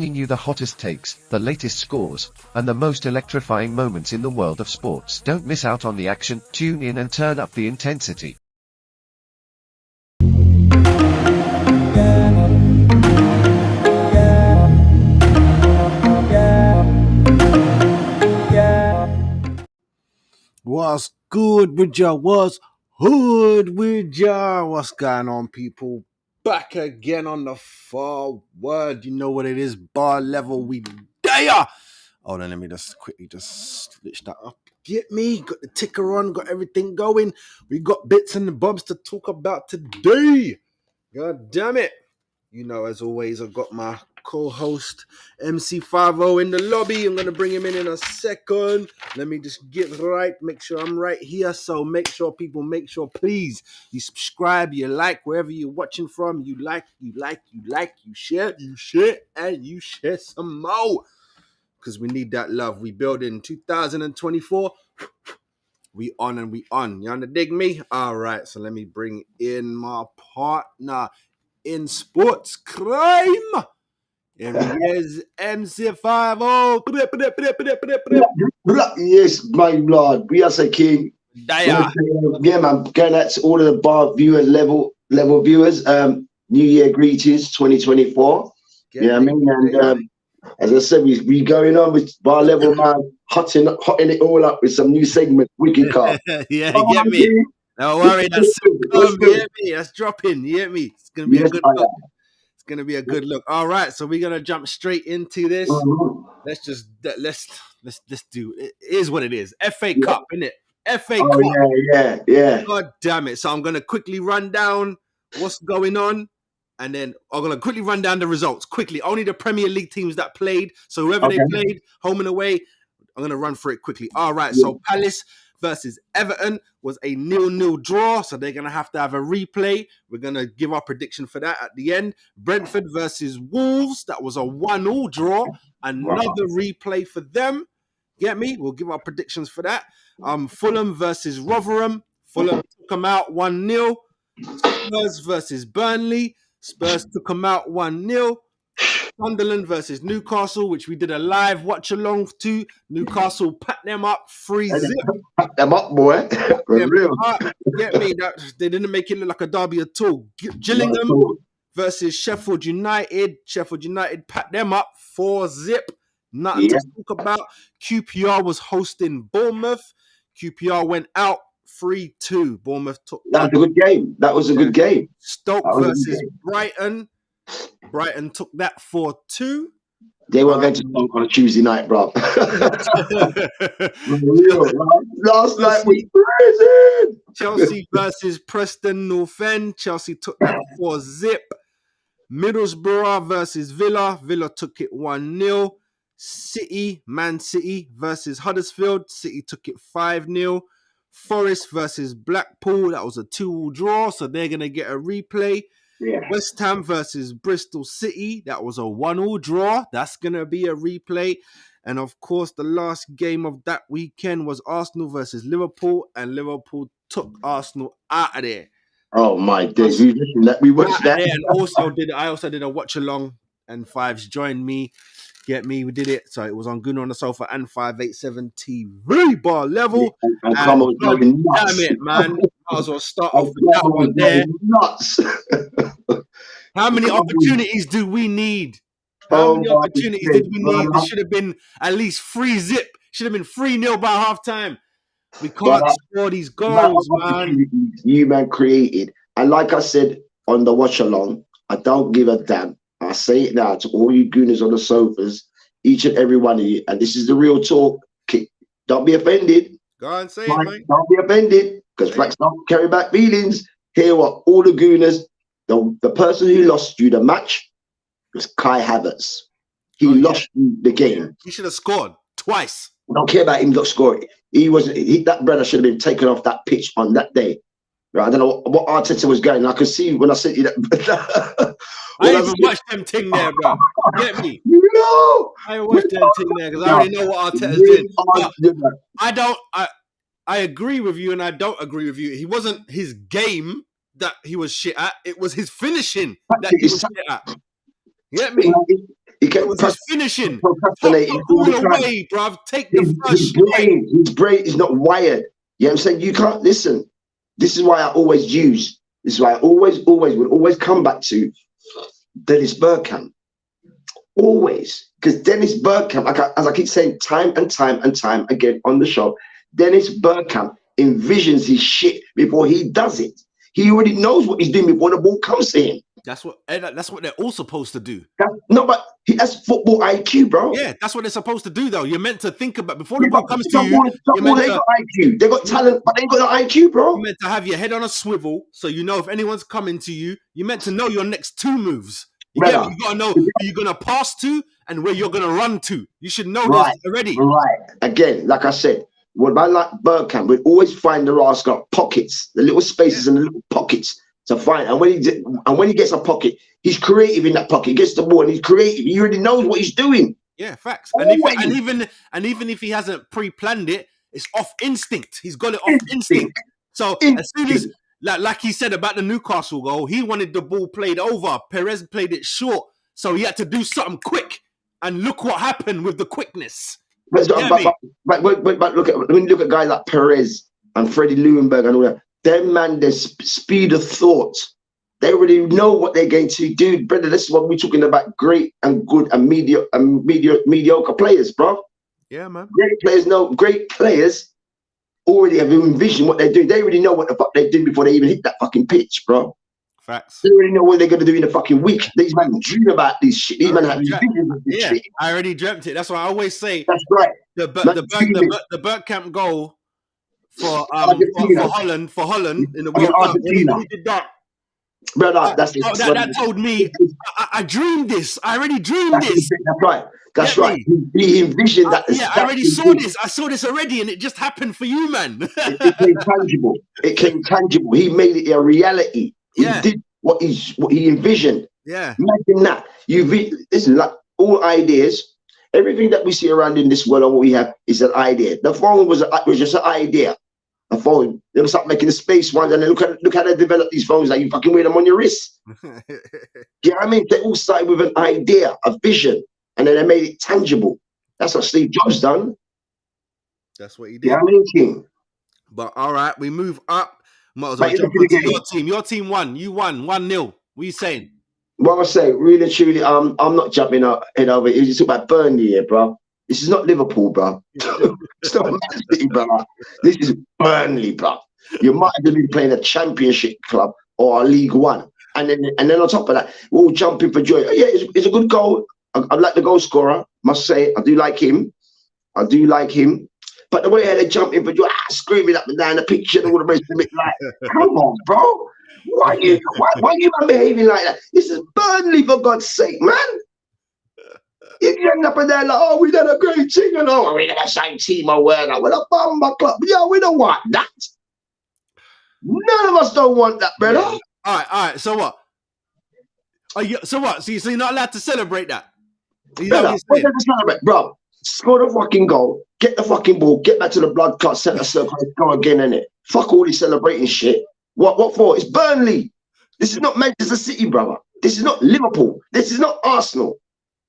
bringing you the hottest takes, the latest scores, and the most electrifying moments in the world of sports. Don't miss out on the action, tune in and turn up the intensity. What's good with ya? What's hood with ya? What's going on, people? Back again on the forward. You know what it is. Bar level, we there. Hold on, let me just quickly just switch that up. Get me? Got the ticker on, got everything going. We got bits and bobs to talk about today. God damn it. You know, as always, I've got my co-host MC50 in the lobby. I'm going to bring him in a second. Let me just get right, make sure I'm right here. So make sure, please, you subscribe, you like wherever you're watching from. You share, and you share some more. Because we need that love. We build in 2024. We on and we on. You dig me? All right, so let me bring in my partner in sports crime. And here's MC50. Yes, my lord. We are the king. Yeah, man. Going out to all of the bar viewer level viewers. New Year greetings 2024. Yeah, I mean, and as I said, we going on with bar level, man, hotting it all up with some new segment, Wicked Car. Yeah, get me. Don't worry, that's you hear me? That's dropping. You hear me? It's gonna be a good look. It's gonna be a good look. All right, so we're gonna jump straight into this. Let's do it. It is what it is. FA Cup, innit? FA Cup. Yeah. God damn it. So I'm gonna quickly run down what's going on. And then I'm going to quickly run down the results. Quickly. Only the Premier League teams that played. So whoever they played, home and away, I'm going to run through it quickly. All right. Yeah. So Palace versus Everton was a 0-0 draw. So they're going to have a replay. We're going to give our prediction for that at the end. Brentford versus Wolves. That was a 1-1 draw. Another replay for them. Get me? We'll give our predictions for that. Fulham versus Rotherham. Fulham took them out 1-0. Spurs versus Burnley. Spurs took them out 1-0. Sunderland versus Newcastle, which we did a live watch along to. Newcastle pat them up 3-0. Pat them up, boy. Real. Get me? They didn't make it look like a derby at all. Gillingham versus Sheffield United. Sheffield United pat them up 4-0. Nothing to talk about. QPR was hosting Bournemouth. QPR went out 3-2. Bournemouth took that. That was a good game. Stoke versus Brighton. Brighton took that 4-2. They weren't going to Stoke on a Tuesday night, bro. Last night was crazy. Chelsea versus Preston North End. Chelsea took that 4-0. Middlesbrough versus Villa. Villa took it 1-0. Man City versus Huddersfield. City took it 5-0. Forest versus Blackpool. That was a 2-2 draw, so they're going to get a replay. Yeah. West Ham versus Bristol City. That was a 1-1 draw. That's going to be a replay. And, of course, the last game of that weekend was Arsenal versus Liverpool, and Liverpool took Arsenal out of there. Oh, my days. We watched that. And I also did a watch-along, and Fives joined me. Get me? We did it. So it was on Gooner on the Sofa and 587 TV bar level. And come on, damn it, man. Might as well start off with that one there. Nuts. How many opportunities do we need? How many opportunities did we need? It should have been at least 3-0. Should have been 3-0 by halftime. We can't score these goals, man. You, man, created. And like I said on the watch along, I don't give a damn. I say it now to all you gooners on the sofas, each and every one of you, and this is the real talk. Don't be offended. Go on, say it, mate. Don't be offended, because blacks don't carry back feelings. Hear what all the gooners, the person who lost you the match was Kai Havertz. He lost you the game. He should have scored twice. I don't care about him not scoring. That brother should have been taken off that pitch on that day. Right? I don't know what Arteta was going. I could see when I sent you that. I haven't watched them thing there, bro. Get me? No. I haven't watched them thing there because I already know what Arteta's did. I agree with you and I don't agree with you. He wasn't his game that he was shit at. It was his finishing that he was shit at. Get me? He It kept was his finishing. Pop procrastinating the all ball the time. away, bruv. Take the His first strike. brain is not wired. You know what I'm saying? You can't listen. This is why I always use. This is why I always will always come back to Dennis Bergkamp. Always. Because Dennis Bergkamp, as I keep saying time and time again on the show, Dennis Bergkamp envisions his shit before he does it. He already knows what he's doing before the ball comes to him. That's what they're all supposed to do. That's football IQ, bro. Yeah, that's what they're supposed to do, though. You're meant to think about before Yeah, the ball comes to you. they got IQ. They got talent, but they ain't got no IQ, bro. You're meant to have your head on a swivel, so you know if anyone's coming to you. You're meant to know your next two moves. You gotta know who you're gonna pass to and where you're gonna run to. You should know this already. Right. Again, like I said, what I like Bergkamp would always find the rascal pockets, the little spaces and the little pockets to find. And when he gets a pocket, he's creative in that pocket. He gets the ball and he's creative. He already knows what he's doing. Yeah, facts. And even if he hasn't pre-planned it, it's off instinct. He's got it off instinct. So as soon as like he said about the Newcastle goal, he wanted the ball played over. Perez played it short, so he had to do something quick. And look what happened with the quickness. But look at guys like Perez and Freddie Lewinberg and all that. Them man, their speed of thought. They already know what they're going to do, brother. This is what we're talking about: great and good and mediocre players, bro. Yeah, man. Great players already have envisioned what they're doing. They already know what the fuck they're doing before they even hit that fucking pitch, bro. Facts. They already know what they're going to do in a fucking week. These men dream about this shit. These men have visions of this shit. I already dreamt it. That's why I always say. That's right. The Bergkamp goal for Holland in the World Cup. When he did that. Brother, that told me I dreamed this. I already dreamed this. That's right. That's right. He envisioned that. Yeah, I already saw this. I saw this already, and it just happened for you, man. It came tangible. It came tangible. He made it a reality. He did what he envisioned. Yeah. Imagine that. Listen, like all ideas, everything that we see around in this world and what we have is an idea. The phone was just an idea. A phone. They'll start making the space ones, and then look how they develop these phones. Like you fucking wear them on your wrist. You know what I mean? They all started with an idea, a vision, and then they made it tangible. That's what Steve Jobs done. That's what he did. You know what I mean, King? But all right, we move up. Might as well jump into your team. Your team won. You won 1-0. What are you saying? What I say, really, truly, I'm not jumping head over it. You talk about Burnley here, bro. This is not Liverpool, bro. It's not Man City, bro. This is Burnley, bro. You might have been playing a championship club or a League One. And then on top of that, we're all jumping for joy. Yeah, it's a good goal. I like the goal scorer, must say. I do like him. But the way they're jumping for joy, screaming up and down the pitch and all the rest of it, like, come on, bro. Why are you man behaving like that? This is Burnley, for God's sake, man. You end up in there like, oh, we done a great thing, and oh, we got the same team or whatever. We're a bomber club. Yeah, we don't want that. None of us don't want that, brother. Yeah. All right. So what? So you're not allowed to celebrate that? Brother, celebrate, bro. Score the fucking goal. Get the fucking ball. Get back to the blood clot centre circle. Go again, innit? Fuck all this celebrating shit. What for? It's Burnley. This is not Manchester City, brother. This is not Liverpool. This is not Arsenal.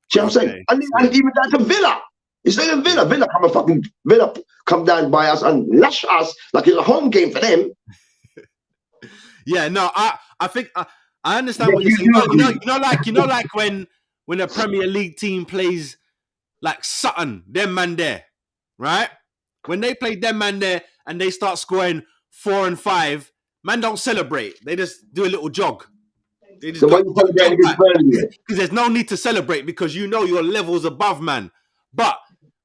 See what I'm saying? And even down to Villa. It's not even Villa. Villa come down by us and lash us like it's a home game for them. Yeah, no, I think I understand what you're saying. You know, like when a Premier League team plays like Sutton, them man there, right? When they play them man there and they start scoring 4 and 5, man don't celebrate. They just do a little jog. So why you celebrating against Burnley? Because there's no need to celebrate because you know your level's above, man. But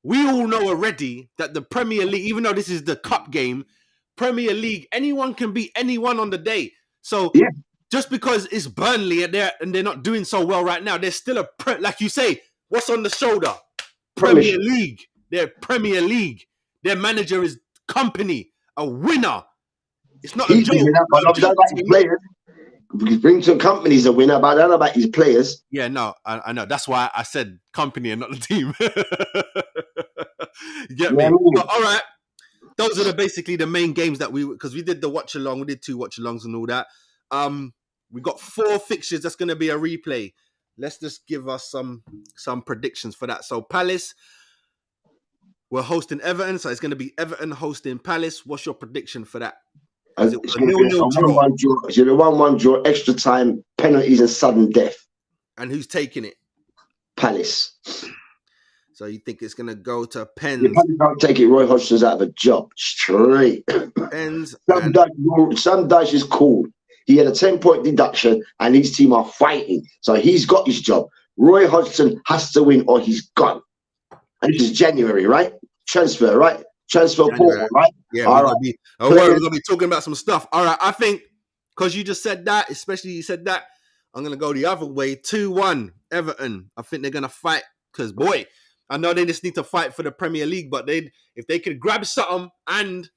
we all know already that the Premier League, even though this is the cup game, Premier League, anyone can beat anyone on the day. So just because it's Burnley and they're not doing so well right now, there's still like you say, what's on the shoulder? Premier League. They're Premier League. Their manager is company, a winner. It's not a joke. We bring some companies a winner, but I don't know about his players. Yeah, no, I know. That's why I said company and not the team. You get me? But, all right. Those are basically the main games that because we did the watch along, we did 2 watch alongs and all that. We got 4 fixtures. That's going to be a replay. let's just give us some predictions for that. So Palace, we're hosting Everton, so it's going to be Everton hosting Palace. What's your prediction for that? It's going to be a 1-1 draw. It's going to be a 1-1 draw, extra time, penalties, and sudden death. And who's taking it? Palace. So you think it's going to go to Pens? If Palace don't take it, Roy Hodgson's out of a job straight. Pens. Sam Dyche is cool. He had a 10-point deduction, and his team are fighting. So he's got his job. Roy Hodgson has to win, or he's gone. And this is January, right? Transfer, right? Transfer portal, right? Yeah, we're going to be talking about some stuff. All right, I think because you just said that, especially you said that, I'm going to go the other way. 2-1, Everton. I think they're going to fight because, boy, I know they just need to fight for the Premier League, but if they could grab something and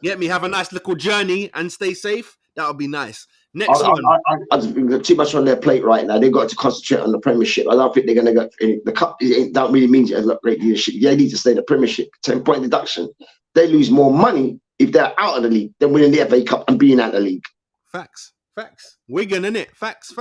get me, have a nice little journey and stay safe, that would be nice. Next one. I think they've too much on their plate right now. They've got to concentrate on the Premiership. I don't think they're going to go. The Cup don't really mean a lot great leadership. They need to stay in the Premiership. 10-point deduction. They lose more money if they're out of the league than winning the FA Cup and being out of the league. Facts. Wigan, innit? Facts.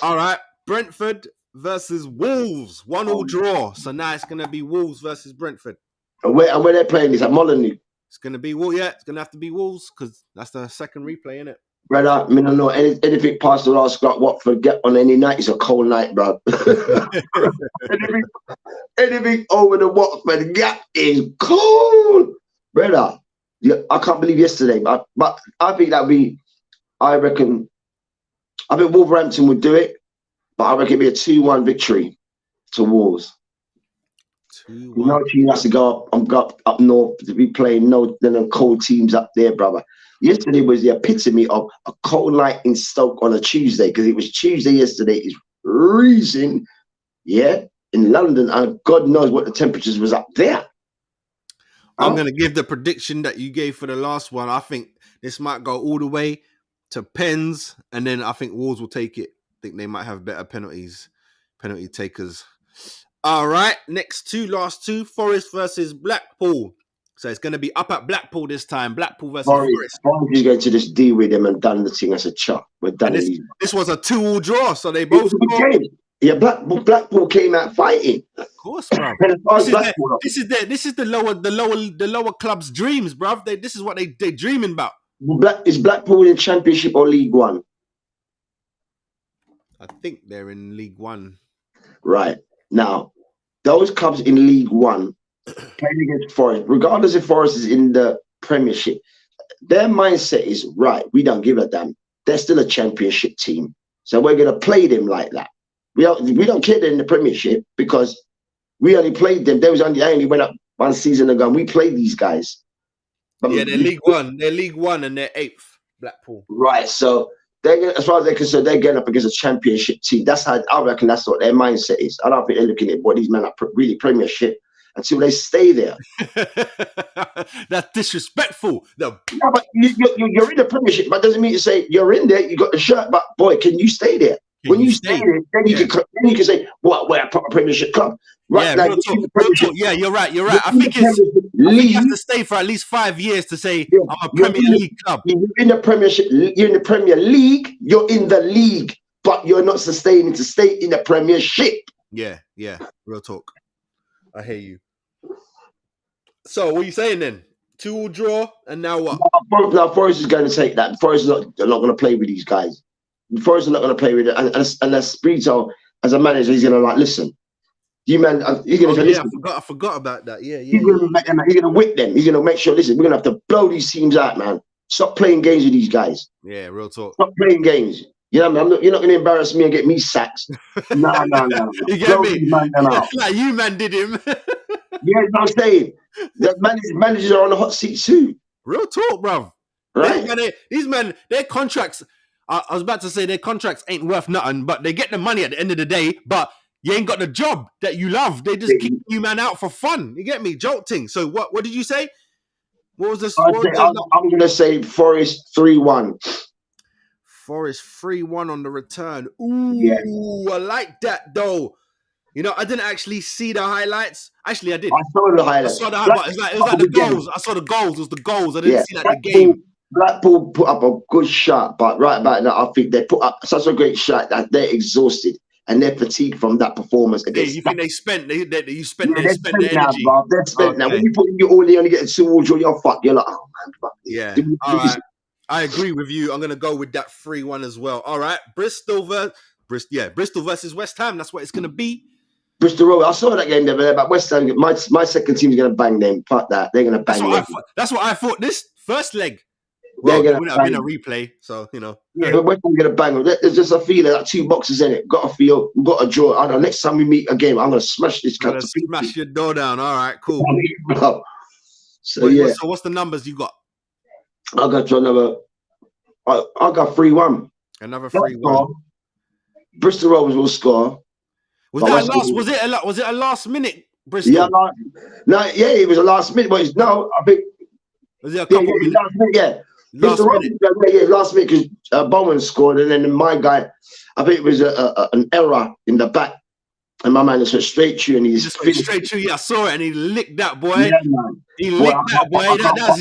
All right. Brentford versus Wolves. 1-1 draw. So now it's going to be Wolves versus Brentford. And where they're playing is at Molineux. It's going to be Wolves. Yeah, it's going to have to be Wolves because that's the second replay, innit? Brother, I mean, I know anything past the last got Watford get on any night is a cold night, bro. anything over the Watford gap is cold, brother. Yeah, I can't believe yesterday, but I think I think Wolverhampton would do it, but I reckon it'd be a 2-1 victory to Wolves. 2-1. You know, team has to go up north to be playing them cold teams up there, brother. Yesterday was the epitome of a cold night in Stoke on a Tuesday because it was Tuesday yesterday. It's freezing, yeah, in London, and God knows what the temperatures was up there. I'm going to give the prediction that you gave for the last one. I think this might go all the way to Pens, and then I think Wolves will take it. I think they might have better penalty takers. All right, last two, Forest versus Blackpool. So it's going to be up at Blackpool this time. Blackpool versus Forest. Forest is going to just deal with them and done the thing as a chop. We're done. This was a 2-2 draw, so they both scored. Yeah, Blackpool came out fighting. Of course, bro. This is the lower club's dreams, bro. This is what they dreaming about. Is Blackpool in Championship or League One? I think they're in League One. Right. Now, those clubs in League One playing against Forest, regardless if Forest is in the Premiership, their mindset is, right, we don't give a damn. They're still a Championship team. So we're going to play them like that. We don't care they're in the Premiership because we only played them. They only went up one season ago and we played these guys. But yeah, they're League One. They're League One and they're 8th, Blackpool. Right. So as far as they're concerned, they're getting up against a Championship team. That's how I reckon that's what their mindset is. I don't think they're looking at what these men are really Premiership until they stay there. That's disrespectful. No, but you're in the Premiership, but doesn't mean to say you're in there. You got the shirt, but boy, can you stay there? When you stay there, then you can say, "What? We're a proper Premiership club." Right? Yeah, real talk. Yeah, you're right. I think you have to stay for at least 5 years to say I'm a Premier League club. You're in the Premiership. You're in the Premier League. You're in the league, but you're not sustaining to stay in the Premiership. Yeah. Real talk. I hear you. So what are you saying then? 2-2 draw, and now what? Now Forest is going to take that. Forest is not going to play with these guys. Forest is not going to play with it unless Brito, as a manager, he's going to listen. You man, he's going to listen. I forgot about that. Yeah. He's going to whip them. He's going to make sure. Listen, we're going to have to blow these teams out, man. Stop playing games with these guys. Yeah, real talk. Stop playing games. You know what I mean? You're not going to embarrass me and get me sacked. No. You get me? Like you man did him. Yeah, what I'm saying. The managers are on the hot seat too. Real talk, bruv. Right? These men, their contracts. I was about to say their contracts ain't worth nothing, but they get the money at the end of the day. But you ain't got the job that you love. They just kick you man out for fun. You get me? Jolting. So what did you say? What was this? I'm going to say Forest 3-1. Forest 3-1 on the return. Ooh, yeah. I like that though. You know, I didn't actually see the highlights. Actually, I did. I saw the highlights. It was like the goals. I saw the goals. It was the goals. I didn't see like the game. Blackpool put up a good shot, but right about now, I think they put up such a great shot that they're exhausted and they're fatigued from that performance Yeah, against. you think they spent they're their spent now, energy? bro. They're spent now. Okay. When you put in your all, they only get towards you're fucked. You're like, oh man, fuck this. Yeah. All right. I agree with you. I'm gonna go with that 3-1 as well. All right. Bristol versus West Ham. That's what it's gonna be. Bristol Rovers. I saw that game there, but West Ham. My second team is gonna bang them. Fuck that. They're gonna bang them. That's what I thought. This first leg. Well, it would have been a replay, so you know. Yeah, but West Ham gonna bang them. There's just a feeling like 2 boxes in it. Got to feel. Got to draw. I don't know. Next time we meet again, I'm gonna smash this cup to pieces. Smash your door down. All right, cool. So yeah. So what's the numbers you got? I got to another. I got 3-1. Another 3-1. Bristol Rovers will score. Was it a last minute Bristol? Yeah, it was a last minute. But I think was it a couple minutes? Last minute, last minute because Bowen scored, and then my guy, I think it was an error in the back, and my man just went straight through, and he just went straight through. Yeah, I saw it, and he licked that boy. Yeah, man. He licked that boy. That was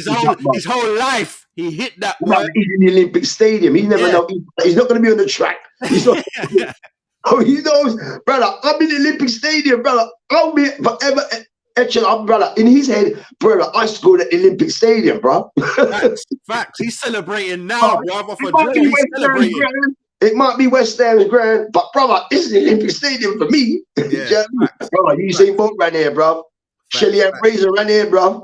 his whole life. He hit that boy. He's in the Olympic Stadium. He never know. He's not going to be on the track. He's not. Oh, he knows, brother. I'm in the Olympic Stadium, brother. I'll be forever etching up, brother. In his head, brother, I scored at the Olympic Stadium, bro. Facts. He's celebrating now, bro. He's celebrating. It might be West Ham's grand, but brother, this is the Olympic Stadium for me. Yeah, brother, you see both ran here, bro. Shelly and Fraser ran here, bro.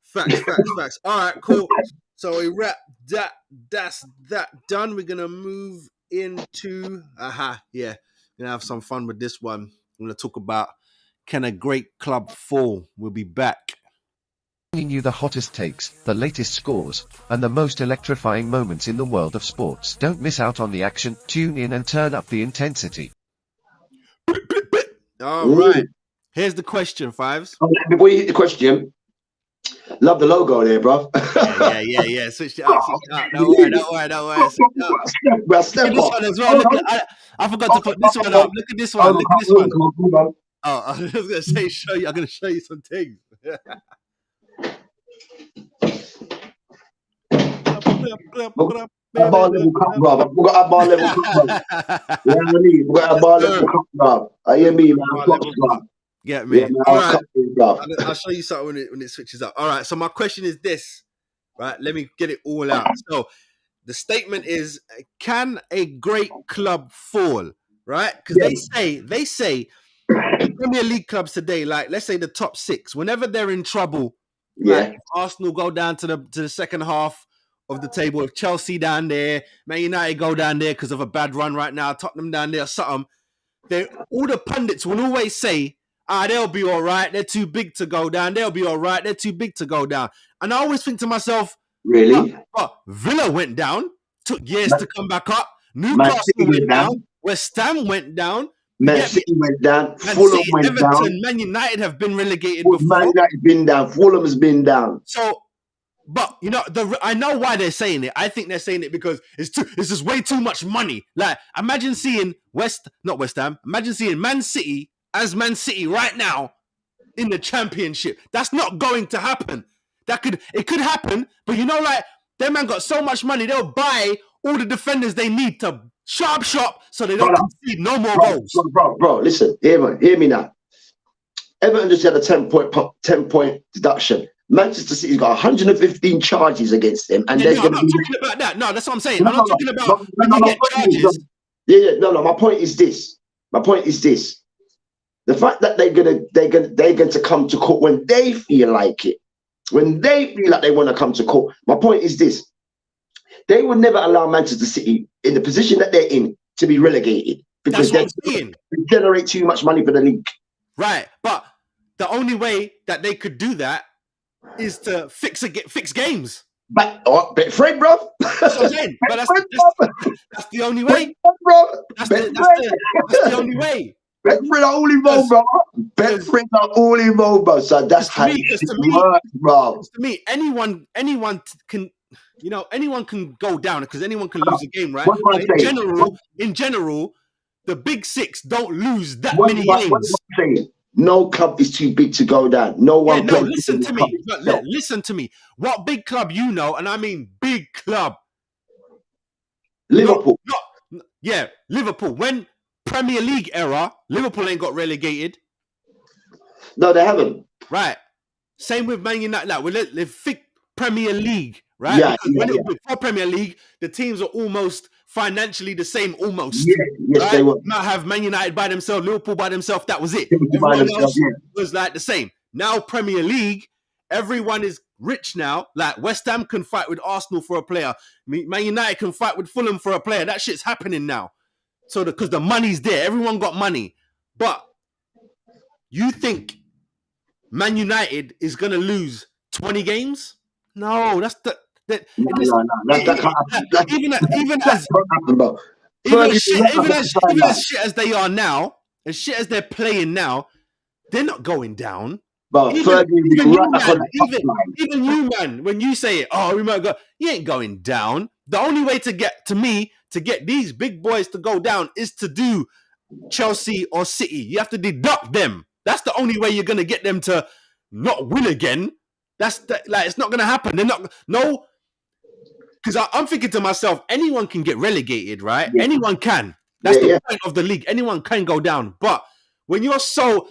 Facts. All right, cool. So we wrap that. That's that done. We're gonna move into gonna have some fun with this one. I'm gonna talk about can a great club fall. We'll be back. Bringing you the hottest takes, the latest scores, and the most electrifying moments in the world of sports. Don't miss out on the action. Tune in and turn up the intensity. All right. Here's the question, Fives. Before you hit the question, love the logo there, bro. Yeah. Switch it up. Don't worry. Switch it up. Look at this one as well. I forgot to put this one up. Look at this one. Oh, I was gonna say I'm gonna show you some things. A bar level cup, bro. We got a bar level cup, bro. You know what I mean? We got a bar level cup, bro. I hear me, man. Get me. Yeah, man, all right. I'll show you something when it switches up. All right. So my question is this, right? Let me get it all out. So the statement is, can a great club fall? Right? Because they say Premier League clubs today, like let's say the top 6, whenever they're in trouble, like Arsenal go down to the second half of the table. If Chelsea down there, Man United go down there because of a bad run right now, Tottenham down there or something. All the pundits will always say, they'll be all right. They're too big to go down. They'll be all right. They're too big to go down. And I always think to myself, really? Villa went down, took years to come back up. Newcastle went down. West Ham went down. Man City went down. Fulham went down. Man United have been relegated before. Man United been down. Fulham has been down. So, but you know, I know why they're saying it. I think they're saying it because it's just way too much money. Like, imagine seeing Imagine seeing Man City as Man City right now in the Championship. That's not going to happen. It could happen, but you know, like, them man got so much money, they'll buy all the defenders they need to shop so they don't concede no more goals. Bro, listen, hear me now. Everton just had a 10-point deduction. Manchester City's got 115 charges against them, and I'm not talking about that. No, that's what I'm saying. I'm not talking about when you get charges. My point is this. The fact that they're going to come to court when they feel like it, when they feel like they want to come to court. My point is this: they would never allow Manchester City in the position that they're in to be relegated because they generate too much money for the league. Right, but the only way that they could do that is to fix games. But Betfred, bro. That's what I'm saying. But that's the only way. That's the only way. Betfred are all involved, bro. Betfred are all involved, bro. So that's how it works, bro. To me, anyone can, anyone can go down because anyone can lose a game, right? In general, the big 6 don't lose that many games. No club is too big to go down. No one plays. Listen to me. Listen to me. What big club you know, and I mean big club. Liverpool. Liverpool. When Premier League era, Liverpool ain't got relegated. No, they haven't. Right. Same with Man United. Like, we think Premier League, right? Yeah, before Premier League, the teams are almost financially the same, almost. Yeah, yes, right? they were. Not have Man United by themselves, Liverpool by themselves. That was it. Everyone Everyone else was like the same. Now Premier League, everyone is rich now. Like West Ham can fight with Arsenal for a player. Man United can fight with Fulham for a player. That shit's happening now. So because the money's there, everyone got money. But you think Man United is gonna lose 20 games? No, that's the. Even as shit as they are now, as shit as they're playing now, they're not going down. But even you, man, when you say, "Oh, we might go," you ain't going down. The only way to get these big boys to go down is to do Chelsea or City. You have to deduct them. That's the only way you're gonna get them to not win again. It's not gonna happen. They're not. No. Because I'm thinking to myself, anyone can get relegated, right? Yeah. Anyone can. That's the point of the league. Anyone can go down. But when you're just so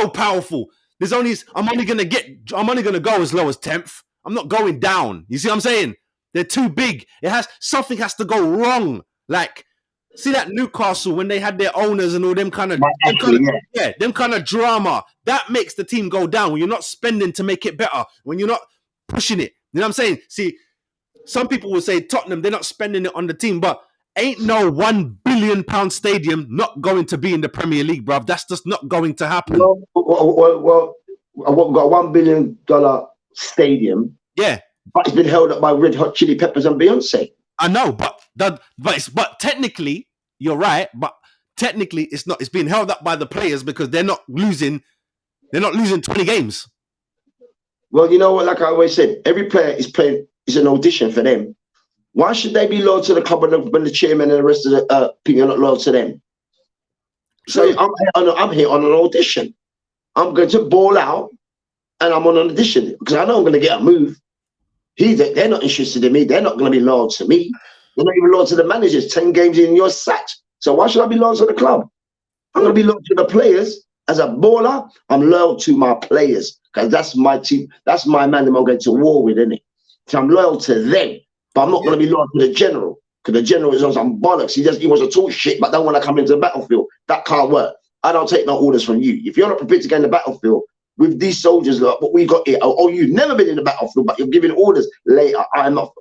powerful. I'm only gonna go as low as 10th. I'm not going down. You see what I'm saying? They're too big. Something has to go wrong. Like, see that Newcastle when they had their owners and all them kind of drama. That makes the team go down when you're not spending to make it better. When you're not pushing it. You know what I'm saying? See. Some people will say Tottenham, they're not spending it on the team, but ain't no £1 billion stadium not going to be in the Premier League, bruv. That's just not going to happen. Well, I've got a $1 billion stadium. Yeah. But it's been held up by Red Hot Chili Peppers and Beyonce. I know, but technically, you're right, but technically it's not. It's being held up by the players because they're not losing 20 games. Well, you know what, like I always said, every player is an audition for them. Why should they be loyal to the club when the chairman and the rest of the people are not loyal to them? So I'm here on an audition. I'm going to ball out and I'm on an audition because I know I'm going to get a move. They're not interested in me. They're not going to be loyal to me. They're not even loyal to the managers. 10 games in, you're sacked. So why should I be loyal to the club? I'm going to be loyal to the players. As a baller, I'm loyal to my players because that's my team. That's my man that I'm going to war with, isn't it? So I'm loyal to them, but I'm not going to be loyal to the general because the general is on some bollocks. He wants to talk shit, but don't want to come into the battlefield. That can't work. I don't take no orders from you. If you're not prepared to get in the battlefield with these soldiers, like what we got here, you've never been in the battlefield, but you're giving orders later. I'm not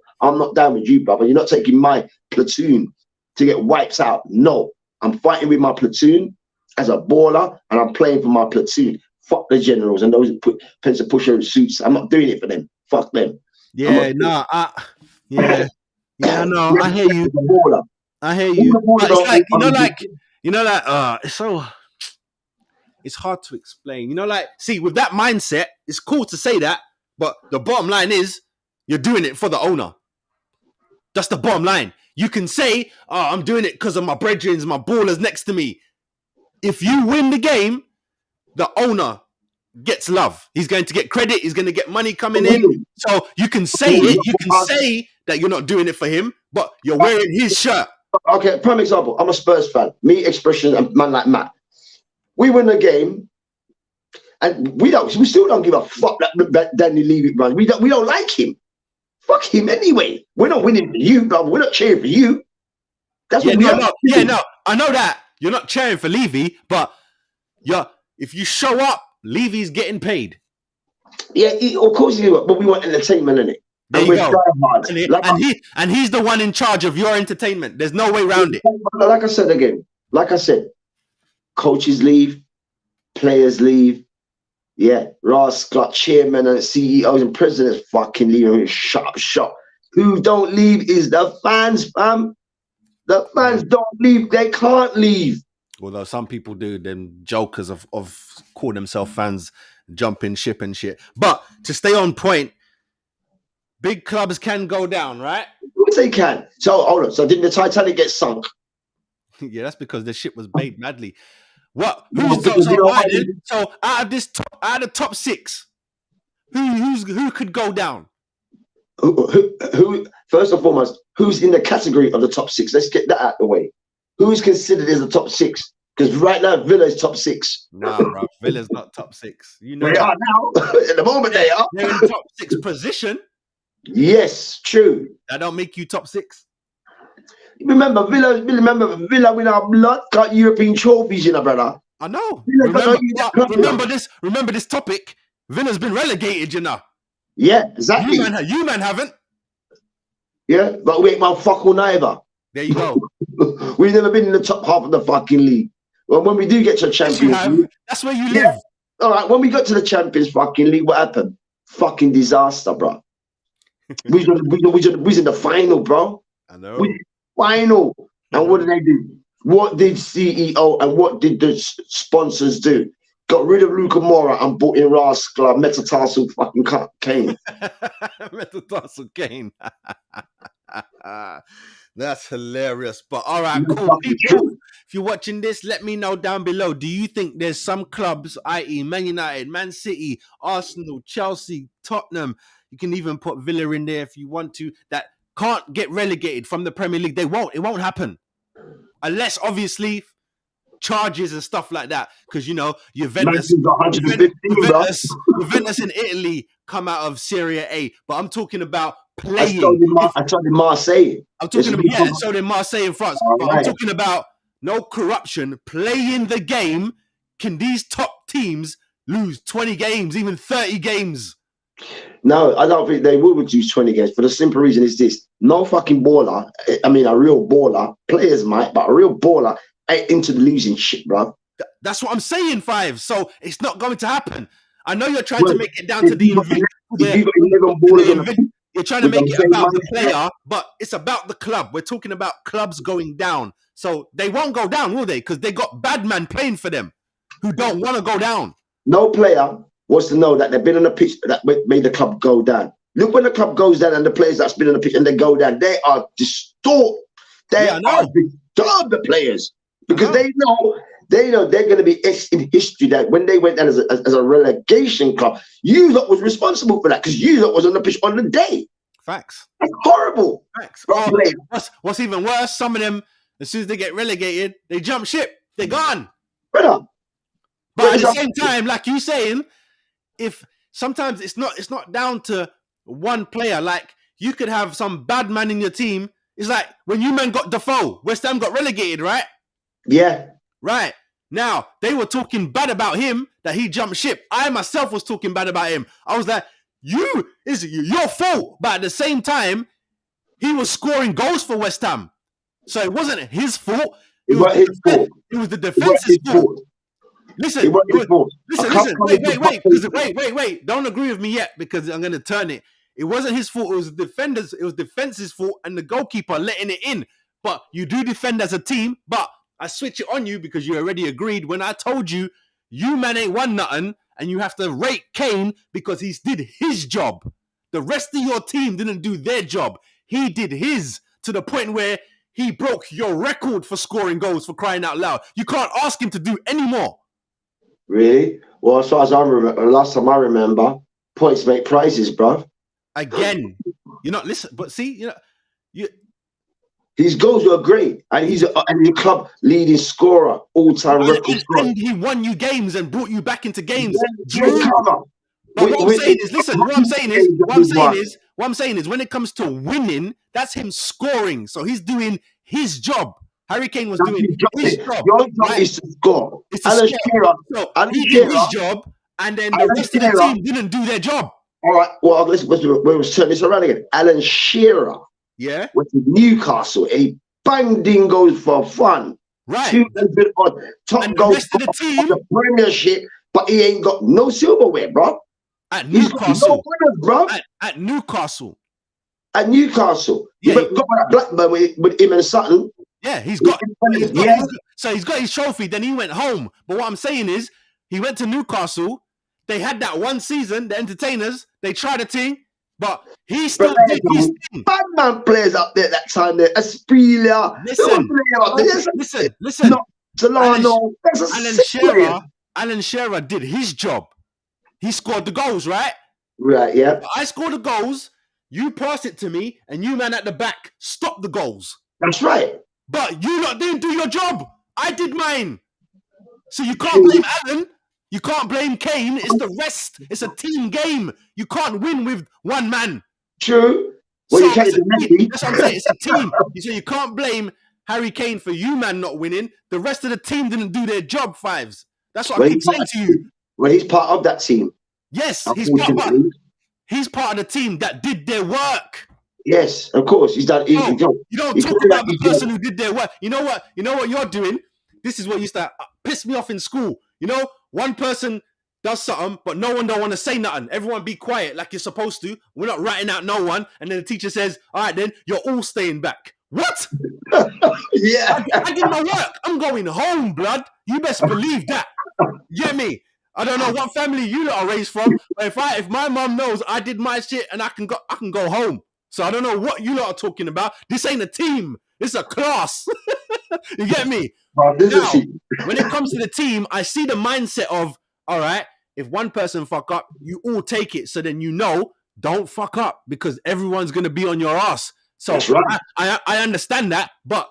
down with you, brother. You're not taking my platoon to get wipes out. No, I'm fighting with my platoon as a baller, and I'm playing for my platoon. Fuck the generals and those who pencil pusher suits. I'm not doing it for them. Fuck them. Yeah, no, I know. I hear you. I hear you. But it's like, it's hard to explain. See, with that mindset, it's cool to say that, but the bottom line is you're doing it for the owner. That's the bottom line. You can say, I'm doing it because of my brethren, my ballers next to me. If you win the game, the owner gets love. He's going to get credit. He's going to get money coming in. So you can say it. You can say that you're not doing it for him, but you're wearing his shirt. Okay, prime example. I'm a Spurs fan. Me, Expression, and man like Matt. We win the game, and we still don't give a fuck that Danny Levy runs. We don't like him. Fuck him anyway. We're not winning for you, brother. We're not cheering for you. That's what we are. No. I know that you're not cheering for Levy, but if you show up, Levy's getting paid. Yeah, of course he is, but we want entertainment, innit? There you go. And he's the one in charge of your entertainment. There's no way around it. Like I said, coaches leave, players leave. Yeah, Ross got chairman and CEOs and presidents fucking leaving. Shut. Who don't leave is the fans, fam. The fans don't leave. They can't leave. Although some people do, them jokers of call themselves fans, jumping ship and shit. But to stay on point, big clubs can go down, right? Of course they can. So hold on. So didn't the Titanic get sunk? Yeah, that's because the ship was made madly. What? No, Who's because so you know why? right then? So out of the top six, who could go down? Who? First and foremost, who's in the category of the top six? Let's get that out of the way. Who's considered as the top six? Because right now, Villa is top six. Nah, bro. Villa's not top six. You know They that. are now. At the moment, they are. They're in top six position. Yes, true. That don't make you top six. Remember, Villa win our blood cut European trophies, you know, brother. I know. Villa got no Remember this topic. Villa's been relegated, you know. Yeah, exactly. You man haven't. Yeah, but we ain't my fuck all neither. There you go. We've never been in the top half of the fucking league. Well, when we do get to the Champions League, that's where you live. All right, when we got to the Champions fucking league, what happened? Fucking disaster, bro. we was in the final, bro. I know. Final. And what did they do? What did CEO and what did the sponsors do? Got rid of Luca Mora and bought in Rascal metatarsal fucking cane. Metatarsal cane. That's hilarious. But all right, cool. People, if you're watching this, let me know down below. Do you think there's some clubs, i.e. Man United, Man City, Arsenal, Chelsea, Tottenham, you can even put Villa in there if you want to, that can't get relegated from the Premier League? They won't. It won't happen. Unless, obviously, charges and stuff like that. Because, you know, Juventus in Italy come out of Serie A. But I'm talking about playing. I told you Marseille. I'm talking about, yeah, so did Marseille in France. But I'm talking about no corruption, playing the game. Can these top teams lose 20 games, even 30 games? No, I don't think they will reduce 20 games for the simple reason is this. No fucking baller, I mean a real baller, players might, but a real baller ain't into the losing shit, bro. That's what I'm saying, Five. So it's not going to happen. I know you're trying to make it down to the you're trying to make it about the player, but it's about the club. We're talking about clubs going down. So they won't go down, will they? Because they got bad men playing for them who don't want to go down. No player wants to know that they've been on a pitch that made the club go down. Look when the club goes down and the players that's been on the pitch and they go down, they are disturbed. They are disturbed, the players, because they know they're going to be in history that when they went down as a relegation club, you lot was responsible for that because you lot was on the pitch on the day. Facts. That's horrible. Facts. What's even worse, some of them, as soon as they get relegated, they jump ship. They're gone. Brother. But at the same time, like you saying, if sometimes it's not down to one player. Like you could have some bad man in your team. It's like when you man got Defoe, West Ham got relegated, right? Yeah. Right. Now, they were talking bad about him, that he jumped ship. I myself was talking bad about him. I was like, it's your fault. But at the same time, he was scoring goals for West Ham. So it wasn't his fault. It was the defense's fault. Listen, wait. Don't agree with me yet because I'm going to turn it. It wasn't his fault. It was the defenders. It was defense's fault and the goalkeeper letting it in. But you do defend as a team. But I switch it on you because you already agreed when I told you, you man ain't won nothing and you have to rate Kane because he did his job. The rest of your team didn't do their job. He did his to the point where he broke your record for scoring goals, for crying out loud. You can't ask him to do any more. Really? Well, as far as I remember, last time I remember, points make prizes, bro. Again, you're not listening, but see, his goals were great, and he's a club leading scorer, all-time record scorer. And he won you games and brought you back into games. But what I'm saying is, listen. What I'm saying is, when it comes to winning, that's him scoring. So he's doing his job. Harry Kane was doing his job. Your job is to score. Alan Shearer, he did his job, and then the rest of the team didn't do their job. All right. Well, let's turn this around again. Alan Shearer, went to Newcastle. He banged in goals for fun. Right. 200 on top goals of the Premiership, but he ain't got no silverware, bro. At Newcastle, no winners, bro. At Newcastle. At Newcastle. Yeah, he got that Blackburn with him and Sutton. Yeah, he's got his trophy. Then he went home. But what I'm saying is, he went to Newcastle. They had that one season. The entertainers. They tried a thing, but he still did his thing. Bad man players up there that time. There, Asprilla. Listen. Solano, that's a sick player. Alan Shearer did his job. He scored the goals, right? Right, yeah. I scored the goals. You pass it to me, and you man at the back stop the goals. That's right. But you lot didn't do your job. I did mine. So you can't blame Alan. You can't blame Kane. It's the rest. It's a team game. You can't win with one man. True. Well, you can't do Messi. That's what I'm saying. It's a team. So you can't blame Harry Kane for you man not winning. The rest of the team didn't do their job, Fives. That's what I keep saying to you. Well, he's part of that team. Yes, he's part of the team that did their work. Yes, of course. He's done. You don't talk about the person who did their work. You know what? You know what you're doing? This is what used to piss me off in school. You know, one person does something, but no one don't want to say nothing. Everyone be quiet like you're supposed to. We're not writing out no one. And then the teacher says, all right, then you're all staying back. What? Yeah. I did my work. I'm going home, blood. You best believe that. You get me? I don't know what family you lot are raised from, but if my mom knows I did my shit and I can go home. So I don't know what you lot are talking about. This ain't a team. It's a class. You get me? Now, when it comes to the team, I see the mindset of, all right, if one person fuck up, you all take it. So then don't fuck up because everyone's going to be on your ass. So that's right. I understand that. But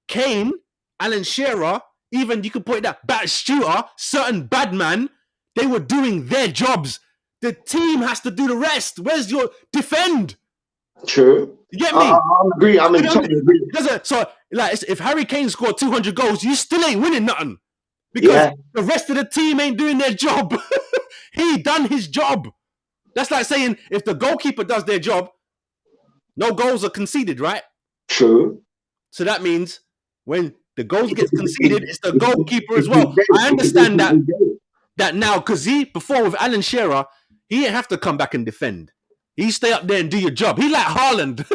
Kane, Alan Shearer, even you could point that Bat Stuart, certain bad man, they were doing their jobs. The team has to do the rest. Where's your defend? True. You get me? I agree. I'm in totally agree. So, like, if Harry Kane scored 200 goals, you still ain't winning nothing because the rest of the team ain't doing their job. He done his job. That's like saying if the goalkeeper does their job, no goals are conceded, right? True. So that means when the goals get conceded, it's the goalkeeper as well. I understand that now because before with Alan Shearer, he didn't have to come back and defend. He stay up there and do your job. He like Haaland.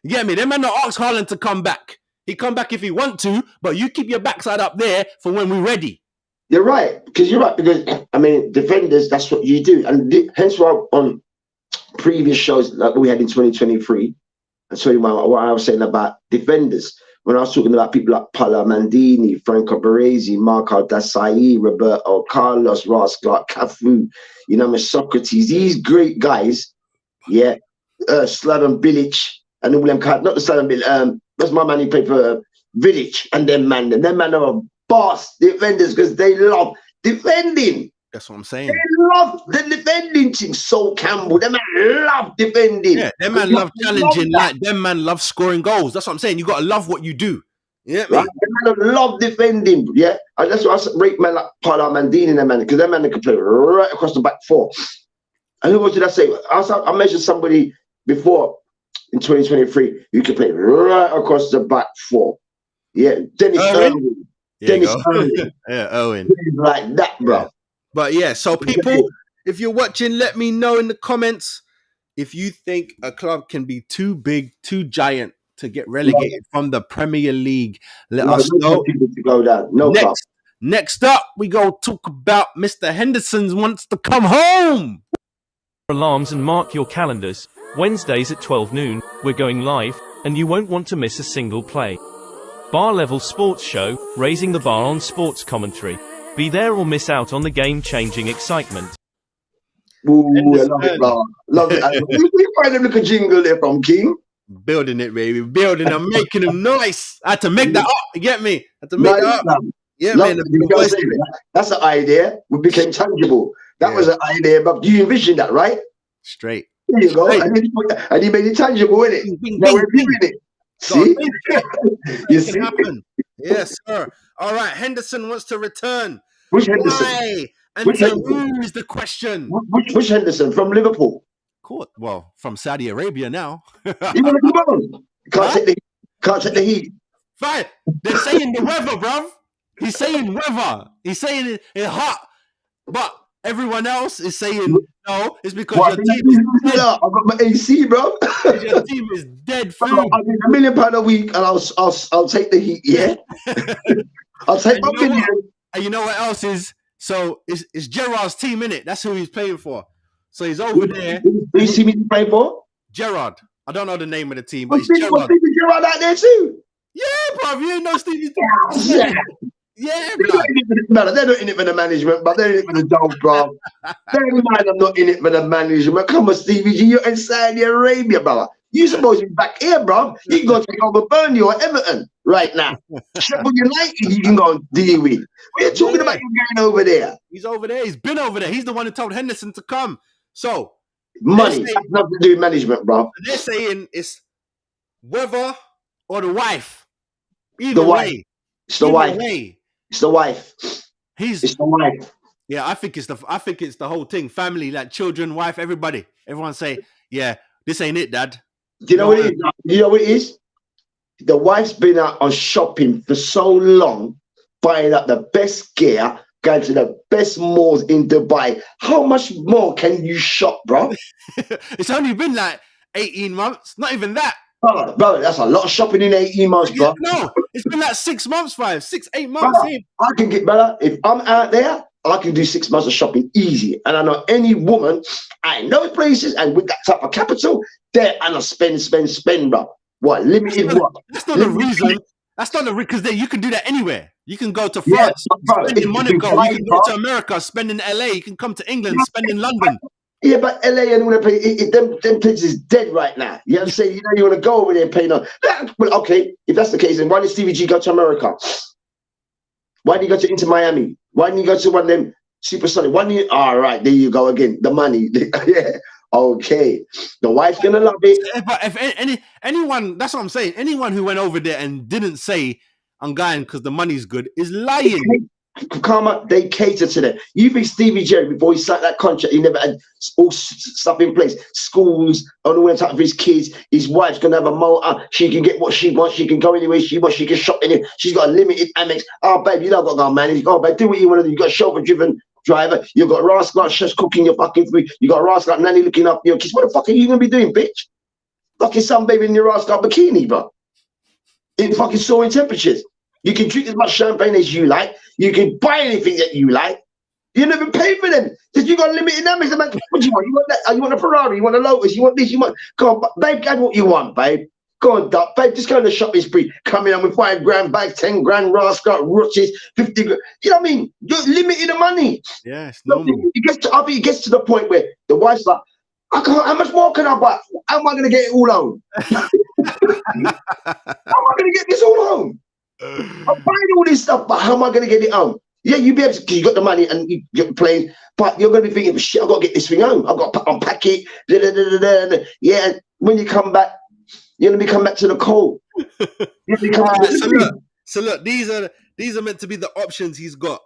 You get me? Them man not ask Haaland to come back. He come back if he want to, but you keep your backside up there for when we're ready. You're right. Because I mean, defenders, that's what you do. And hence why on previous shows like we had in 2023, and so what I was saying about defenders, when I was talking about people like Paolo Maldini, Franco Baresi, Marco Desailly, Roberto Carlos, Ross Clark, Cafu, Socrates, these great guys, Slaven Bilic, and all them not the Slaven Bilic, that's my man who played for Village, and them man are boss defenders because they love defending. That's what I'm saying. They love the defending team. Sol Campbell, them man love defending. Yeah, them man love challenging, like them man love scoring goals. That's what I'm saying. You got to love what you do. Yeah, right? Them man love defending. Yeah, and that's why I rate man like Paolo Maldini and them man because them man can play right across the back four. And who did I say? I mentioned somebody before in 2023 who could play right across the back four. Yeah, Dennis Irwin. Dennis Irwin. Yeah, Owen. Like that, bro. Yeah. But yeah, so people, if you're watching, let me know in the comments if you think a club can be too big, too giant to get relegated from the Premier League. Let us know. To go down. Next up, we go talk about Mr. Henderson wants to come home. Alarms and mark your calendars. Wednesdays at 12 noon, we're going live, and you won't want to miss a single play. Bar Level Sports Show, raising the bar on sports commentary. Be there or miss out on the game-changing excitement. Ooh, I love it, bro. Love it. We find a little jingle there from King. Building it, baby. Building them, making them nice. I had to make that up. You get me? I had to make that up. Yeah, man. That's an idea. We became tangible. That was an idea, but you envisioned that, right? Straight. There you go. And he made it tangible, innit? Now we're doing it. See? You see? Happen. Yes, sir. All right. Henderson wants to return. Which Henderson? Why? And who is the question? Which Henderson? From Liverpool? Cool. Well, from Saudi Arabia now. You want to come on? Can't take the heat. Fine. They're saying the weather, bruv. He's saying weather. He's saying it's hot. But everyone else is saying no. It's because your team is dead. I've got my AC, bro. Your team is dead food. I'll get £1 million a week, and I'll take the heat. Yeah, I'll take my million. And you know what else is? So it's Gerrard's team, innit? That's who he's playing for. So he's over there. Do you see me playing for? Gerrard. I don't know the name of the team, but it's Gerrard. Gerrard out there too. Yeah, bro. You ain't know Stevie. Yeah, They're not in it for the management, but they're in it for the dough, bro. Bear in mind, I'm not in it for the management. Come on, Stevie G, you're in Saudi Arabia, brother. You're supposed to be back here, bro. You can go take over Burnley or Everton right now. Sheffield United, you can go and deal with. What are you talking about? You going over there? He's over there. He's been over there. He's the one who told Henderson to come. So money has nothing to do with management, bro. They're saying it's whether or the wife. Either way. It's the wife. It's the wife. It's the wife. Yeah, I think it's the whole thing. Family, like children, wife, everybody. Everyone say, yeah, this ain't it, Dad. Do you know what it is? You know what it is? The wife's been out on shopping for so long, buying up the best gear, going to the best malls in Dubai. How much more can you shop, bro? It's only been like 18 months. Not even that. Bro, that's a lot of shopping in 18 months, bro. No, it's been like 6 months, 8 months. Brother, I can get better. If I'm out there, I can do 6 months of shopping easy. And I know any woman in those places and with that type of capital, they're gonna spend, bro. What? Limited what? That's not the reason. That's not the reason, because you can do that anywhere. You can go to France, spend in Monaco. You can go to America, spend in LA. You can come to England, spend in London. Yeah, but LA and all that place, them places is dead right now. You know what I'm saying? You know, you want to go over there and pay no. Well, okay, if that's the case, then why did Stevie G go to America? Why did he go to Miami? Why didn't you go to one of them Supersonic? Why didn't you? All right, there you go again. The money. Yeah. Okay. The wife's gonna love it. But if anyone, that's what I'm saying. Anyone who went over there and didn't say I'm going because the money's good is lying. Karma, they cater to them. You think Stevie J, before he signed that contract, he never had all stuff in place, schools, on all the time for his kids. His wife's gonna have a motor. She can get what she wants. She can go anywhere she wants. She can shop in it. She's got a limited Amex. Oh, babe, you don't got to go manage. Oh, babe, do what you want to do. You got a chauffeur-driven driver. You got rascal chefs cooking your fucking food. You got rascal nanny looking after your kids. What the fuck are you gonna be doing, bitch? Fucking sunbathing in your rascal bikini, bro. In fucking soaring temperatures. You can drink as much champagne as you like. You can buy anything that you like. You never pay for them because you got limited numbers. What do you want? You want that? You want a Ferrari? You want a Lotus? You want this? You want? Go on, babe. Get what you want, babe. Go on, Doc. Babe, just go on the shopping spree. Come in with 5 grand bags, 10 grand rascal, roaches, 50 grand. You know what I mean? You're limited the money. Yeah, it's normal. I think it gets to the point where the wife's like, I can't. How much more can I buy? How am I going to get it all home? How am I going to get this all home? I'm buying all this stuff, but how am I going to get it home? Yeah, you be able to, because you got the money and you get the plane, but you're going to be thinking, shit, I've got to get this thing home. I've got to unpack it. Yeah, and when you come back, you're going to be coming back to the cold. So look, these are meant to be the options he's got.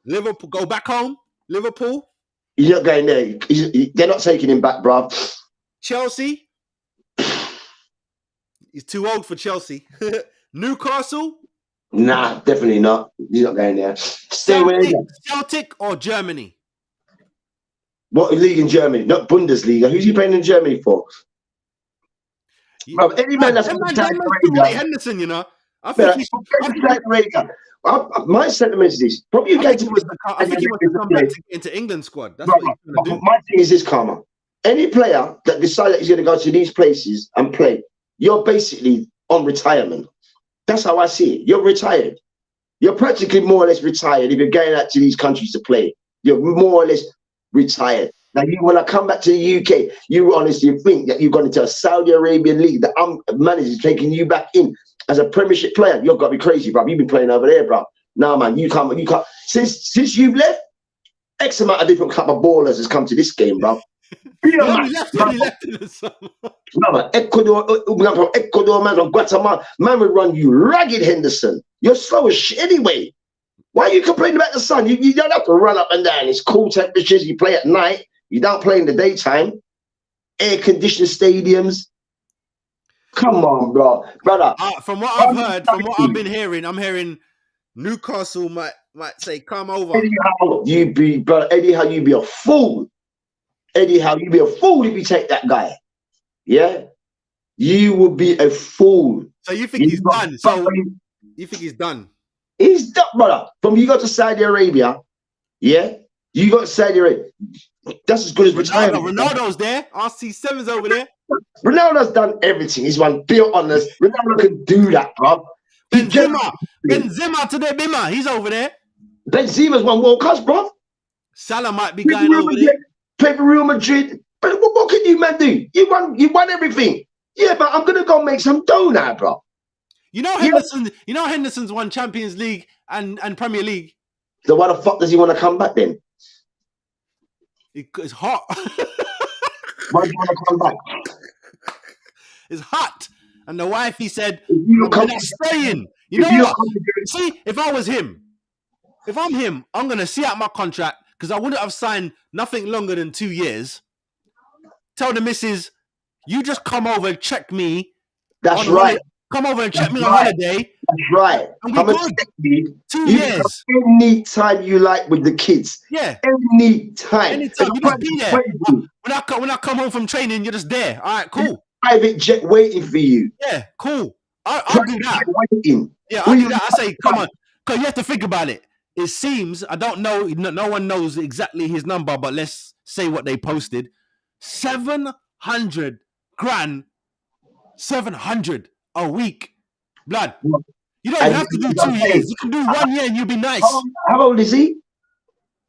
Liverpool, go back home. Liverpool. He's not going there. They're not taking him back, bruv. Chelsea. He's too old for Chelsea. Newcastle? Nah, definitely not. He's not going there. Celtic or Germany? What league in Germany? Not Bundesliga. Who's he playing in Germany for? Bro, any man that's Henderson, you know. I think he's my sentiment is this. Probably you guys. I think he wants to come back into England squad. That's what he's going to do. My thing is this, Karma. Any player that decides that he's going to go to these places and play, you're basically on retirement. That's how I see it. You're retired. You're practically more or less retired if you're going out to these countries to play. You're more or less retired. Now, you want to come back to the UK, you honestly think that you've gone into a Saudi Arabian league, the manager's taking you back in as a Premiership player. You've got to be crazy, bro. You've been playing over there, bro. No, man, you can't. Since you've left, X amount of different type of ballers has come to this game, bro. He left in the summer. No, man, Ecuador, man, from Guatemala, man would run you ragged, Henderson. You're slow as shit anyway. Why are you complaining about the sun? You don't have to run up and down. It's cool temperatures. You play at night. You don't play in the daytime. Air-conditioned stadiums. Come on, brother. From what I've heard, from what I've been hearing, I'm hearing Newcastle might say, come over. Eddie Howe, you be a fool. Eddie Howe, you be a fool if you take that guy. Yeah? You would be a fool. So you think he's done? So you think he's done? He's done, brother. From you go to Saudi Arabia, yeah? You got Saudi Arabia. That's as good as retirement. Ronaldo's there. RC7's over there. Ronaldo's done everything. He's won bill honors. Ronaldo can do that, bro. Benzema to the Bima. He's over there. Benzema's won World Cups, bro. Salah might be going over there. Play for Real Madrid. But what can you man do? You won everything. Yeah, but I'm gonna go make some dough now, bro. You know Henderson. You know Henderson's won Champions League and Premier League. So why the fuck does he want to come back then? It's hot. Why do you want to come back? It's hot. And the wife, he said, I'm not staying. You know what? See, if I was him, if I'm him, I'm going to see out my contract because I wouldn't have signed nothing longer than 2 years. Tell the missus, you just come over and check me. That's right. Come over and check me on holiday. That's right. And we good. 2 years. Any time you like with the kids. Yeah. Any time. You just be there. When I come home from training, you're just there. All right, cool. Private jet waiting for you. Yeah, cool. I'll do that. Waiting. Yeah, I'll do that. I say, come on. Because you have to think about it. It seems, I don't know, no one knows exactly his number, but let's say what they posted. 700 grand, 700 a week. Blood. You don't have to do 2 years. You can do 1 year and you'll be nice. How old is he?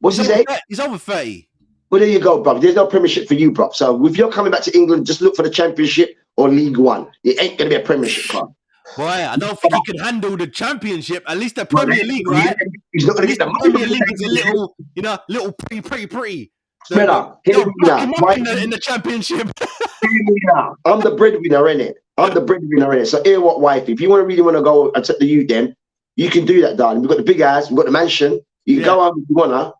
What's his age? He's over 30. Well, there you go, bro. There's no Premiership for you, bro. So if you're coming back to England, just look for the Championship or League One. It ain't going to be a Premiership club. Boy, I don't think he can handle the Championship. At least the Premier League, right? He's not going to get the Premier League is a little, pretty. Better. Hear me now. In the Championship. Hear me now. I'm the breadwinner, innit? I'm the breadwinner, innit? So hear what, wife? If you really want to go and take the youth, then you can do that, darling. We've got the big house. We've got the mansion. You can go out if you want to.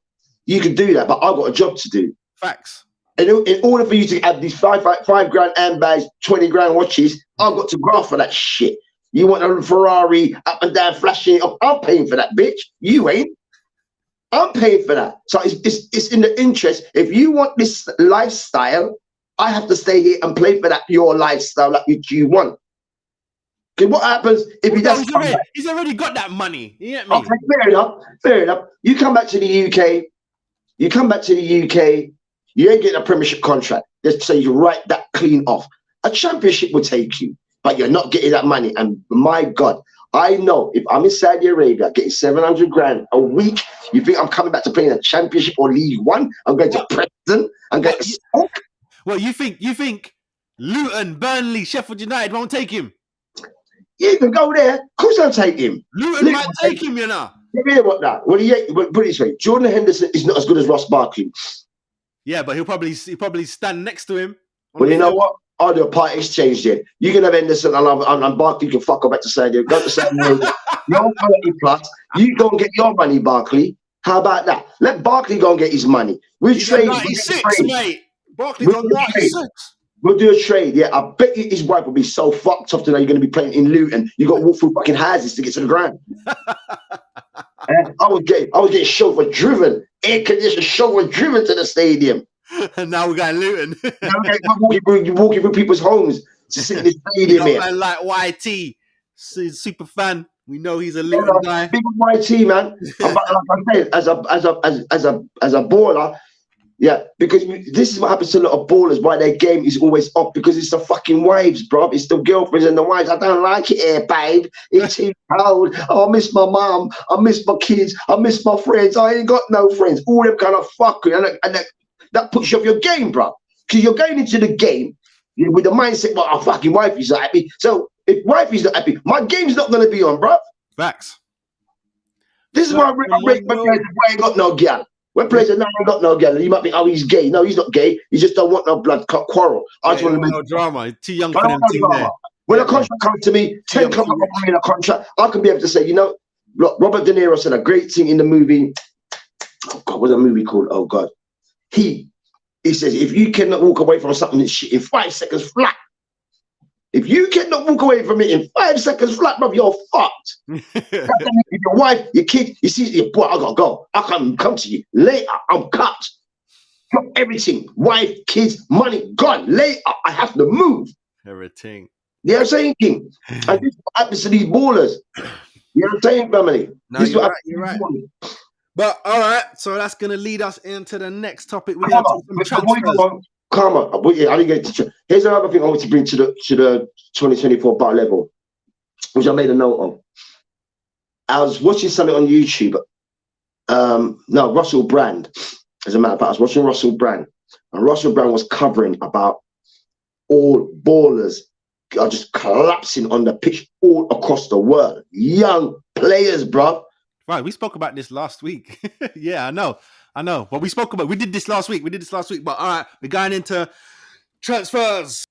You can do that, but I've got a job to do. Facts. And in order for you to have these five grand handbags, 20 grand watches, I've got to graft for that shit. You want a Ferrari up and down flashing? I'm paying for that, bitch. You ain't. I'm paying for that. So it's in the interest. If you want this lifestyle, I have to stay here and play for that your lifestyle that you want. Okay, what happens if he doesn't? He's already got that money. You get me? Okay, fair enough. Fair enough. You come back to the UK. You come back to the UK. You ain't getting a Premiership contract. Let's say you write that clean off. A Championship will take you, but you're not getting that money. And my God, I know if I'm in Saudi Arabia getting 700 grand a week, you think I'm coming back to playing a Championship or League One? I'm going to Preston. I'm going to Stoke. Well, you think Luton, Burnley, Sheffield United won't take him? You can go there. Of course I'll take him. Luton might take him, you know. You hear what that? Well, put it this way. Jordan Henderson is not as good as Ross Barkley. Yeah, but he'll probably stand next to him. Well, you know what? I'll do a part exchange there. You can have Henderson and Barkley can fuck up back to Saudi. Go to Saudi Arabia. You're 30 plus. You go and get your money, Barkley. How about that? Let Barkley go and get his money. We'll trade. 96, mate. Barkley's on 96. We'll do a trade. Yeah, I bet you his wife will be so fucked up today. You're going to be playing in Luton. You got to walk through fucking houses to get to the ground. I was getting chauffeur driven, air conditioned chauffeur driven to the stadium. And now we got Luton. You're walking through people's homes to sit in the stadium. Man like YT, super fan. We know he's a Luton guy. Big YT, man. Like I said, as a baller. Yeah, because this is what happens to a lot of ballers, why their game is always off, because it's the fucking wives, bro. It's the girlfriends and the wives. I don't like it here, babe. It's too cold. Oh, I miss my mum. I miss my kids. I miss my friends. I ain't got no friends. All them kind of fucking. And that puts you off your game, bro. Because you're going into the game with the mindset, well, our fucking wifey's not happy. So if wifey's not happy, my game's not going to be on, bro. Facts. This is why I ain't got no girl. When players say, no, I got no girl, you might think, oh, he's gay. No, he's not gay. He just don't want no blood quarrel. I just want to make no drama. He's too young for them team there. When a contract comes to me, 10 clubs offer me a contract, I can be able to say, you know, look, Robert De Niro said a great thing in the movie. Oh God, what's the movie called? Oh God. He says, if you cannot walk away from something in 5 seconds flat, if you cannot walk away from it in 5 seconds flat, bro, you're fucked. Your wife, your kid, you see, your boy, I gotta go. I can't come to you. Later, I'm cut. Drop everything. Wife, kids, money, gone. Later, I have to move. Everything. You know what I'm saying, King? And this is what happens to these ballers. You know what I'm saying, family? No, you're right. But all right, so that's gonna lead us into the next topic. We're gonna talk some transfers. I didn't get to. Here's another thing I want to bring to the 2024 bar level, which I made a note of. I was watching something on YouTube. No, Russell Brand. As a matter of fact, I was watching Russell Brand, and Russell Brand was covering about all ballers are just collapsing on the pitch all across the world. Young players, bro. Right, we spoke about this last week. Yeah, I know. Well, we did this last week. But all right, we're going into transfers.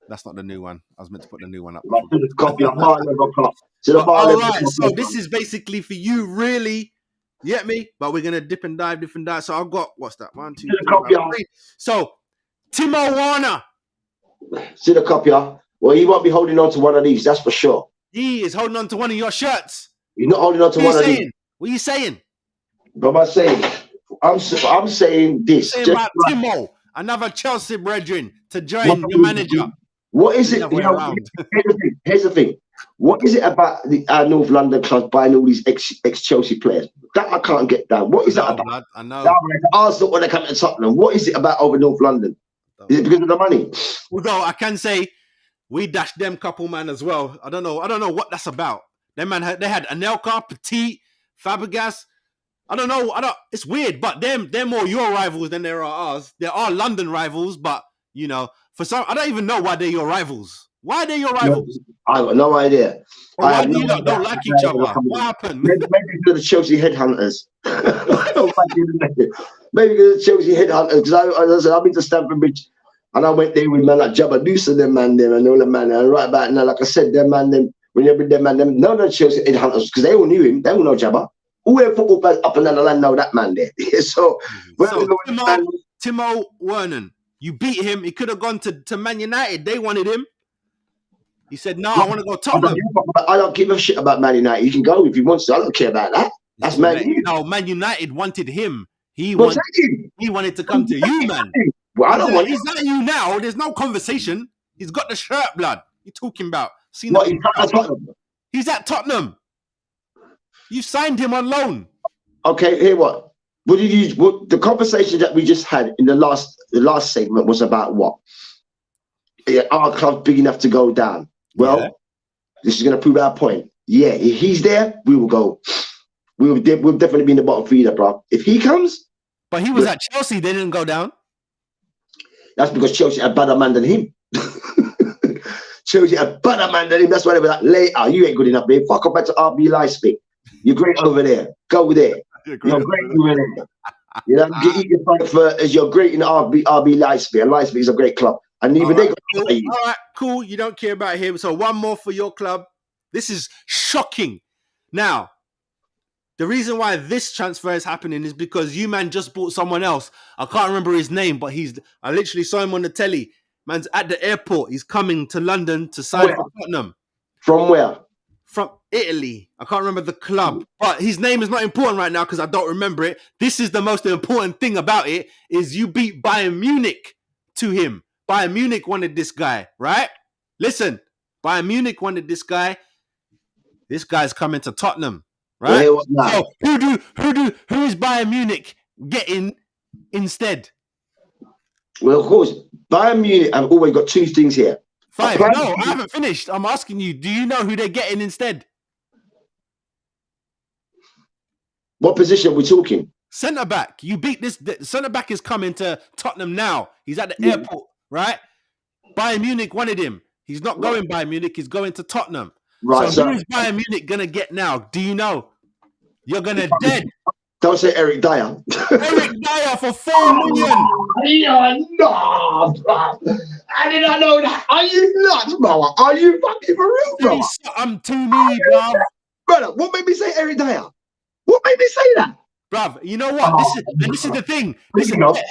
That's not the new one. I was meant to put the new one up. Copy of bar level club. All right, so this is basically for you, really. You get me? But we're gonna dip and dive. So I've got what's that? 1, 2, 3. So Timo Werner. See the copy, well, he won't be holding on to one of these, that's for sure. He is holding on to one of your shirts. He's not holding on to one of these. What are you saying? But I'm saying this. Saying about Timo, another Chelsea brethren, to join your manager. What is it? Here's the thing. What is it about the North London clubs buying all these ex-Chelsea players? That I can't get down. What is that about? Blood, I know. Arsenal when they come to Tottenham. What is it about over North London? Is it because of the money? Although I can say we dashed them couple, man, as well. I don't know what that's about. Them man, they had Anelka, Petit, Fabregas. I don't know. It's weird, but they're more your rivals than there are ours. There are London rivals, but you know, for some, I don't even know why they're your rivals. Why are they your rivals? I got no idea. Why do you don't like each other? What happened? Maybe because of the Chelsea headhunters. Maybe because of the Chelsea headhunters. Because I've been to Stamford Bridge and I went there with man like Jabba Deuce and them man them and all the man. And right about now, like I said, them man them, when you bring them man them, none of the Chelsea headhunters, because they all knew him, they all know Jabba. All their football players up and down the land know that man there. So Timo Werner, you beat him. He could have gone to Man United. They wanted him. He said, no, I want to go Tottenham. I don't give a shit about Man United. He can go if he wants to. I don't care about that. That's Man United. No, Man United wanted him. He wanted to come to you, man. Well, I don't want. He's at you now. There's no conversation. He's got the shirt, blood. You're talking about. He's at Tottenham. He's at Tottenham. You signed him on loan. Okay, here what? The conversation that we just had in the last segment was about what? Our club's big enough to go down. Well, This is going to prove our point. Yeah, if he's there, we will go. We'll definitely be in the bottom feeder, bro. If he comes, but he was at Chelsea. They didn't go down. That's because Chelsea had better man than him. Chelsea had better man than him. That's why they were like, later, you ain't good enough, babe. Fuck up back to RB Leipzig. You're great over there. Go there. You're great over there. You know, you eat your Frankfurt as you're great in RB Leipzig. And Leipzig is a great club. And even they got all right, cool. You don't care about him. So one more for your club. This is shocking. Now, the reason why this transfer is happening is because you man just bought someone else. I can't remember his name, but I literally saw him on the telly. Man's at the airport. He's coming to London to sign for Tottenham. From where? From Italy. I can't remember the club, but his name is not important right now because I don't remember it. This is the most important thing about it is you beat Bayern Munich to him. Bayern Munich wanted this guy, right? Listen, Bayern Munich wanted this guy. This guy's coming to Tottenham, right? So who is Bayern Munich getting instead? Well, of course, Bayern Munich have always got two things here. 5. No, I haven't finished. I'm asking you, do you know who they're getting instead? What position are we talking? Centre back. You beat this. The centre back is coming to Tottenham now. He's at the airport, right? Bayern Munich wanted him. He's not going Bayern Munich. He's going to Tottenham. Right. So who is Bayern Munich going to get now? Do you know? You're going to dead. Don't say Eric Dyer. Eric Dyer for 4 million. You're not, bro. I did not know that. Are you nuts, bro? Are you fucking for real, bro? I'm too me, bro. Brother, what made me say Eric Dyer? What made me say that? Bruv, you know what? This is the thing.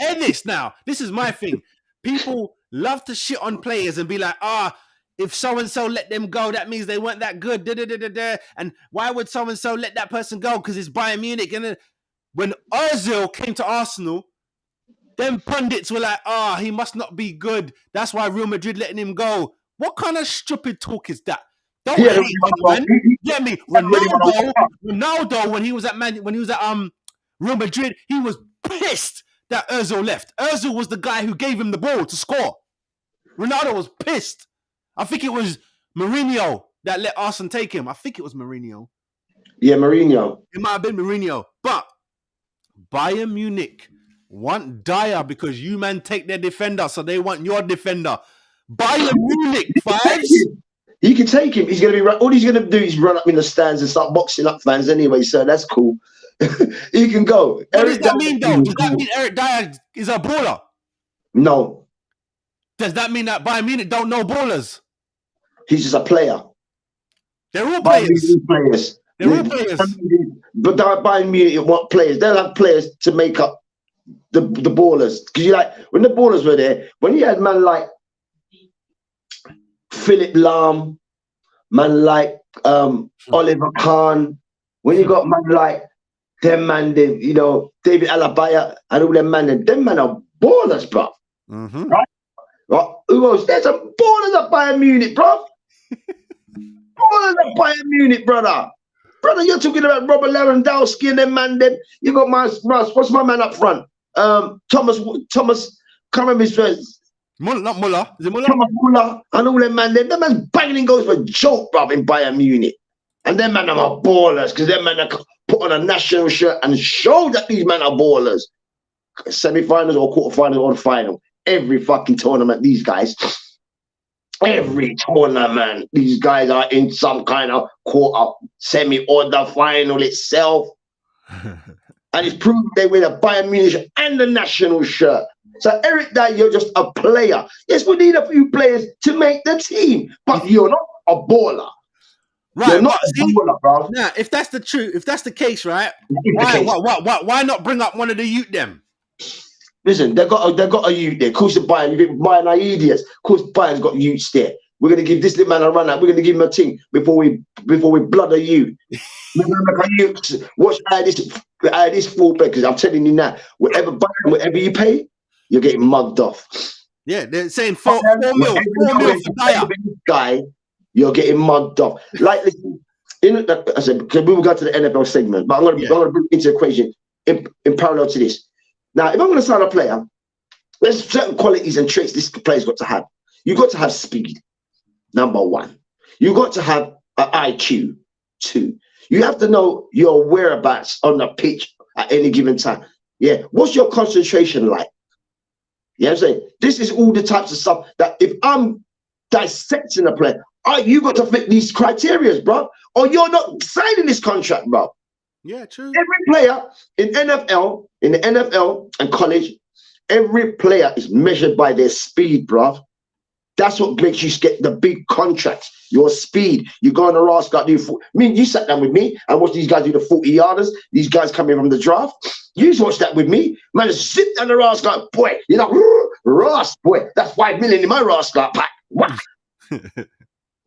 End this now. This is my thing. People love to shit on players and be like, if so-and-so let them go, that means they weren't that good. And why would so-and-so let that person go? Because it's Bayern Munich. And then when Ozil came to Arsenal, them pundits were like, he must not be good. That's why Real Madrid letting him go. What kind of stupid talk is that? Don't hate on man. Get me? Ronaldo, when he was at Real Madrid, he was pissed that Ozil left. Ozil was the guy who gave him the ball to score. Ronaldo was pissed. I think it was Mourinho that let Arsene take him. I think it was Mourinho. Yeah, Mourinho. It might have been Mourinho. But Bayern Munich want Dyer because you man take their defender, so they want your defender. Bayern Munich, fives. You can take him. He's going to be all he's going to do is run up in the stands and start boxing up fans anyway. So that's cool. He can go. What does that mean, though? Does that mean Eric Dyer is a baller? No. Does that mean that Bayern Munich don't know ballers? He's just a player. They're all players. They're all players. But Bayern Munich want players. They'll have players to make up the ballers. Because you like when the ballers were there, when you had man like Philip Lahm, man like Oliver Kahn, when you got man like them man, you know, David Alaba and all them man are ballers, bro. Right? Who else? There's some ballers at Bayern Munich, bro. Ballers at Bayern Munich, brother. Brother, you're talking about Robert Lewandowski and them man. Them you got my what's my man up front? Thomas. Can't remember his first. Not Muller. Is it Muller? Thomas Muller and all them man. Them man's banging goals for joke, bro, in Bayern Munich. And them man are ballers because them man are put on a national shirt and show that these men are ballers. Semi-finals or quarterfinals or the final. Every fucking tournament, these guys. Every tournament, these guys are in some kind of quarter, semi, or the final itself. And it's proved they wear the Bayern Munich and the national shirt. So Eric Dyer, you're just a player. Yes, we need a few players to make the team, but you're not a baller. Right, you're not a baller, bro. Now, if that's the truth, if that's the case, right? Why not bring up one of the youth them? Listen, they got a youth there. Of course, Bayern, you think Bayern are idiots. Of course, Bayern's got youths there. We're gonna give this little man a run out. We're gonna give him a thing before we blood a youth. Watch this fullback, because I'm telling you now, whatever you pay, you're getting mugged off. Yeah, they're saying 4 mil for Dyer. Guy, you're getting mugged off. Like, listen, I said, because we will go to the NFL segment, but I'm gonna bring it into the equation in parallel to this. Now, if I'm going to sign a player, there's certain qualities and traits this player's got to have. You've got to have speed, number one. You've got to have an IQ, two. You have to know your whereabouts on the pitch at any given time. Yeah, what's your concentration like? You know what I'm saying? This is all the types of stuff that if I'm dissecting a player, you got to fit these criteria, bro, or you're not signing this contract, bro. Yeah, true. Every player in the NFL and college, every player is measured by their speed, bruv. That's what makes you get the big contracts. Your speed. You go on the rascal, you sat down with me and watched these guys do the 40-yarders. These guys coming from the draft. You watched that with me. Man, just sit down the rascal, boy. You know, Ross, boy, that's 5 million in my rascal pack. What?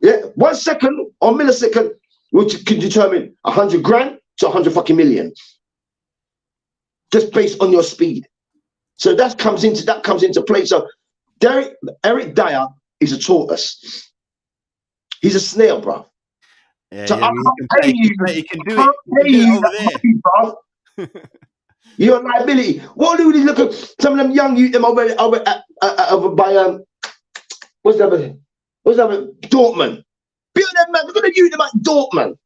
Yeah, 1 second or millisecond, which can determine 100 grand to 100 fucking million, just based on your speed. So that comes into play. So Eric Dyer is a tortoise. He's a snail, bro. Yeah, so yeah, he can do it over there. You're a liability. What do we look at some of them young youth them over by what's that? Dortmund. Build them man. Look at the youth them at Dortmund.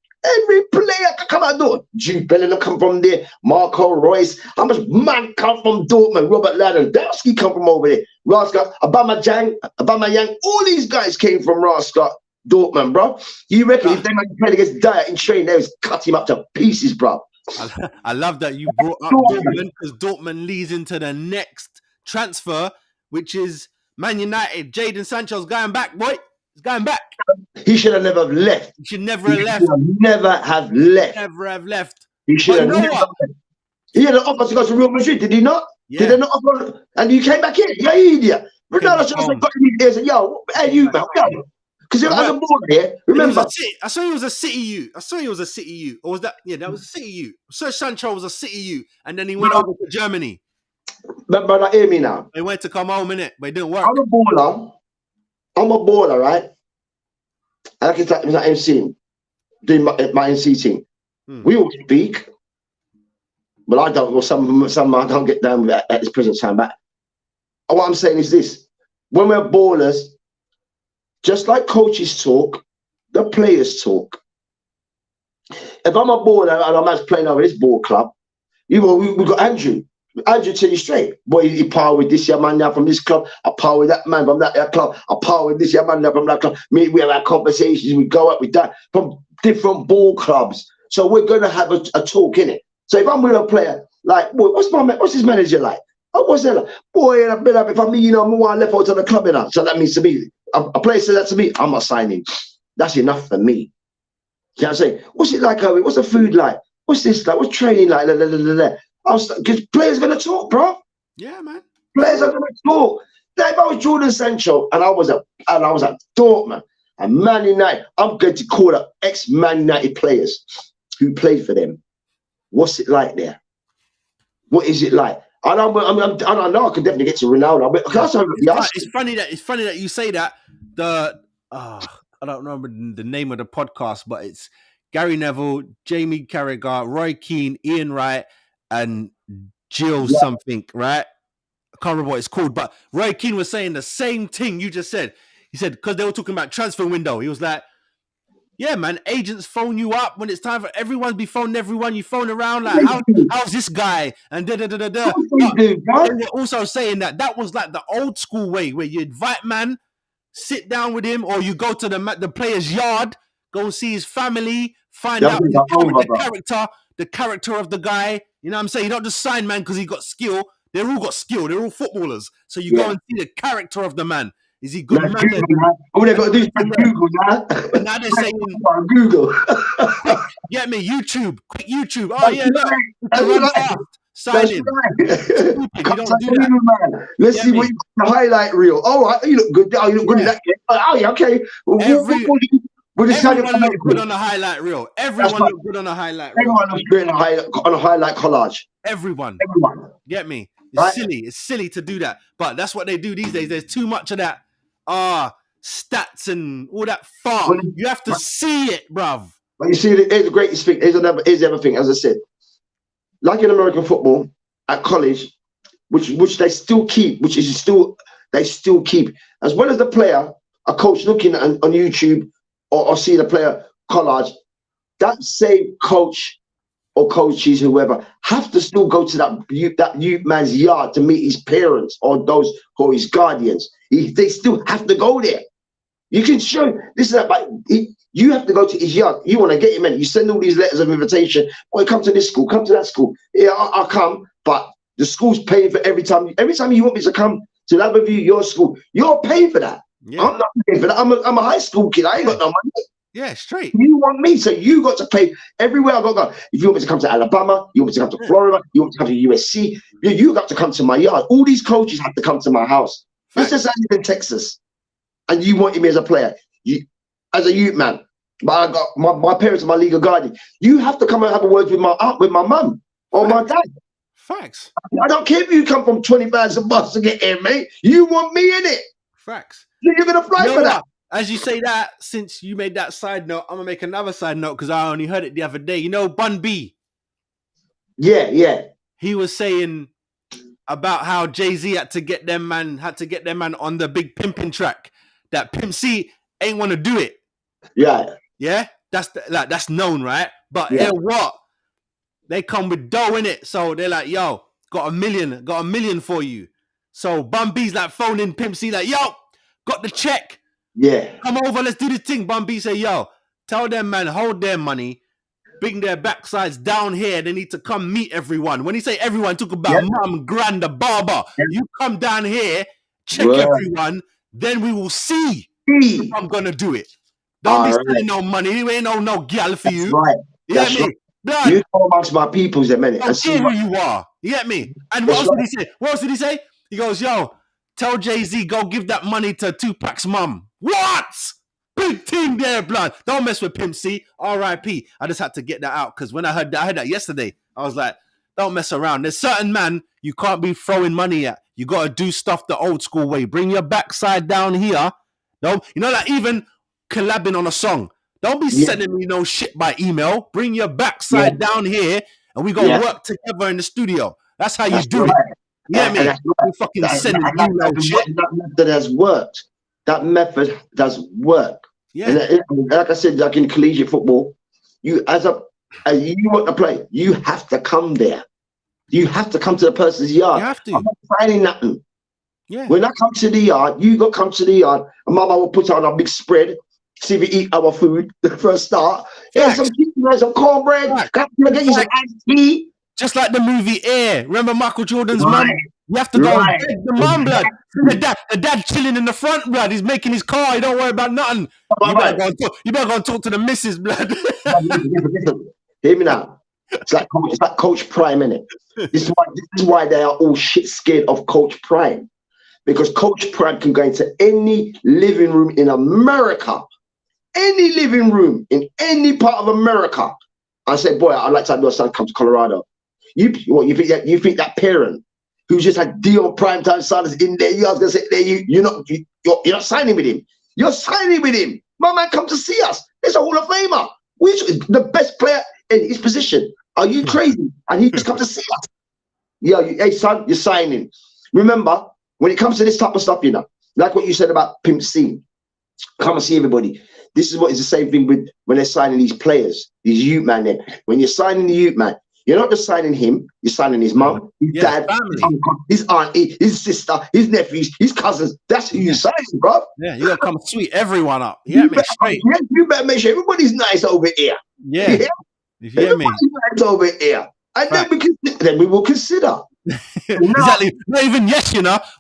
Every player can come out door. Jude Bellingham come from there. Marco Reus. How much man come from Dortmund? Robert Lewandowski come from over there. Rascal, Aubameyang. All these guys came from Rascal, Dortmund, bro. You reckon if they might play against Dyer in training, they would cut him up to pieces, bro. I love that you brought up Dortmund, because Dortmund leads into the next transfer, which is Man United. Jadon Sancho's going back, boy. He's going back. He should have never left. He should never have left. Never have left. Never have left. He should have never left. He had an offer to go to Real Madrid, did he not? Yeah. Did they not offer? And you came back here. Yeah, you idiot. Ronaldo should have got in his ears and yo, hey, you, man, yo. Because if I was born here, remember. I saw he was a City U. Or was that? Yeah, that was a City U. Sir Sancho was a City U. And then he went over to Germany. But hear me now. They went to come home, innit? But it didn't work. I'm a baller, right? And I can start MC, doing my MC team. We all speak. Well, I don't. Well, some I don't get down with at this present time. But what I'm saying is this: when we're ballers, just like coaches talk, the players talk. If I'm a baller and I'm playing over this ball club, we got Andrew. Andrew tell you straight, boy, he power with this young man now from this club. I power with that man from that club. I power with this young man now from that club. We have our conversations. We go up with that from different ball clubs. So we're gonna have a talk in it. So if I'm with a player, like, boy, what's his manager like? Oh, what's that like? Boy, I've been up. If I'm, I'm one left out to the club enough. So that means to me, a player says that to me, I'm not signing. That's enough for me. You know what I'm saying? What's it like, Owen? What's the food like? What's this like? What's training like? Because players are gonna talk, bro. Yeah, man. Players are gonna talk. If I was Jordan Sancho and I was at Dortmund and Man United, I'm going to call up ex-Man United players who played for them. What's it like there? What is it like? I know I can definitely get to Ronaldo. But it's funny that you say that. I don't remember the name of the podcast, but it's Gary Neville, Jamie Carragher, Roy Keane, Ian Wright, and Jill something, right? I can't remember what it's called, but Roy Keane was saying the same thing you just said. He said, because they were talking about transfer window, he was like, yeah, man, agents phone you up when it's time for everyone to be phoning everyone. You phone around like, how's this guy? And da-da-da-da-da. They were also saying that was like the old school way where you invite man, sit down with him, or you go to the player's yard, go and see his family, find out the character of the guy. You know what I'm saying? You don't just sign man because he got skill. They're all got skill. They're all footballers. So you go and see the character of the man. Is he good? All they got to do is Google now. But now they're saying Google. Get me YouTube. Quick YouTube. Oh yeah, look. Sign in. You don't do that. Man. Let's see what you got the highlight reel. All right, you look good. Oh, you look good in that game. Oh yeah, okay. Everyone look good on the highlight reel. Everyone look good on the highlight reel. Everyone looks great on a highlight collage. Everyone. Get me? It's right? silly. It's silly to do that. But that's what they do these days. There's too much of that stats and all that far. You have to see it, bruv. But you see, here's the greatest thing. Here's the other thing, as I said. Like in American football, at college, which they still keep, they still keep, as well as the player, a coach looking on YouTube or see the player collage, that same coach or coaches, whoever, have to still go to that youth man's yard to meet his parents or those or his guardians. They still have to go there. You can show this is that, but you have to go to his yard. You want to get him in. You send all these letters of invitation. Boy, come to this school, come to that school. Yeah, I'll come, but the school's paying for every time. Every time you want me to come to that review your school, you're paying for that. Yeah. I'm not paying for that. I'm a high school kid. I ain't got no money. Yeah, straight. You want me, so you got to pay everywhere I got to go. If you want me to come to Alabama, you want me to come to Florida, you want me to come to USC, you got to come to my yard. All these coaches have to come to my house. Let's just say I live in Texas, and you wanted me as a player, as a youth man. But I got my parents are my legal guardian. You have to come and have a word with my aunt, with my mum, or my dad. Facts. I don't care if you come from 20 miles a bus to get here, mate. You want me in it. Facts. You're gonna fly for that. As you say that, since you made that side note, I'm gonna make another side note because I only heard it the other day. You know, Bun B. Yeah. He was saying about how Jay-Z had to get them man on the big pimping track. That Pimp C ain't want to do it. Yeah. That's known, right? But what? They come with dough in it, so they're like, "Yo, got a million for you." So Bun B's like phoning Pimp C, like, "Yo, got the check. Yeah, come over, let's do this thing." Bun B say, "Yo, tell them man, hold their money, bring their backsides down here. They need to come meet everyone." When he say everyone, talk about mum, grand, the barber. You come down here, check everyone, then we will see if I'm gonna do it. Don't be spending no money. You ain't no gal for you. Right. That's right. Blood. You go amongst my peoples a minute. I see who you are. You get me? And what else did he say? What else did he say? He goes, "Yo, tell Jay-Z, go give that money to Tupac's mum." What? Big team there, blood. Don't mess with Pimp C. R.I.P. I just had to get that out because when I heard that yesterday, I was like, don't mess around. There's certain man you can't be throwing money at. You got to do stuff the old school way. Bring your backside down here. No, like even collabing on a song. Don't be sending me no shit by email. Bring your backside down here and we go work together in the studio. That's how you do it. Yeah, me. We fucking sending email shit. That method has worked. That method does work. Yeah. And like I said, like in collegiate football, you as you want to play, you have to come there. You have to come to the person's yard. You have to. I'm not signing nothing. Yeah. When I come to the yard, you got to come to the yard, and Mama will put on a big spread. See if we eat our food the first start. Yeah, some chicken, some cornbread. Get you some iced tea. Just like the movie Air. Remember Michael Jordan's mum? You have to go and beg the mum, blood. The dad chilling in the front, blood. He's making his car. He don't worry about nothing. You better go and talk to the missus, blood. Listen. Hear me now. It's like Coach Prime, innit? This is why they are all shit scared of Coach Prime. Because Coach Prime can go into any living room in America, any living room in any part of America, and say, boy, I'd like to have your son come to Colorado. You think that parent who just had Dion Primetime Sons in there, you are gonna say, you're not signing with him. You're signing with him. My man, come to see us. It's a Hall of Famer. Which is the best player in his position. Are you crazy? And he just come to see us. Yeah, hey son, you're signing. Remember, when it comes to this type of stuff, like what you said about Pimp C, come and see everybody. This is what is the same thing with when they're signing these players, these youth man. Then when you're signing the youth man, you're not just signing him, you're signing his mum, his dad, his uncle, his auntie, his sister, his nephews, his cousins. That's who you're signing, bro. Yeah, you gotta come sweet everyone up. You better make sure everybody's nice over here. Yeah. Everybody's nice over here. And then we will consider. Exactly. Not even yes,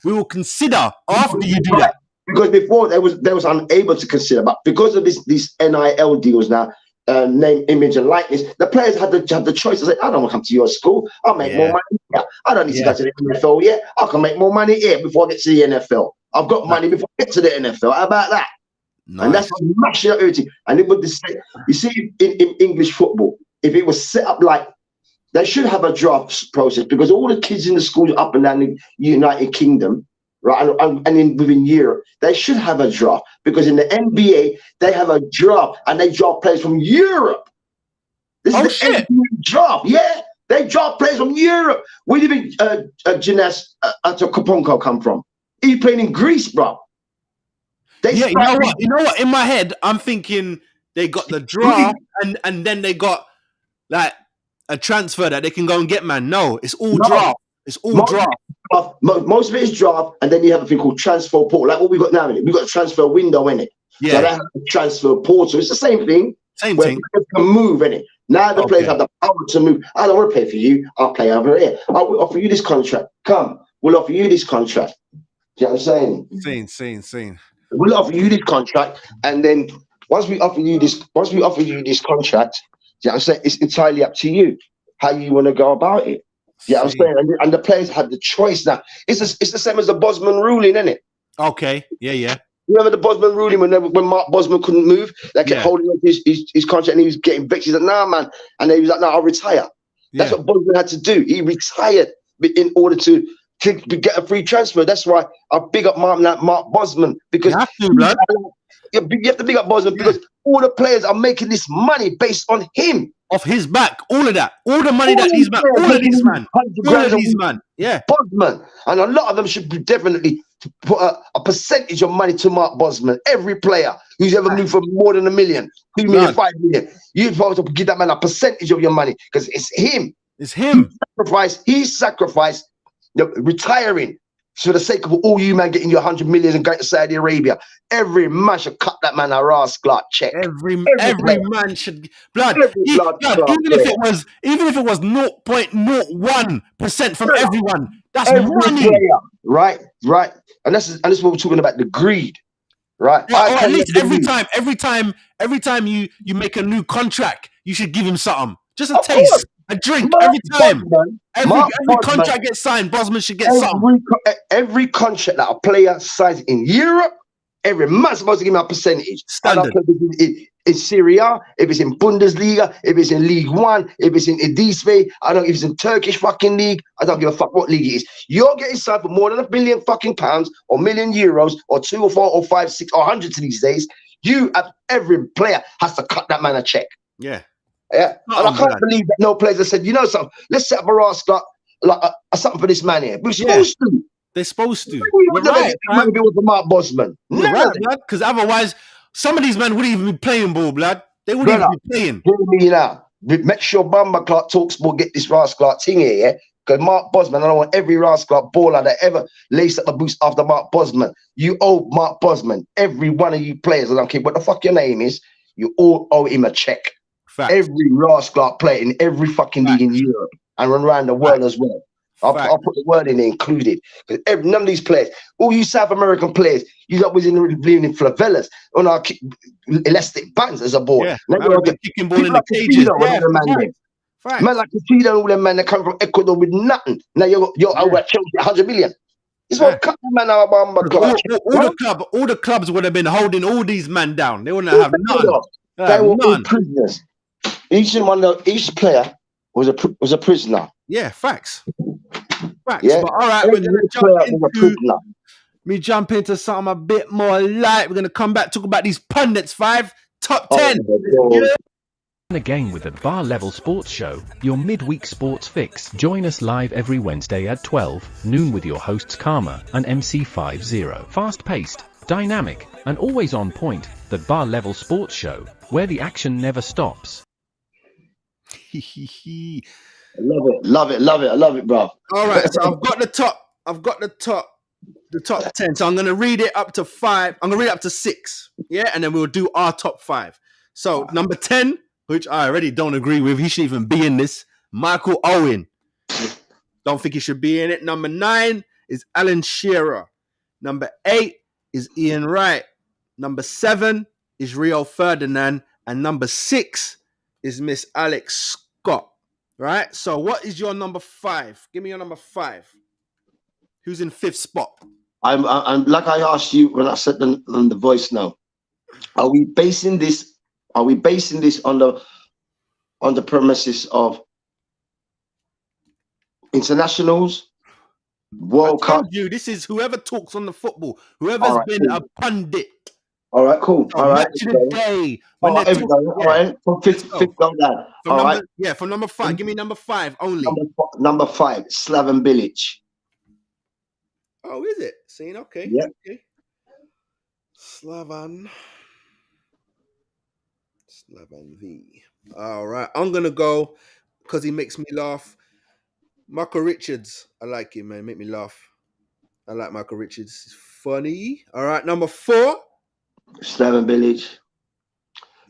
we will consider after you do that. Because before they was unable to consider, but because of these NIL deals now, name, image, and likeness, the players had the choice to say, I don't want to come to your school. I'll make more money here. I don't need to go to the NFL yet. I can make more money here before I get to the NFL. I've got money before I get to the NFL. How about that? Nice. And that's much everything. And it would you see in English football, if it was set up like they should have a draft process, because all the kids in the schools up and down the United Kingdom, right, and within Europe, they should have a draft, because in the NBA they have a draft and they draft players from Europe. This is the NBA draft. Yeah, they draft players from Europe. Where do you think gymnast Kaponko come from? He playing in Greece, bro. You know what? In my head, I'm thinking they got the draft and then they got like a transfer that they can go and get, man. No, it's all draft. It's all draft. Most of it is draft, and then you have a thing called transfer portal, like what we got now. We've got a transfer window in it. Yeah. So that's a transfer portal. It's the same thing. Same thing. Players can move in it. Now the players have the power to move. I don't want to play for you. I'll play over here. I will offer you this contract. Come, we'll offer you this contract. Do you know what I'm saying? Same. We'll offer you this contract, and then once we offer you this contract, you know what I'm saying, it's entirely up to you how you want to go about it. Yeah, I'm saying, and the players have the choice now. It's the same as the Bosman ruling, isn't it? Okay, yeah. Remember the Bosman ruling when Mark Bosman couldn't move? They kept holding up his contract, and he was getting vexed. He's like, nah, man. And he was like, no, I'll retire. That's what Bosman had to do. He retired in order to get a free transfer. That's why I big up Mark Bosman, because you have to big up Bosman because all the players are making this money based on him. Off his back, all of that, all the money that these man, all of these man, yeah, Bosman, and a lot of them should be definitely put a percentage of money to Mark Bosman. Every player who's ever moved for more than $1 million, 2 million, 5 million, you're supposed to give that man a percentage of your money, because it's him. It's him. He sacrificed retiring for the sake of all you man getting your 100 million and going to Saudi Arabia. Every man should cut that man a rascal check. Every man should blood. Even if it was 0.01% from everyone, that's money. Player, right. And this is what we're talking about, the greed. Right. Yeah, or at least every time you make a new contract, you should give him something. Just a taste. A drink every time. Every contract gets signed, Bosman should get some. Every contract that a player signs in Europe, every man's supposed to give him a percentage. Standard. In Serie A, if it's in Bundesliga, if it's in League One, if it's in Edisve, I don't know if it's in Turkish fucking league, I don't give a fuck what league it is. You're getting signed for more than £1 billion fucking pounds, or €1 million, or 2 or 4 or 5, 6 or 100 these days. Every player has to cut that man a check. Yeah. Yeah, and I Something, can't blood. believe that no players have said, you know something, let's set up a rascal like something for this man here. We're Yeah. supposed to. They're supposed to. We You're would never right, get money fam. if it was for Mark Bosman. You're None right, of it. blood. Because otherwise, some of these men wouldn't even be playing ball, blood. They wouldn't Brother, even be playing. hear me now. Make sure Bamba Clark Talksport get this rascal thing here, yeah? Because Mark Bosman, I don't want every rascal baller that ever laced up a boost after Mark Bosman. You owe Mark Bosman, every one of you players, I don't care what the fuck your name is, you all owe him a check. Facts. Every rascal player in every fucking league in Europe and around the world as well. I'll put the word in there, included. Because none of these players, all you South American players, you lot was living in favelas on our elastic bands as a board. Yeah, Now man, we've been kicking ball in the like cages. Castillo and all them man there. Facts. Man like Castillo and all them man that come from Ecuador with nothing. Now you're over at Chelsea 100 million. It's what cut the man out of Bamba Clark. All the clubs would have been holding all these men down. They wouldn't have nothing. They were all prisoners. Each player was a prisoner. Yeah, facts. Facts. Yeah. But all right, we're gonna jump into something a bit more light. We're gonna come back, talk about these pundits. 5 top 10. Again with the Bar Level Sports Show, your midweek sports fix. Join us live every Wednesday at 12 noon with your hosts Karma and MC50. Fast-paced, dynamic, and always on point. The Bar Level Sports Show, where the action never stops. Love it, bro. All right, so I've got the top 10. So I'm gonna read it up to 5. I'm gonna read it up to 6. Yeah, and then we'll do our top 5. So number 10, which I already don't agree with. He shouldn't even be in this. Michael Owen. Don't think he should be in it. Number 9 is Alan Shearer. Number 8 is Ian Wright. Number 7 is Rio Ferdinand. And number 6 is Miss Alex Scott. Right? So what is your number 5? Give me your number 5. Who's in 5th spot? I'm like I asked you when I said on the voice note. Are we basing this on the premises of internationals, World Cup? You, this is whoever talks on the football, whoever's been a pundit. All right, cool. All right, match of the day. All right, from fifth go down. All right. Yeah, from number 5. Give me number 5 only. Number 5, Slaven Bilic. Oh, is it? Seen? Okay. Yeah. Okay. Slaven V. All right. I'm gonna go because he makes me laugh. Michael Richards. I like him, man. Make me laugh. I like Michael Richards. He's funny. All right. Number 4. Slaven Bilic.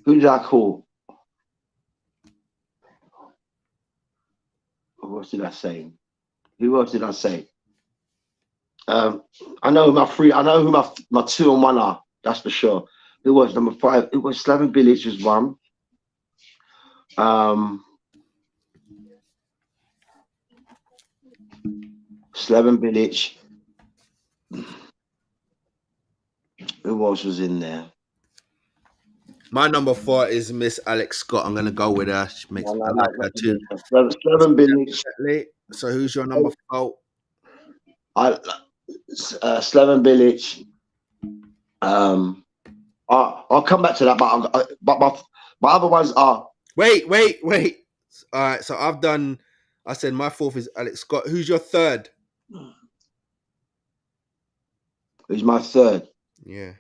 Who did I call? What did I say? Who else did I say? I know who my 3. I know who my 2 and 1 are. That's for sure. Who was number 5? It was Slaven Bilic was 1. Slaven Bilic. Who else was in there? My number 4 is Miss Alex Scott. I'm gonna go with her. She makes I like her too. Slaven Bilic. So who's your number 4? Slaven Bilic. I'll come back to that, but my other ones are. Wait. All right, so I said my 4th is Alex Scott. Who's your 3rd? Who's my 3rd? Yeah.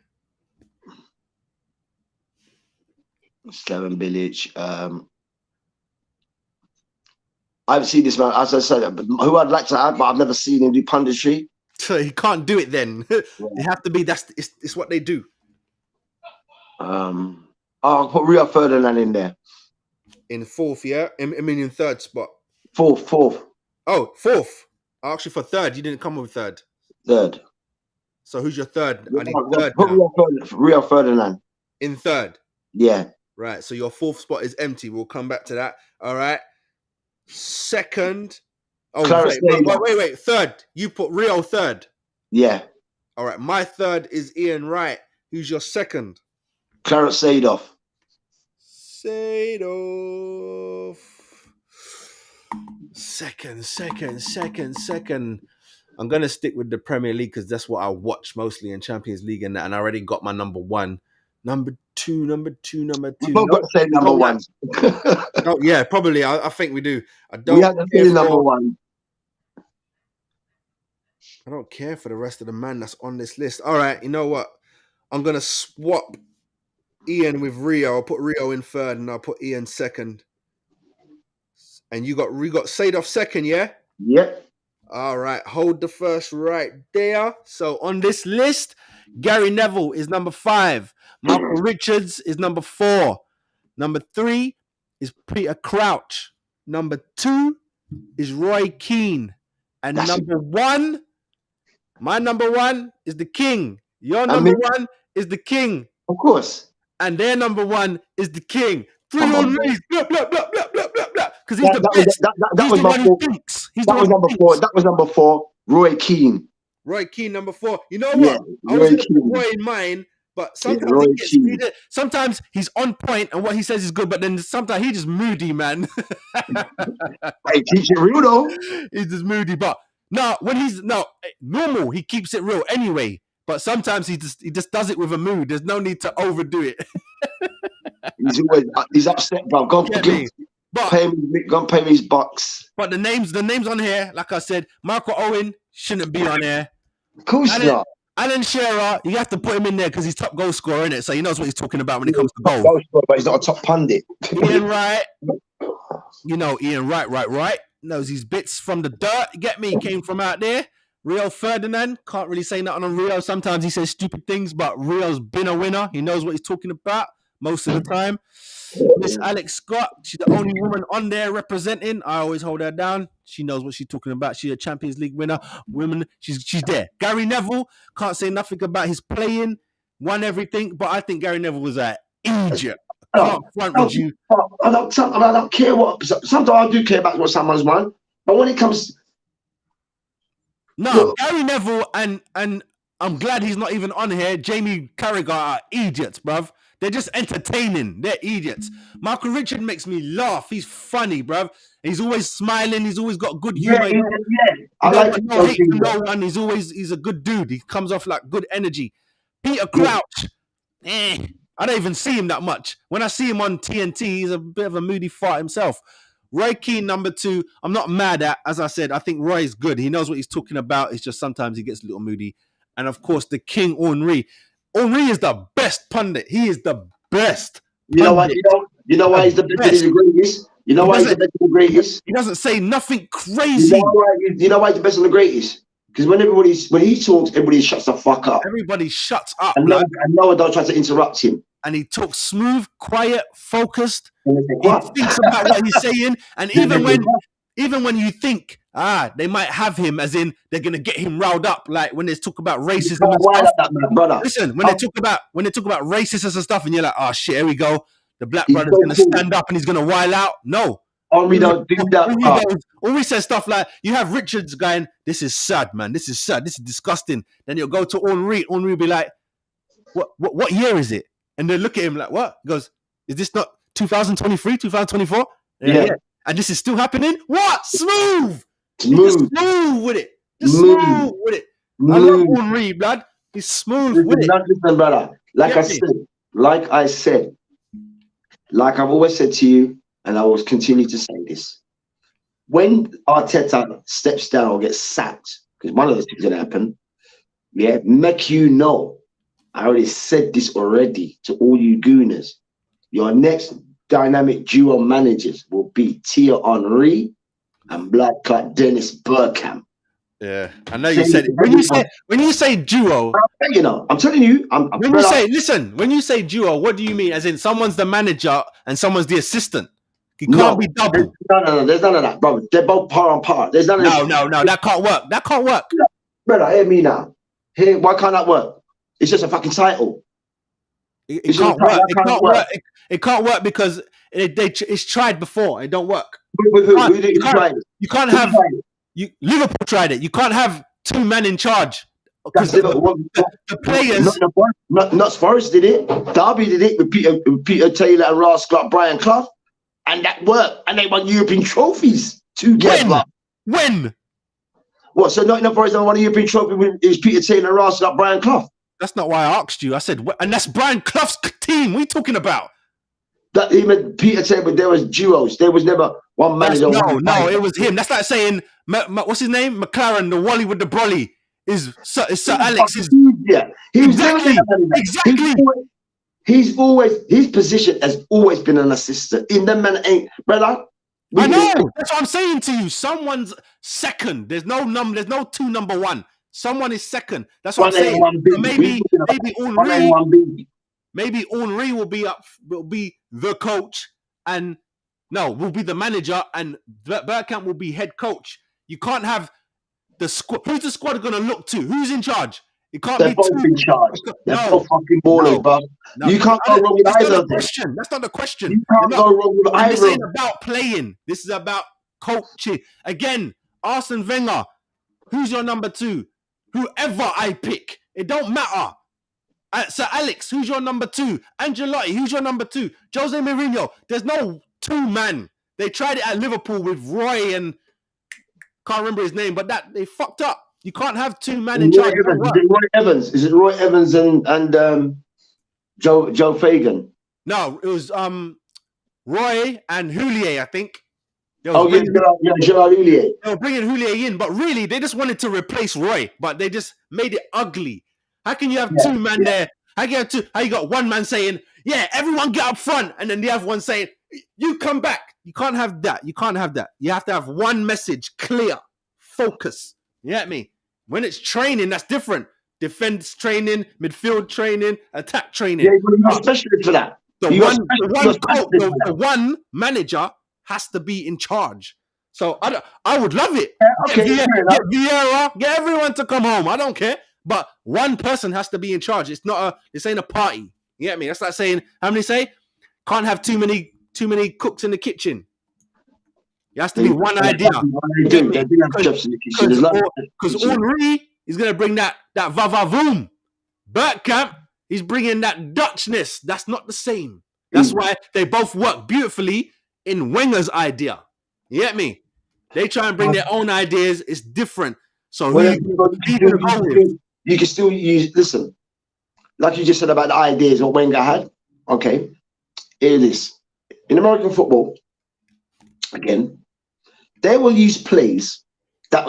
Slaven Bilic. I haven't seen this man, as I said, who I'd like to add, but I've never seen him do punditry. So he can't do it then. It have to be, it's what they do. I'll put Rio Ferdinand in there. In 4th, yeah? I mean in 3rd spot. 4th. Oh, 4th. Actually for 3rd. You didn't come with 3rd. 3rd. So who's your 3rd? I need 3rd put Rio Ferdinand. In 3rd? Yeah. Right, so your 4th spot is empty. We'll come back to that. All right. 2nd. Oh, wait. 3rd. You put Rio 3rd. Yeah. All right. My 3rd is Ian Wright. Who's your 2nd? Clarence Seedorf. Second. I'm gonna stick with the Premier League because that's what I watch mostly in Champions League and that. And I already got my number 1. Number two. We both got the same number one. Oh, yeah, probably. I think we do. We have the same number one. I don't care for the rest of the man that's on this list. All right, you know what? I'm gonna swap Ian with Rio. I'll put Rio in third, and I'll put Ian second. And we got Sadov second, yeah? Yep. All right, hold the first right there. So on this list, Gary Neville is number 5. Michael Richards is number 4. Number 3 is Peter Crouch. Number 2 is Roy Keane. And number 1, my number 1 is the King. Your number 1 is the King. Of course. And their number 1 is the King. 3 on these, blah, blah, blah, blah, blah, blah, blah. Because he's the best. That was number 4. That was number 4. That was number 4. Roy Keane. Roy Keane, number 4. You know what? Yeah, I was going to put Roy in mine, but sometimes he's on point and what he says is good, but then sometimes he's just moody, man. Hey, teach it real though. He's just moody, but no, when he's normal, he keeps it real anyway. But sometimes he just does it with a mood. There's no need to overdo it. He's upset, bro. Go pay me his bucks. But the names on here, like I said, Michael Owen shouldn't be on here. Of course not. Alan Shearer, you have to put him in there because he's top goal scorer, innit? So he knows what he's talking about when it comes to goal. Goal scorer, but he's not a top pundit. Ian Wright, Ian Wright knows his bits from the dirt. Get me? He came from out there. Rio Ferdinand, can't really say nothing on Rio. Sometimes he says stupid things, but Rio's been a winner. He knows what he's talking about most of the time. Miss Alex Scott, she's the only woman on there representing. I always hold her down. She knows what she's talking about. She's a Champions League winner. Women, she's there. Gary Neville, can't say nothing about his playing, won everything, but I think Gary Neville was an idiot. I can't front with you. I don't care what. Sometimes I do care about what someone's won, but when it comes. No, Gary Neville and I'm glad he's not even on here. Jamie Carragher are idiots, bruv. They're just entertaining. They're idiots. Michael Richard makes me laugh. He's funny, bruv. He's always smiling. He's always got good humor. Yeah. I like no hate from no one. He's a good dude. He comes off like good energy. Peter Crouch, I don't even see him that much. When I see him on TNT, he's a bit of a moody fart himself. Roy Keane, number 2, I'm not mad at. As I said, I think Roy's good. He knows what he's talking about. It's just sometimes he gets a little moody. And of course, the King, Henri. Henri is the best pundit. He is the best. You know why? You know why he's the best? He's the greatest. You know why he's the best and the greatest? He doesn't say nothing crazy. You know why he's the best and the greatest? Because when he talks, everybody shuts the fuck up. Everybody shuts up. And no one don't try to interrupt him. And he talks smooth, quiet, focused. He thinks about what he's saying. And even when you think, they might have him, as in they're gonna get him riled up, like when they talk about racism and stuff. Listen, when they talk about racism and stuff, and you're like, oh shit, here we go. The black brother's gonna stand up and he's gonna wild out. No. We don't do that. Or says stuff like, you have Richards going, this is sad, man. This is sad. This is disgusting. Then you'll go to Henri. Henri will be like, what year is it? And they look at him like, what? He goes, is this not 2023, 2024? Yeah. And this is still happening? What? Smooth with it. Smooth with it. I love Henri, blood. He's smooth with it. Listen, brother. Like I said, like I've always said to you, and I will continue to say this. When Arteta steps down or gets sacked, because one of those things going to happen, make you know, I already said this already to all you gooners, your next dynamic duo managers will be Thierry Henry and Black Clot Dennis Bergkamp. Yeah, I know you said it. When you say duo, I'm telling you. When you say duo, what do you mean? As in someone's the manager and someone's the assistant? It can't be double. No, there's none of that, brother. They're both par on par. There's none of that. No, that can't work. That can't work. Brother, hear me now. Why can't that work? It's just a fucking title. It can't work. It can't work. It can't work because it's tried before. It don't work. Who did you try it? You can't have. Liverpool tried it. You can't have 2 men in charge. Because the players. Not Forest did it. Derby did it with Peter Taylor and Ross Clark, Brian Clough. And that worked. And they won European trophies together. When? What? So Nottingham Forest won a European trophy with Peter Taylor and Ross Clark, Brian Clough. That's not why I asked you. I said, and that's Brian Clough's team. What are you talking about? That even Peter said, but there was duos. There was never one manager. No, it was him. That's like saying, what's his name? McLaren, the Wally with the brolly, is Sir Alex. Yeah, exactly. He's always his position has always been an assistant. In the man ain't brother. I know. That's what I'm saying to you. Someone's second. There's no two number one. Someone is second. That's what I'm saying. Maybe Henri will be the coach, and will be the manager, and Bergkamp will be head coach. You can't have the squad. Who's the squad going to look to? Who's in charge? It can't They're be both in charge. They're both fucking ballers, bro. You can't go wrong with either of them. That's not the question. You can't go wrong with either. This ain't about playing. This is about coaching. Again, Arsene Wenger. Who's your number two? Whoever I pick, it don't matter. Sir Alex, who's your number two? Ancelotti, who's your number two? Jose Mourinho. There's no two man. They tried it at Liverpool with Roy and can't remember his name, but they fucked up. You can't have two men in charge. Is it Roy Evans and Joe Fagan? No, it was Roy and Houllier, I think. Gerard Houllier. They were bringing Houllier in, but really they just wanted to replace Roy, but they just made it ugly. How can you have two men there? How you got one man saying, "Yeah, everyone get up front," and then the other one saying, "You come back." You can't have that. You have to have one message, clear, focus. You get me? When it's training, that's different. Defense training, midfield training, attack training. Yeah, you're specialist for that. The one manager has to be in charge. So I would love it. Get Vieira, get everyone to come home. I don't care. But one person has to be in charge. This ain't a party. You get me? That's like saying, how many say? Can't have too many cooks in the kitchen. It has to be one idea. Because Henri is going to bring that va-va-voom. Bergkamp, he's bringing that Dutchness. That's not the same. That's why they both work beautifully in Wenger's idea. You get me? They try and bring their own ideas. It's different. So you can still use, listen, like you just said about the ideas what Wenger had. Okay, here it is. In American football, again, they will use plays we're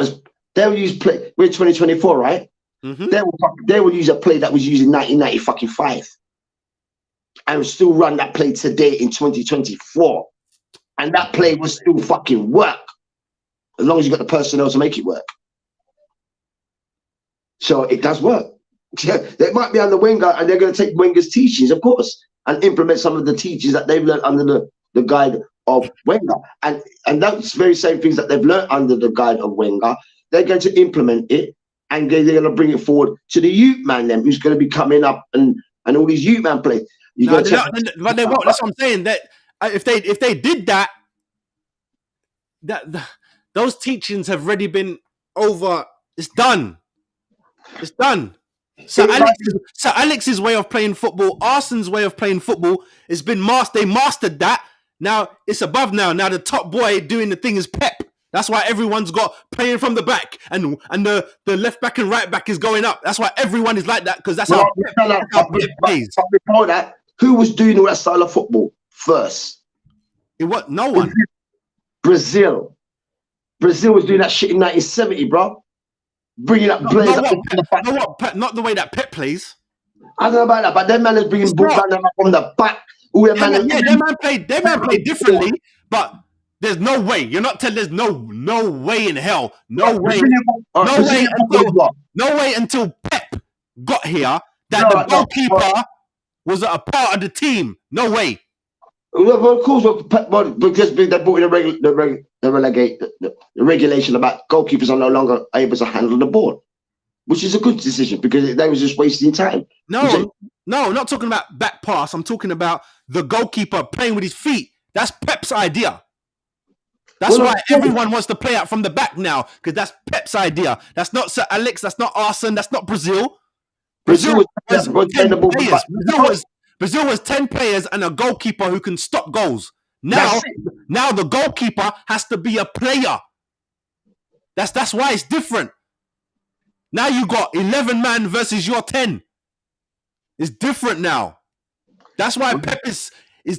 2024, right? Mm-hmm. They will use a play that was used in 1995 and still run that play today in 2024. And that play will still fucking work as long as you got the personnel to make it work. So it does work. Yeah, they might be under Wenger and they're going to take Wenger's teachings, of course, and implement some of the teachings that they've learned under the guide of Wenger. And those very same things that they've learned under the guide of Wenger, they're going to implement it and they're going to bring it forward to the youth man then, who's going to be coming up and all these youth man play. But they won't. That's what I'm saying. That if they did that, those teachings have already been over. It's done. It's done. So Alex's way of playing football, Arsene's way of playing football has been mastered. They mastered that. Now it's above now. Now the top boy doing the thing is Pep. That's why everyone's got playing from the back and the left back and right back is going up. That's why everyone is like that because that's how Pep plays. But before that, who was doing all that style of football first? It was no one. Brazil. Brazil was doing that shit in 1970, bro. Bringing up players. Not the way that Pep plays. I don't know about that, but them man is bringing ball from the back. Them man played differently, but there's no way. You're not telling. There's no way in hell. No way until Pep got here that the goalkeeper was a part of the team. No way. Well, of course, because they brought in the regulation about goalkeepers are no longer able to handle the ball, which is a good decision because they was just wasting time. No, not talking about back pass. I'm talking about the goalkeeper playing with his feet. That's Pep's idea. That's why everyone wants to play out from the back now because that's Pep's idea. That's not Sir Alex. That's not Arsene. That's not Brazil. Brazil was 10 players and a goalkeeper who can stop goals. Now the goalkeeper has to be a player. That's why it's different. Now you got 11 man versus your 10. It's different now. That's why Pep his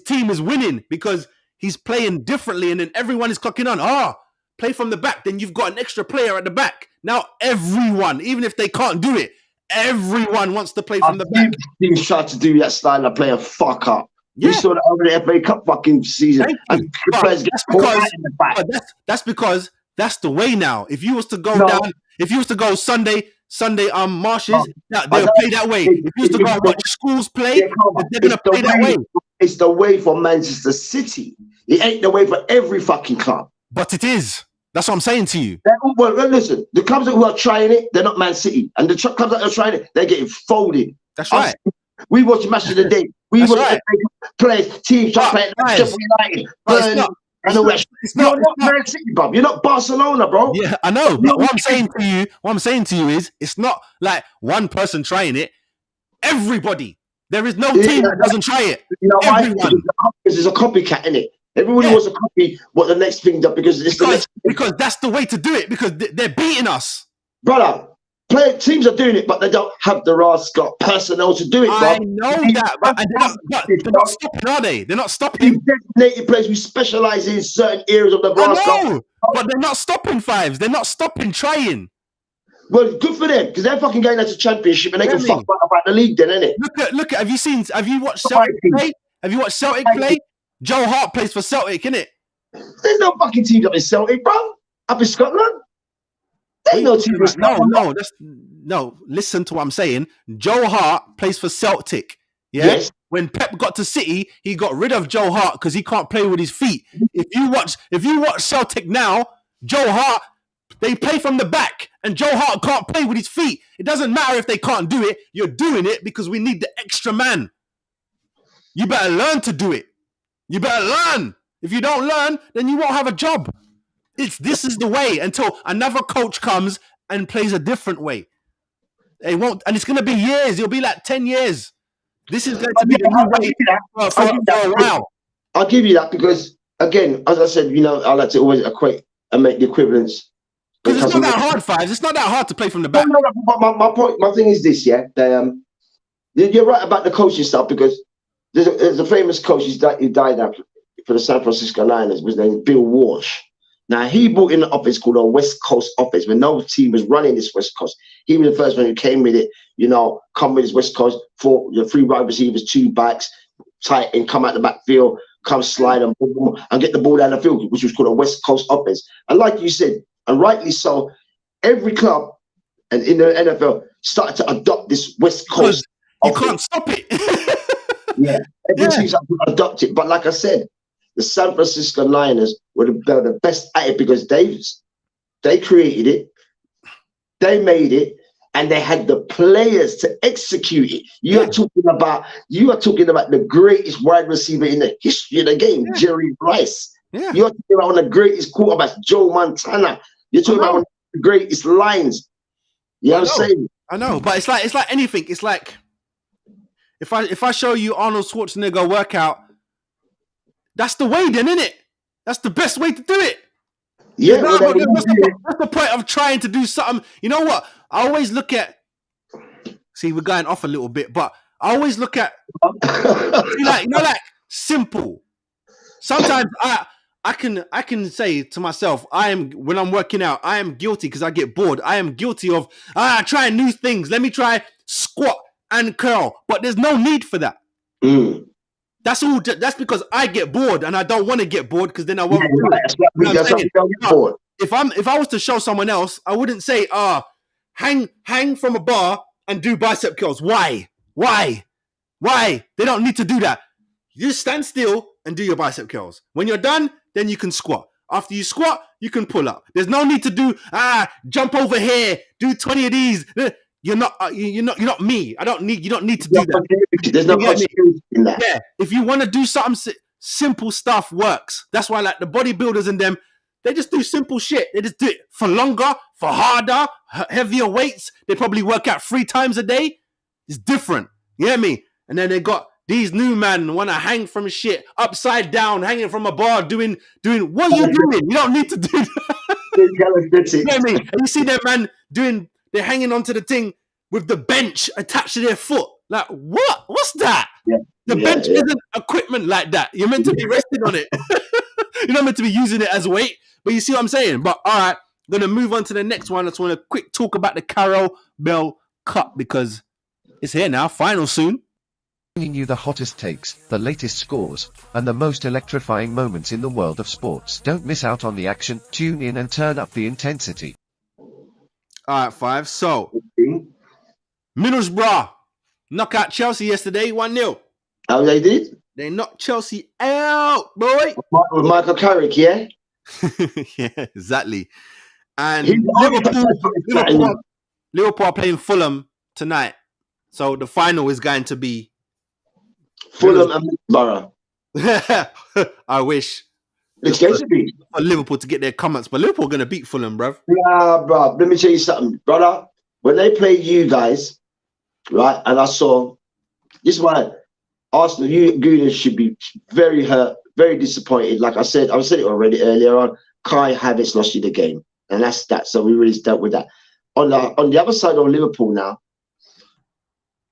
team is winning, because he's playing differently, and then everyone is clocking on. Play from the back. Then you've got an extra player at the back. Now everyone, even if they can't do it, everyone wants to play from the back. Teams try to do that style of play and fuck up. Yeah. We saw that over the FA Cup fucking season. And players get caught out in the back. That's because that's the way now. If you was to go down, if you was to go Sunday Marshes, they'll play that way. If you was to go watch schools play, they're gonna play that way. It's the way for Manchester City. It ain't the way for every fucking club. But it is. That's what I'm saying to you. Well, listen, the clubs who are trying it, they're not Man City. And the clubs that are trying it, they're getting folded. That's right. We watch the match of the day. We watch players, teams trying to play Sheffield United, Burnley, and all that. You're not Man City, bro. You're not Barcelona, bro. Yeah, I know. But what I'm saying to you is, it's not like one person trying it. Everybody. There is no team that doesn't try it. You know why? Because it's a copycat, innit? Everybody wants to copy what the next thing does, because that's the way to do it, because they're beating us. Brother, teams are doing it, but they don't have the rascal personnel to do it, bro. I know that, but they're not stopping, are they? They're not stopping. Designated players who specialise in certain areas of the rascal. I know, but they're not stopping, Fives. They're not stopping trying. Well, good for them, because they're fucking going into Championship and they can fuck about the league then, innit? Look at, have you watched Celtic play? Have you watched Celtic play? Joe Hart plays for Celtic, innit? There's no fucking teams up in Celtic, bro. Up in Scotland. There's no team in Scotland. No, listen to what I'm saying. Joe Hart plays for Celtic. Yeah? Yes. When Pep got to City, he got rid of Joe Hart because he can't play with his feet. If you watch Celtic now, Joe Hart, they play from the back, and Joe Hart can't play with his feet. It doesn't matter if they can't do it. You're doing it because we need the extra man. You better learn to do it. You better learn. If you don't learn, then you won't have a job. This is the way until another coach comes and plays a different way. They won't, and it's going to be years. It'll be like 10 years. This is going to be the new way for a while. I'll give you that because, again, as I said, I like to always equate and make the equivalence. Because it's not that hard, Fives. It's not that hard to play from the back. No, my point, my thing is this, yeah. You're right about the coaching stuff, because there's a famous coach who died out for the San Francisco Niners. His name is Bill Walsh. Now, he brought in an office called a West Coast office when no team was running this West Coast. He was the first one who came with it, come with his West Coast, for the 3 wide receivers, 2 backs, tight, and come out the backfield, come slide and boom, boom, and get the ball down the field, which was called a West Coast offense. And like you said, and rightly so, every club and in the NFL started to adopt this West Coast. You can't stop it. Every team's adopt it. But like I said, the San Francisco Niners were the best at it because they created it, they made it, and they had the players to execute it. You are talking about the greatest wide receiver in the history of the game, Jerry Rice. Yeah. You're talking about one of the greatest quarterbacks, Joe Montana. You're talking about one of the greatest lines. You know what I'm saying? I know, but it's like anything. It's like if I show you Arnold Schwarzenegger workout, that's the way then, isn't it? That's the best way to do it. Yeah. What's the point of trying to do something? You know what? I always look at, see, we're going off a little bit, but I always look at, like simple. Sometimes I can say to myself, when I'm working out, I am guilty because I get bored. I am guilty of trying new things. Let me try squat and curl, but there's no need for that. That's all. That's because I get bored, and I don't want to get bored because then I won't. If I was to show someone else, I wouldn't say, hang from a bar and do bicep curls. Why? They don't need to do that. You just stand still and do your bicep curls. When you're done, then you can squat. After you squat, you can pull up. There's no need to do jump over here, do 20 of these. You're not me. You don't need to do that. There's no excuse in that. Yeah, if you want to do something simple, stuff works. That's why, like the bodybuilders and them, they just do simple shit. They just do it for longer, for harder, heavier weights. They probably work out 3 times a day. It's different. You hear me? And then they got these new men want to hang from shit upside down, hanging from a bar, doing. What are you doing? You don't need to do that. You know what I mean? And you see that man they're hanging onto the thing with the bench attached to their foot. Like, what? What's that? Yeah. The Yeah, bench yeah. isn't equipment like that. You're meant to be resting on it. You're not meant to be using it as weight. But you see what I'm saying? But all right, I'm going to move on to the next one. I just want to quick talk about the Carol Bell Cup because it's here now. Final soon. Bringing you the hottest takes, the latest scores, and the most electrifying moments in the world of sports. Don't miss out on the action. Tune in and turn up the intensity. All right, 5. So, Middlesbrough knock out Chelsea yesterday, 1-0. How they did? They knocked Chelsea out, boy. With Michael Carrick, yeah? Yeah, exactly. And He's Liverpool are playing Fulham tonight. So the final is going to be Fulham and Middlesbrough. I wish It's going to be. for Liverpool to get their comments, but Liverpool are going to beat Fulham, bruv. Nah, bro. Let me tell you something, brother. When they played you guys, right, and I saw, this is why Arsenal, you Gooners should be very hurt, very disappointed. Like I said it already earlier on. Kai Havertz lost you the game, and that's that. So we really dealt with that. On the other side of Liverpool now,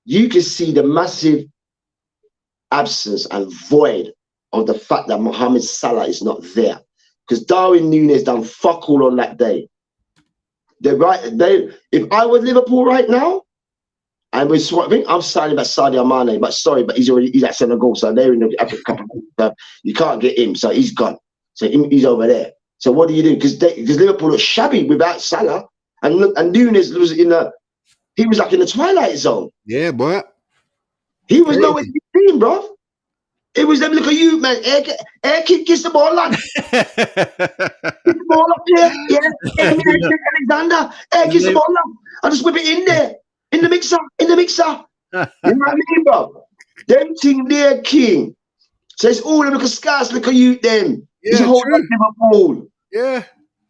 you can see the massive absence and void of the fact that Mohamed Salah is not there, because Darwin Núñez done fuck all on that day. If I was Liverpool right now, I think I'm signing about Sadio Mane, but sorry, but he's at Senegal, so they're in the African Cup. You can't get him, so he's gone. So he's over there. So what do you do? Because Liverpool look shabby without Salah, and Núñez was he was like in the twilight zone. Yeah, boy. He was nowhere to be seen, bro. It was them, look at you, man. Air kick, kiss the ball, lad. Kiss the ball up there. Yeah. Alexander. Kiss the ball, lad. I'll just whip it in there. In the mixer. You know what I mean, bro? Them thing there, king. So it's all look at scars, look at you, them. It's a whole lot of Liverpool. Yeah.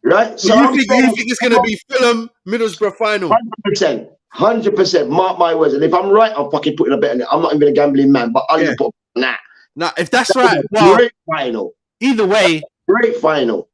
Right? So you think it's going to be Fulham Middlesbrough final? 100%. 100%. Mark my words. And if I'm right, I'll fucking put in a bet on it. I'm not even a gambling man, but I'll put nah. Now, if that's right, well, great final. Either way, great final.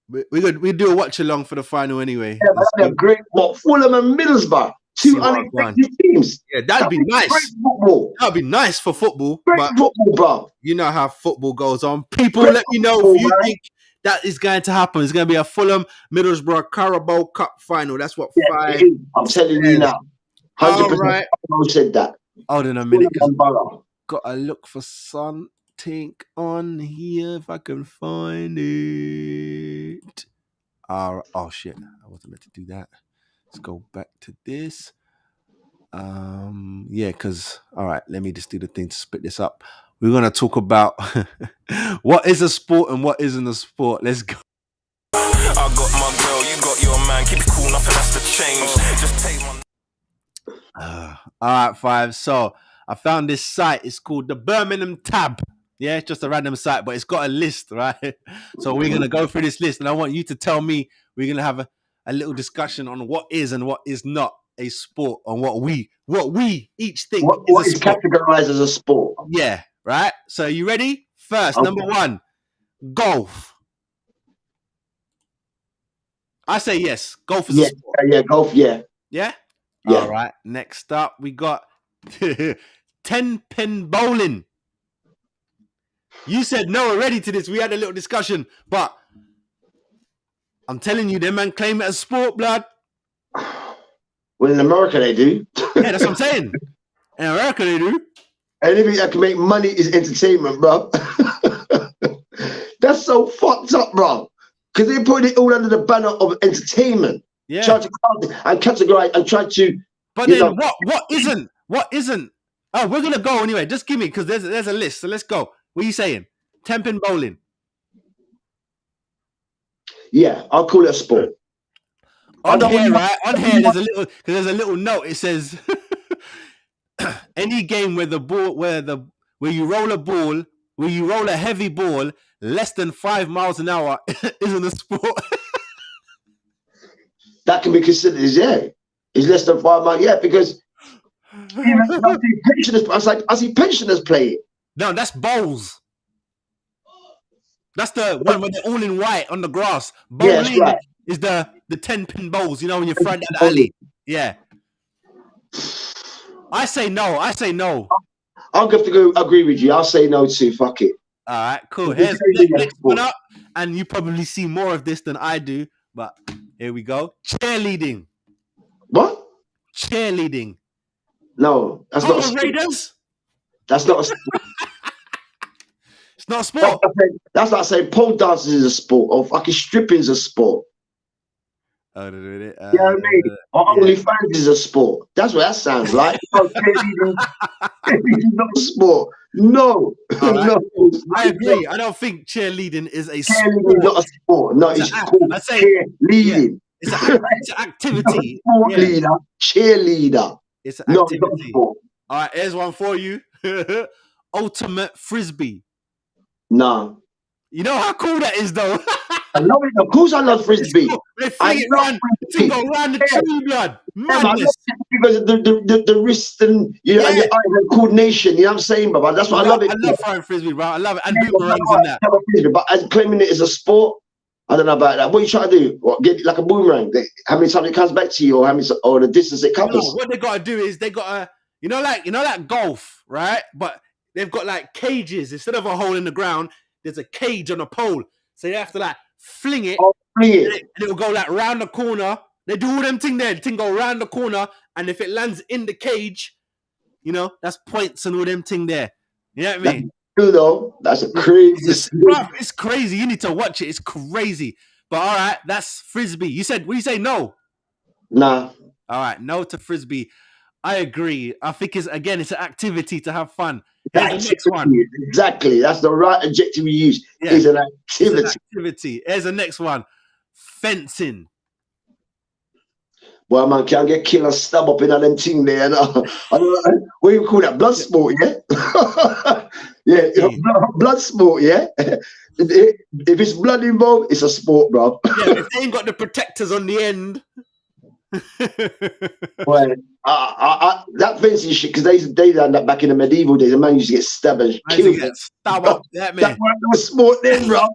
We do a watch along for the final anyway. Yeah, that'd be a great what Fulham and Middlesbrough, two unexpected teams. Yeah, that'd be nice. Great football. That'd be nice for football. Great but football, bro. You know how football goes on. People, let me know if you think that is going to happen. It's going to be a Fulham Middlesbrough Carabao Cup final. That's what 5. I'm telling you now. 100%. Right. I said that. Hold on a minute. Gotta look for something on here if I can find it. Oh shit! I wasn't meant to do that. Let's go back to this. Yeah, because all right, let me just do the thing to split this up. We're gonna talk about what is a sport and what isn't a sport. Let's go. I got my girl, you got your man. Keep it cool, nothing has to change. Just take one. All right, 5. So I found this site. It's called the Birmingham Tab. Yeah, it's just a random site, but it's got a list, right? So we're going to go through this list, and I want you to tell me, we're going to have a little discussion on what is and what is not a sport, and what we each think what is categorized as a sport. Yeah, right? So you ready? First, number 1, golf. I say yes. Golf is a sport. Yeah, golf, yeah. Yeah? Yeah. All right. Next up, we got 10-pin bowling. You said no already to this. We had a little discussion, but I'm telling you, them man claim it as sport, blood. Well, in America they do. Yeah, that's what I'm saying. In America they do. Anything that can make money is entertainment, bro. That's so fucked up, bro. Because they put it all under the banner of entertainment. Yeah. Try to categorize and try to. But then what isn't? What isn't? Oh, we're gonna go anyway. Just give me, because there's a list. So let's go. What are you saying? 10-pin bowling. Yeah, I'll call it a sport. On here, right? On here, there's a little note. It says any game where you roll a heavy ball less than 5 miles an hour isn't a sport. That can be considered it's less than 5 miles. Yeah, because I see pensioners play it. No, that's bowls. That's the one when they're all in white on the grass. Bowling is the 10-pin bowls, you know, when you're front of the alley. Yeah. I say no. I'll have to go agree with you. I'll say no too. Fuck it. All right, cool. It's Here's crazy, that next sport. one up, and you probably see more of this than I do, but here we go. Cheerleading. What? Cheerleading. No, that's not a sport. Raiders. That's not a sport. It's not a sport. That's like saying pole dancing is a sport or fucking stripping is a sport. Oh, You know what I mean? Or OnlyFans is a sport. That's what that sounds like. Cheerleading not a sport. No. Right, No. cool. I agree. I don't think cheerleading is a sport. Cheerleading is not a sport. No, it's called cheerleading. It's an activity. Sport leader, cheerleader. It's an No, activity. it's not a sport. All right, here's one for you. Ultimate frisbee. No. You know how cool that is, though. I love it. Of course, I love frisbee. Cool. They fling it round, to go round the tree, blood. Madness. Because the wrist and and your eye and coordination. You know what I'm saying, bro? That's what I love it. I love throwing frisbee, bro. I love it. And boomerangs and that. But as claiming it as a sport, I don't know about that. What are you trying to do? What, get it like a boomerang? How many times it comes back to you, or how many, or the distance it covers? No, what they gotta do is they gotta, like golf, right? But they've got like cages instead of a hole in the ground. There's a cage on a pole, so you have to like fling it, and it will go like round the corner. They do all them thing there. The thing go round the corner, and if it lands in the cage, that's points and all them thing there. You know what I mean? True though. That's a crazy. It's crazy. You need to watch it. It's crazy. But all right, that's frisbee. You said, what do you say? No. Nah. All right, no to frisbee. I agree. I think it's an activity to have fun. Here's the next one. Exactly. That's the right adjective we use. Yeah. It's an activity. It's an activity. Here's the next one. Fencing. Well, man, can't get killed and stab up in them thing there. I don't know. What do you call that? Blood sport, yeah? Yeah, blood sport, yeah? If it's blood involved, it's a sport, bro. Yeah, if they ain't got the protectors on the end. Well, that fencing shit, because they done that back in the medieval days. A man used to get stabbed and killed. Stab up, that man. That was a sport then, bro.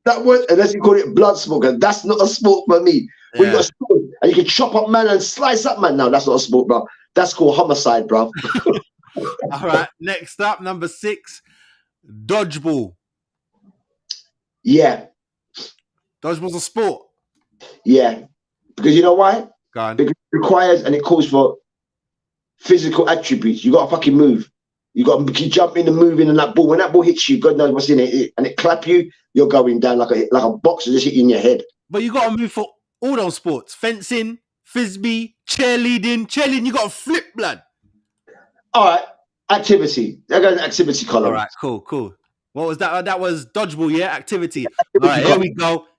That was, unless you call it blood sport, because that's not a sport for me. Yeah. When you got a sword and you can chop up man and slice up man. No, that's not a sport, bro. That's called homicide, bro. All right, next up, number 6, dodgeball. Yeah. Dodgeball's a sport. Yeah. Because you know why? Go on. Because it requires and it calls for physical attributes. You got to fucking move. You got to keep jumping and moving, and that ball, when that ball hits you, God knows what's in it, and it clap you, you're going down like a boxer just hitting your head. But you got to move for all those sports. Fencing, frisbee, cheerleading, you got to flip, blood. All right. Activity. That goes activity column. All right, cool. What was that? That was dodgeball, yeah? Activity. All right,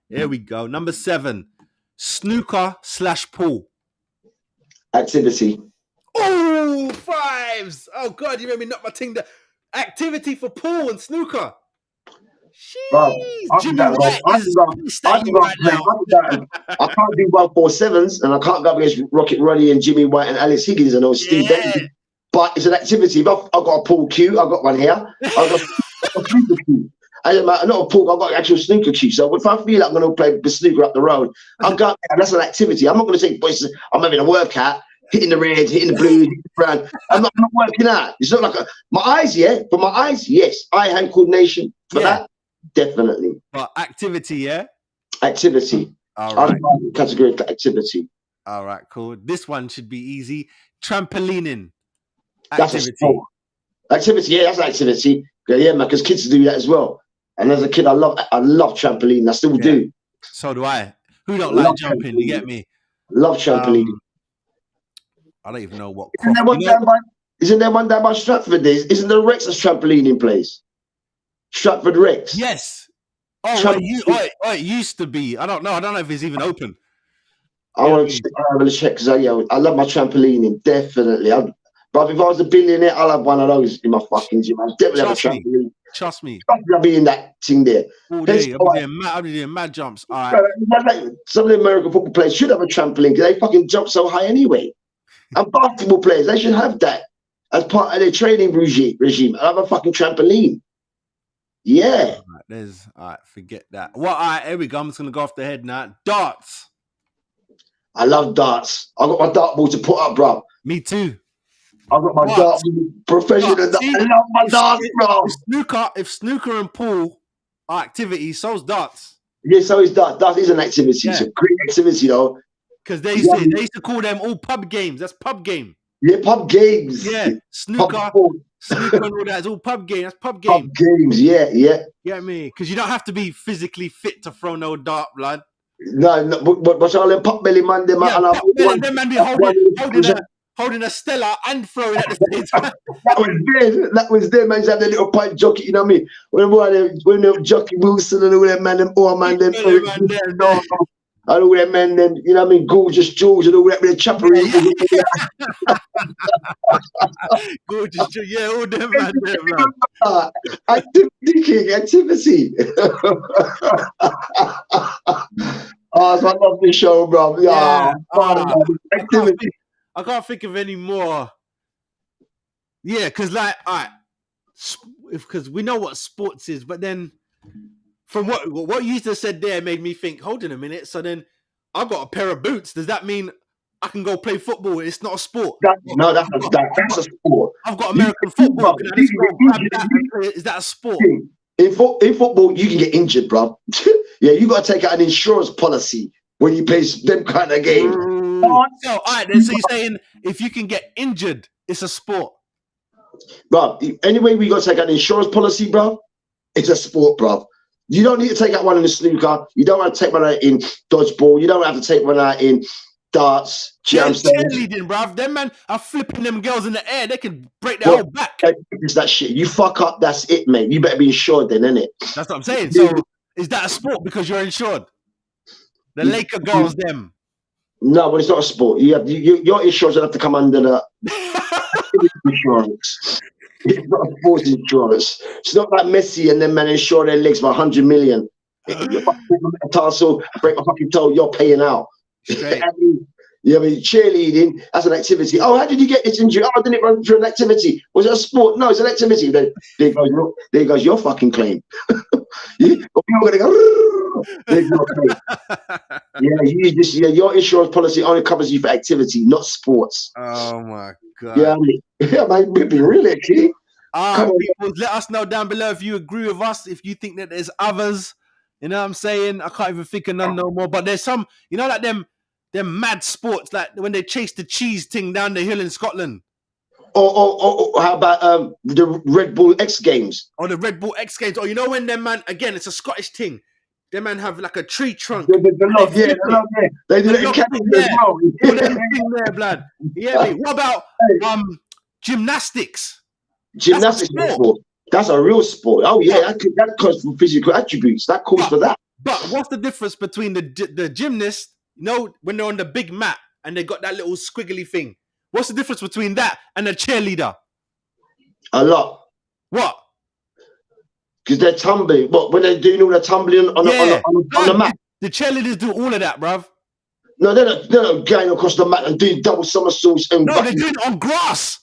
here we go. Number 7, snooker/pool. Activity. Oh, 5s. Oh, God, you made me knock my thing down. Activity for pool and snooker. Jeez. Jimmy White is right now. I can't do 147s, and I can't go against Rocket Roddy and Jimmy White and Alex Higgins and all Steve Davis. But it's an activity. I've got a pool cue. I've got one here. I've got a snooker cue. Not a pool. I've got an actual snooker cue. So if I feel like I'm going to play the snooker up the road, I'll go. That's an activity. I'm not going to say, boys, I'm having a workout, hitting the red, hitting the blue, hitting the brown. I'm not working out. It's not like my eyes. Yeah, for my eyes, yes. Eye-hand coordination for that, definitely. But activity, yeah. Activity. All right. Category activity. All right, cool. This one should be easy. Trampolining. That's a sport. Activity, yeah, that's an activity. Yeah, man, because kids do that as well. And as a kid, I love trampoline. I still do. So do I. Who don't like jumping? You get me? Love trampoline. I don't even know what. Isn't there one down by Stratford? Isn't there Rex a trampoline in place? Stratford Rex. Yes. It used to be. I don't know. I don't know if it's even open. I want to check because I love my trampolining. Definitely. But if I was a billionaire, I'll have one of those in my fucking gym. I'll definitely have a trampoline. Trust me. I'll be in that thing there. All day. I'll be doing mad jumps. All right. Some of the American football players should have a trampoline because they fucking jump so high anyway. And basketball players, they should have that as part of their training regime. I have a fucking trampoline. Yeah. All right, forget that. Well, all right, here we go. I'm just gonna go off the head now. Darts. I love darts. I got my dart ball to put up, bro. Me too. I've got my But- darts, professional. but see, I love my darts, bro. If snooker and pool are activities, so's darts. Yeah, so it's darts. Darts is an activity. Yeah. It's a great activity, though. Because they used to call them all pub games. That's pub game. Yeah, pub games. Yeah, snooker, Pub sport. snooker and all that is all pub game. That's pub Pub game. games, yeah. You get me? Because you don't have to be physically fit to throw no dart, blood. No, but all them pop belly man, them Yeah, and pop belly, them man be holding a Stella and throwing at the same time. That was them, man. Have the little pipe jockey, you know what I mean? When the jockey Wilson and all them man, them old man, them. And all them men, then, you know what I mean? Gorgeous George and all that with the chopper. Gorgeous, yeah, all them man there, bro. Activity, king, activity. Oh, so I love this show, bro. Yeah. Activity. I can't think of any more. Yeah, because like, all right, because we know what sports is, but then from what you just said there made me think, hold on a minute. So then I've got a pair of boots. Does that mean I can go play football? It's not a sport. That's a sport. I've got American football. Can I just go grab that and play? Is that a sport? In football, you can get injured, bro. Yeah, you got to take out an insurance policy when you play them kind of games. So, all right, then. So you're saying if you can get injured, it's a sport, bro? Anyway, we got to take out an insurance policy, bro. It's a sport, bro. You don't need to take out one in the snooker. You don't want to take one out in dodgeball. You don't have to take one out in darts. Cheerleading, bruv. Them man are flipping them girls in the air. They can break their whole back. It's that shit. You fuck up, that's it, mate. You better be insured then, innit? That's what I'm saying. So is that a sport because you're insured? The Laker girls, them. No, but it's not a sport. Your insurance will have to come under the insurance. It's not a sports insurance. It's not like Messi and them man insure their legs for 100 million. You break my tarsal, break my fucking toe, you're paying out. Yeah, I mean, cheerleading as an activity. Oh, how did you get this injury? Oh, I didn't run through an activity. Was it a sport? No, it's an activity. Then there goes your fucking claim. You're gonna go. There's your claim. Your insurance policy only covers you for activity, not sports. Oh my god. Yeah, man, be really key. People, let us know down below if you agree with us. If you think that there's others, you know what I'm saying? I can't even think of none no more. But there's some, you know, like them mad sports, like when they chase the cheese thing down the hill in Scotland. Or how about the Red Bull X Games? Or the Red Bull X Games. Or you know when them man, again, it's a Scottish thing. Them man have like a tree trunk. They do it in Canada as well. There, blood. Yeah, what about gymnastics? Gymnastics is a sport. That's a real sport. Oh yeah, that comes from physical attributes. That calls for that. But what's the difference between the gymnast, you know, when they're on the big mat and they got that little squiggly thing? What's the difference between that and a cheerleader? A lot. What? Because they're tumbling. What, when they're doing all the tumbling on the mat? The cheerleaders do all of that, bruv. No, they're not going across the mat and doing double somersaults. No, they're doing it on grass.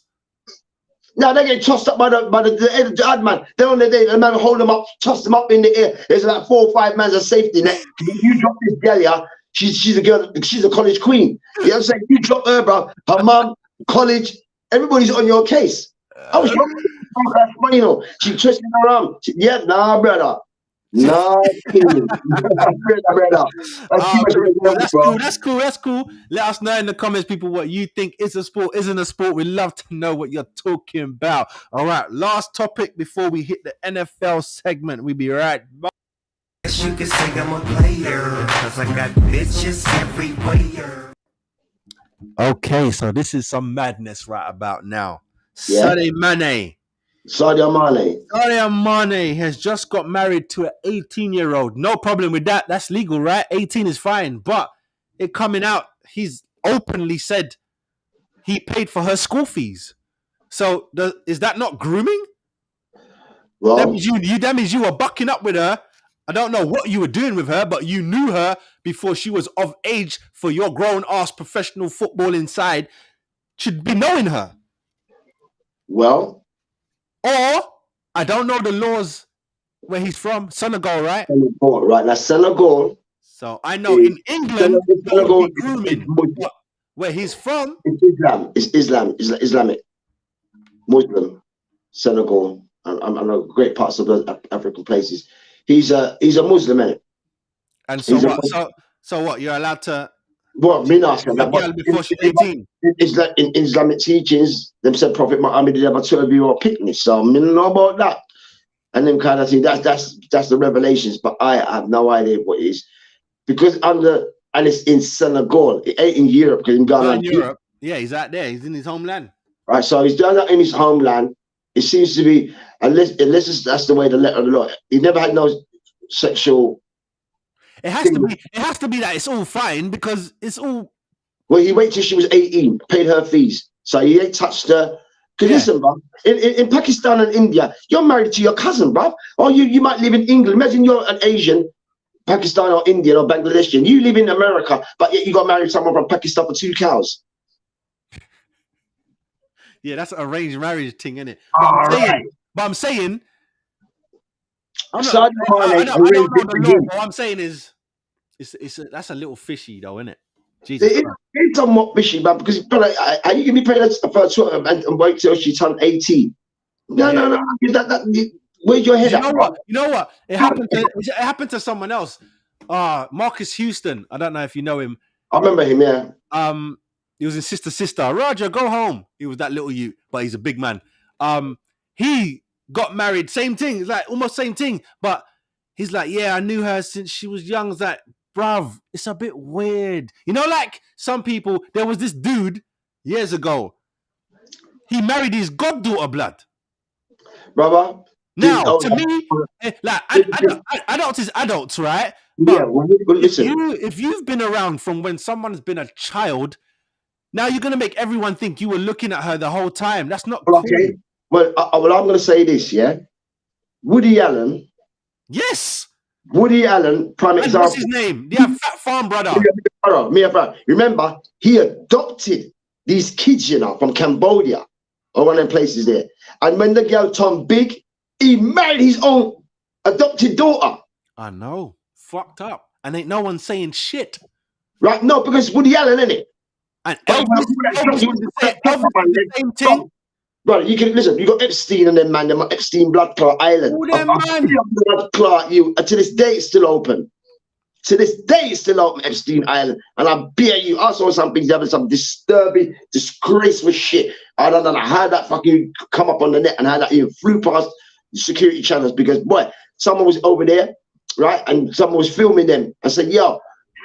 No, they get tossed up by the ad man. They're on the day, the man hold them up, toss them up in the air. There's like 4 or 5 men of safety net. You drop this girl, yeah, she's a girl, she's a college queen. You know what I'm saying? You drop her, bro. Her mum, college, everybody's on your case. I was you know, she twisting her arm. Nah, brother. Nah, brother. That's cool. Let us know in the comments, people, what you think is a sport, isn't a sport. We'd love to know what you're talking about. All right, last topic before we hit the NFL segment. We'll be right back. You can say I'm a player, 'cause I got bitches everywhere. Okay, so this is some madness right about now. Yeah. Sadio Mane has just got married to an 18-year-old. No problem with that. That's legal, right? 18 is fine. But it coming out, he's openly said he paid for her school fees. So is that not grooming? Well, that means you were bucking up with her. I don't know what you were doing with her, but you knew her before she was of age for your grown-ass professional football inside. Should be knowing her. Well, or I don't know the laws where he's from. Senegal, right? Senegal, right. Now Senegal. So I know in England, Senegal grooming. Where he's from, it's Islam. It's Islamic. Muslim, Senegal, and great parts of the African places. He's a Muslim, innit? And so what? So what? You're allowed to Well, me not asking that, girl but before she's 18. in Islamic teachings, them said Prophet Muhammad did have a 12-year-old picnic, so I mean, know about that. And them kind of thing. That's the revelations, but I have no idea what it is. Because and it's in Senegal, it ain't in Europe, because in Ghana. In Europe. Yeah, he's out there. He's in his homeland. Right, so he's done that in his homeland. It seems to be, unless that's the way the letter of the law. He never had no sexual. It has to be that it's all fine because it's all. Well, he waited till she was 18, paid her fees, so he ain't touched her. Because listen, bro, in Pakistan and India, you're married to your cousin, bro. Or you might live in England. Imagine you're an Asian, Pakistan or Indian or Bangladeshi, and you live in America, but yet you got married to someone from Pakistan for 2 cows. Yeah, that's an arranged marriage thing, isn't it? But I'm saying, I don't know the law. What I'm saying is, that's a little fishy, though, isn't it? Jesus, it's somewhat fishy, man. Because brother, are you gonna be paying her for and wait till she turned 18? No. Where's your head? You know what? It happened to someone else. Marcus Houston. I don't know if you know him. I remember him. Yeah. He was in Sister. Roger, go home. He was that little youth, but he's a big man. He got married. Same thing. It's like almost same thing. But he's like, yeah, I knew her since she was young. It's like, bruv, it's a bit weird. You know, like some people, there was this dude years ago. He married his goddaughter blood. Brother. Now, to me, like adults is adults, right? But yeah, well, listen. If you've been around from when someone's been a child, now you're going to make everyone think you were looking at her the whole time. That's not cool. Okay. Well, I'm going to say this, yeah? Woody Allen. Yes. Woody Allen, prime example. What's his name? Yeah, Fat Farm Brother. Remember, he adopted these kids, you know, from Cambodia or one of them places there. And when the girl turned big, he married his own adopted daughter. I know. Fucked up. And ain't no one saying shit. Right? No, because Woody Allen, innit? And the same thing. Brother, you can listen. You got Epstein and them man, them Epstein blood clot island. Blood clot you. And to this day, it's still open. To this day, it's still open, Epstein Island. And I bear you, I saw some things having some disturbing, disgraceful shit. I don't know how that fucking come up on the net and how that even flew past the security channels because boy, someone was over there, right? And someone was filming them. I said, yo,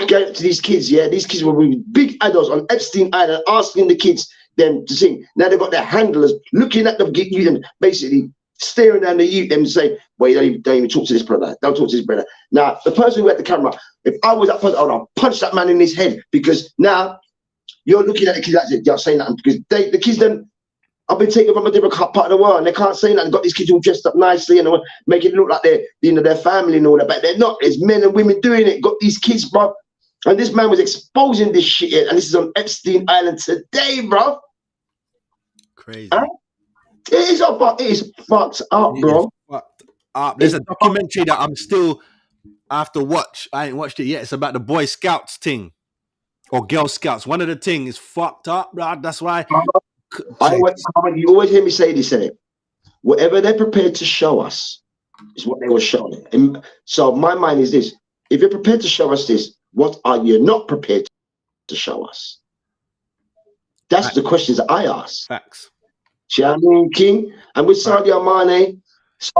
get up to these kids, yeah. These kids were with big adults on Epstein Island asking the kids them to sing. Now they've got their handlers looking at them, and basically staring down the youth and saying, well, you don't even talk to this brother. Don't talk to this brother. Now, the person who had the camera, if I was that person, I would have punched that man in his head because now you're looking at the kids like you're saying nothing because the kids then I've been taken from a different part of the world and they can't say nothing. Got these kids all dressed up nicely and make it look like they're, you know, their family and all that, but they're not. There's men and women doing it. Got these kids, bro. And this man was exposing this shit, and this is on Epstein Island today, bro. Crazy. Huh? It is fucked up, bro. Fucked up. There's a documentary that I have to watch. I ain't watched it yet. It's about the Boy Scouts thing or Girl Scouts. One of the things is fucked up, bro. That's why. You always hear me say this, innit? Whatever they're prepared to show us is what they will show. And so my mind is this: if you're prepared to show us this, what are you not prepared to show us? That's the questions that I ask. Facts. See what I mean, King? And with Sadio Mane, it's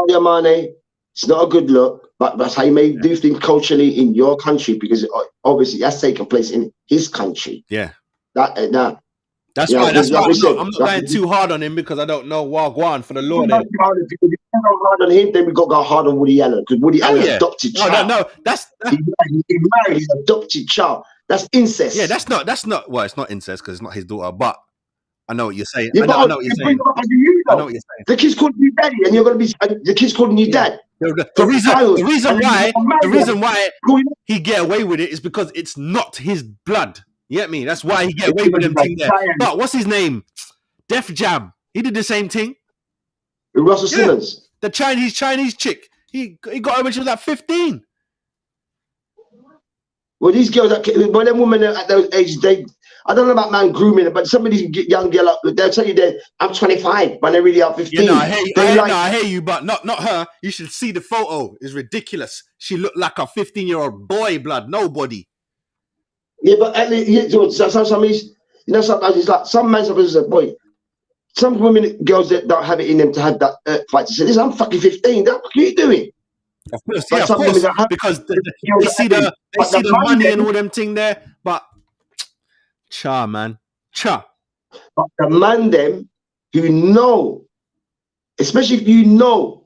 not a good look, but that's how you may do things culturally in your country because obviously that's taking place in his country. Yeah. That's why I'm not going too hard on him because I don't know Wagwan for the law. If you go hard on him, then we got to go hard on Woody Allen because Woody Allen adopted child. No, he married his adopted child. That's incest. Yeah, that's not. Well, it's not incest because it's not his daughter. But I know what you're saying. Yeah, I know what you're saying. I know what you're saying. The kid's calling you daddy, and you're going to be the kid's calling you dad. The reason why he get away with it is because it's not his blood. You get me? That's why he get away with them thing there. But what's his name? Def Jam. He did the same thing. Russell Simmons. The Chinese chick. He got her when she was like 15. Well, these girls, when them women at those ages, I don't know about man grooming, but some of these young girls, they'll tell you that I'm 25, but they really are 15. Yeah, no, I hear you, but not her. You should see the photo. It's ridiculous. She looked like a 15-year-old boy, blood. Nobody. Yeah, but sometimes it's like some men suppose a boy. Some women, girls that don't have it in them to have that fight to say, "Listen, I'm fucking 15. What are you doing?" Of course, But yeah, of some course. women that have, Because they see the money and all them thing there. But cha, man, cha. But the man them who know, especially if you know,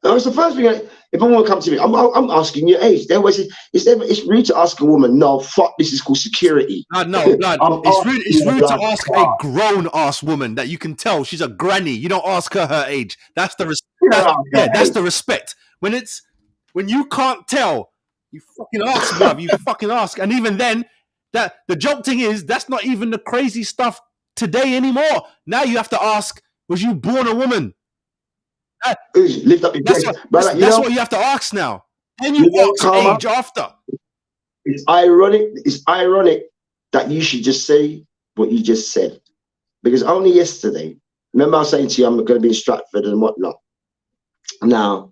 it's the first thing. If a woman comes to me, I'm asking your age. They always say it's rude to ask a woman. No, fuck, this is called security. No, blood. It's rude to ask a grown ass woman that you can tell she's a granny. You don't ask her age. That's the that's the respect. When you can't tell, you fucking ask, bruv. You fucking ask. And even then, that the joke thing is that's not even the crazy stuff today anymore. Now you have to ask, was you born a woman? Lift up your That's what you have to ask now. Then you ask age after. It's ironic. It's ironic that you should just say what you just said, because only yesterday, remember I was saying to you, I'm going to be in Stratford and whatnot. Now,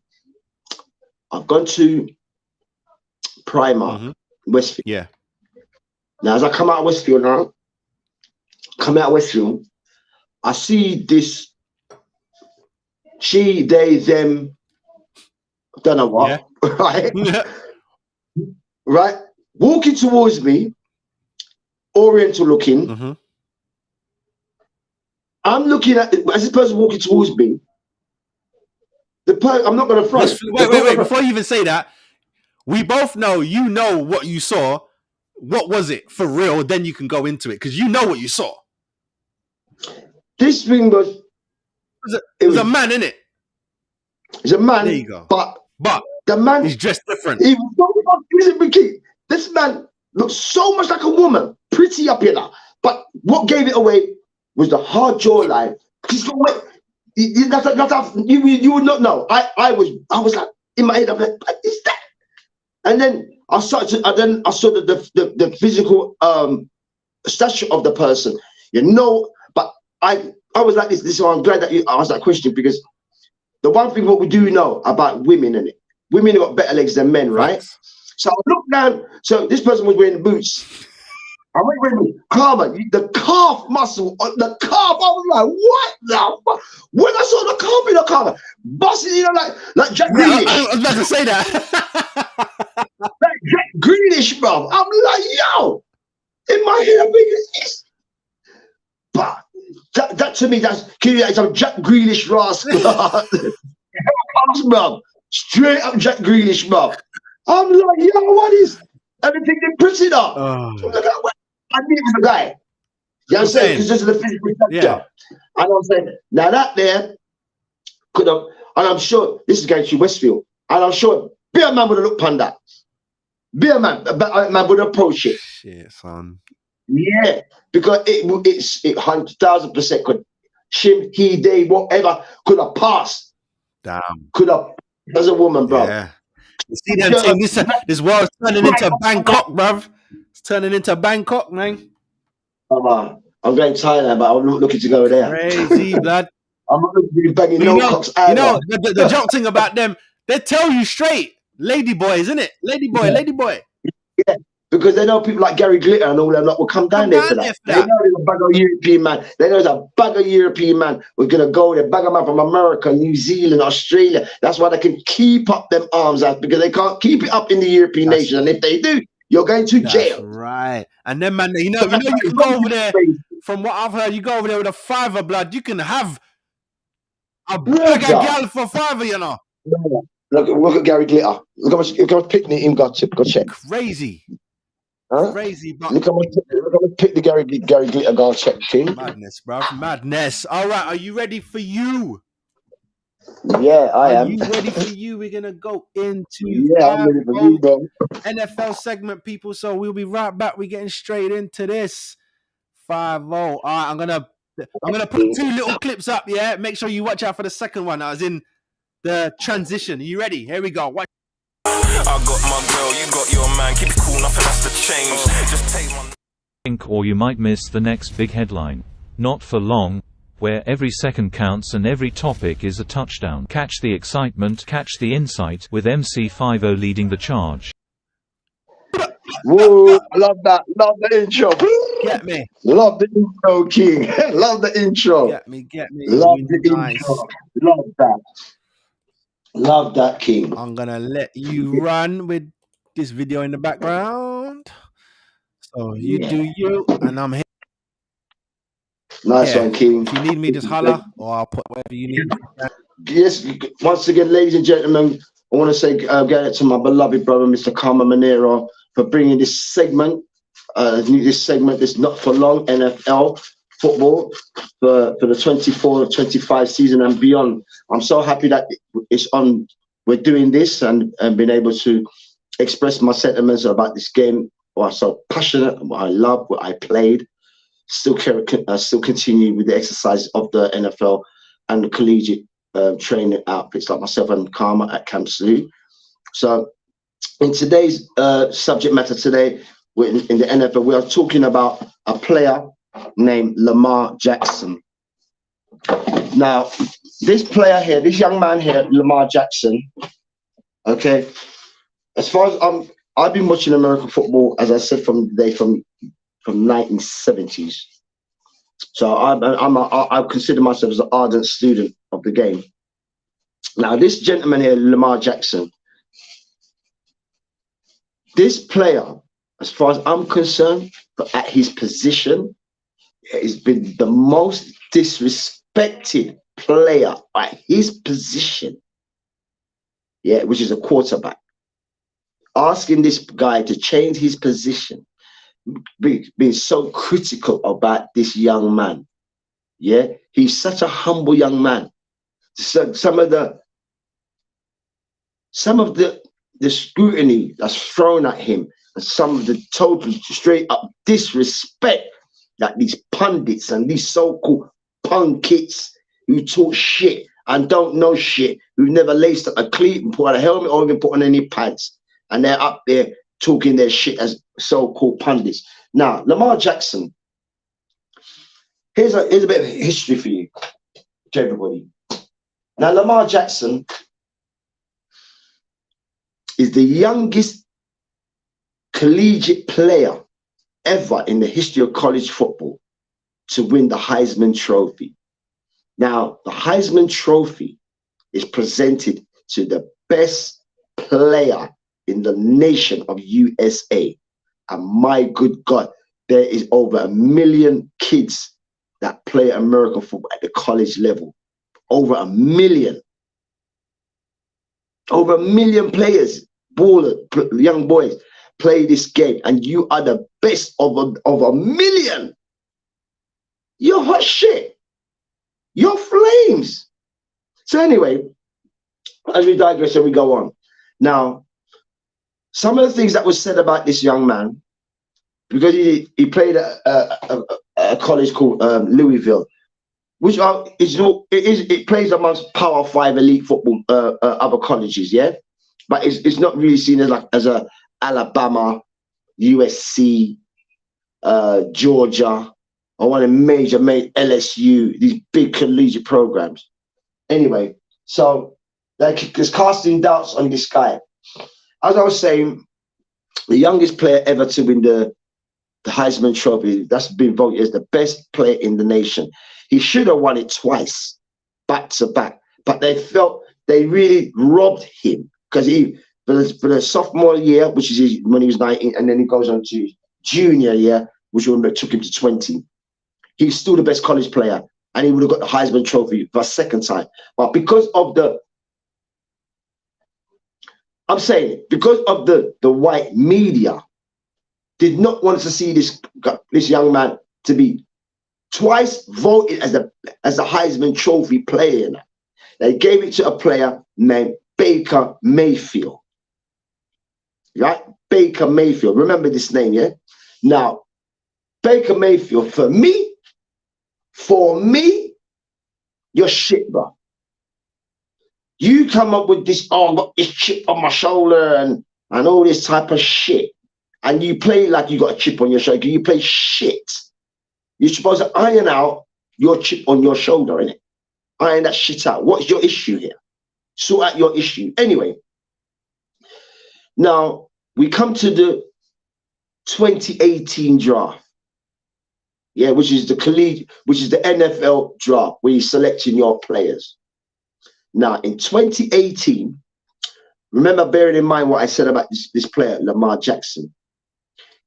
I've gone to Primark, Westfield. Yeah. Now, as I come out of Westfield I see this she, they, them, don't know what, right? Right? Walking towards me, oriental looking. I'm looking at, as this person walking towards me, I'm not going to front. Wait. Before you even say that, we both know you know what you saw. What was it for real? Then you can go into it because you know what you saw. This thing was... It was a man, innit? It's a man. There you go. But the man... He's dressed different. This man looks so much like a woman. Pretty up here now. But what gave it away was the hard jawline. You would not know. I was like, in my head, I'm like, what is that? And then I saw the physical stature of the person. You know, but I was like this. This is why I'm glad that you asked that question, because the one thing what we do know about women, and women have got better legs than men, right? So I looked down. So this person was wearing boots. I went wearing Karma, the calf muscle, the calf. I was like, what the fuck? When I saw the calf in the Karma, busting, like Jack Grealish. I was about to say that. Like Jack Grealish, bro. I'm like, yo, in my head, I'm thinking, this. But that to me, that's some Jack Grealish rascal. Bro. Straight up Jack Grealish, bro. I'm like, yo, what is everything they put it up? I knew it was a guy. You know what I'm saying? Because this is the physical structure. And I'm saying, now that there could have, and I'm sure this is going to Westfield, and I'm sure Beer Man would have looked upon that. Beer Man would approach it. Shit, son. Yeah, because it 100,000% could him, he, they, whatever could have passed. Damn. Could have as a woman, bro. Yeah. You see them thing, this world's turning into Bangkok, bruv. It's turning into Bangkok, man. I'm going to Thailand, but I'm not looking to go there. Crazy, blood. I'm not looking to be banging cocks either. You know, the joke thing about them, they tell you straight, lady boys, isn't it? Lady boy. Yeah, because they know people like Gary Glitter and all them lot will come down there for that. They know there's a bag of European man. They know there's a bag of European man. We're going to go there, bag them up from America, New Zealand, Australia. That's why they can keep up them arms out, because they can't keep it up in the European nation. And if they do, you're going to jail. Right. And then, man, you know, you can go over there. From what I've heard, you go over there with a $5 blood. You can have a bag of gal for $5, you know. Look at Gary Glitter. Look how much picnic him got. Go check. Crazy. Huh? Crazy. But look how much pick the Gary Glitter go check, King. Madness, bro. Madness. All right. Are you ready for you? Yeah, I am. Are you ready for you? We're gonna go into I'm ready for you, bro. NFL segment, people. So we'll be right back. We're getting straight into this. 5-0. All right, I'm gonna put 2 little clips up. Yeah, make sure you watch out for the second one. I was in the transition. Are you ready? Here we go. Watch. I got my girl, you got your man. Keep it cool, nothing has to change. Just take one. or you might miss the next big headline. Not for long, where every second counts and every topic is a touchdown. Catch the excitement, catch the insight, with MC50 leading the charge. Whoa, love that. Love the intro. Get me. Love the intro, King. Love the intro. Get me. Love the Nice. intro. Love that. Love that, King. I'm gonna let you run with this video in the background. So you do you, and I'm here. Nice one, King. If you need me, just holler, or I'll put whatever you need. Yes, once again, ladies and gentlemen, I want to say get it to my beloved brother, Mr. Karma Monero, for bringing this segment. This not for long NFL football for the 24-25 season and beyond. I'm so happy that it's on. We're doing this and being able to express my sentiments about this game. I'm so passionate, what I love, what I played. Still continue with the exercise of the NFL and the collegiate training outfits like myself and Karma at Camp Salute. So in today's subject matter today, in the NFL, we are talking about a player named Lamar Jackson. Now, this player here, this young man here, Lamar Jackson, okay, as far as I've been watching American football, as I said, from 1970s. So I consider myself as an ardent student of the game. Now, this gentleman here, Lamar Jackson, this player, as far as I'm concerned, at his position, has been the most disrespected player at his position, yeah, which is a quarterback. Asking this guy to change his position, being so critical about this young man, yeah, he's such a humble young man. So some of the scrutiny that's thrown at him, and some of the total straight up disrespect that these pundits and these so-called punkits who talk shit and don't know shit, who've never laced up a cleat and put on a helmet or even put on any pants, and they're up there talking their shit as so-called pundits. Now, Lamar Jackson, here's a bit of history for you, to everybody. Now, Lamar Jackson is the youngest collegiate player ever in the history of college football to win the Heisman Trophy. Now, the Heisman Trophy is presented to the best player in the nation of USA. And my good God, there is over 1 million kids that play American football at the college level. Over 1 million. Over 1 million players, young boys, play this game, and you are the best of 1 million. You're hot shit. You're flames. So anyway, as we digress and we go on. Now, some of the things that was said about this young man, because he played at a college called Louisville, which it plays amongst Power 5 elite football other colleges, yeah, but it's not really seen as a Alabama, USC, Georgia, or one of the major LSU, these big collegiate programs. Anyway, so there's casting doubts on this guy. As I was saying, the youngest player ever to win the Heisman Trophy, that's been voted as the best player in the nation. He should have won it twice, back to back, but they felt they really robbed him because for the sophomore year, which is when he was 19, and then he goes on to junior year, which took him to 20. He's still the best college player, and he would have got the Heisman Trophy for a second time. But because of the white media did not want to see this young man to be twice voted as the Heisman Trophy player. They gave it to a player named Baker Mayfield. Right? Baker Mayfield. Remember this name, yeah? Now, Baker Mayfield, for me, you're shit, bro. You come up with this, oh, I got this chip on my shoulder and all this type of shit. and you play like you got a chip on your shoulder, you play shit. You're supposed to iron out your chip on your shoulder, innit? Iron that shit out. What's your issue here? Sort out your issue. Anyway, now we come to the 2018 draft. Yeah, which is the NFL draft, where you're selecting your players. Now, in 2018, remember, bearing in mind what I said about this player, Lamar Jackson.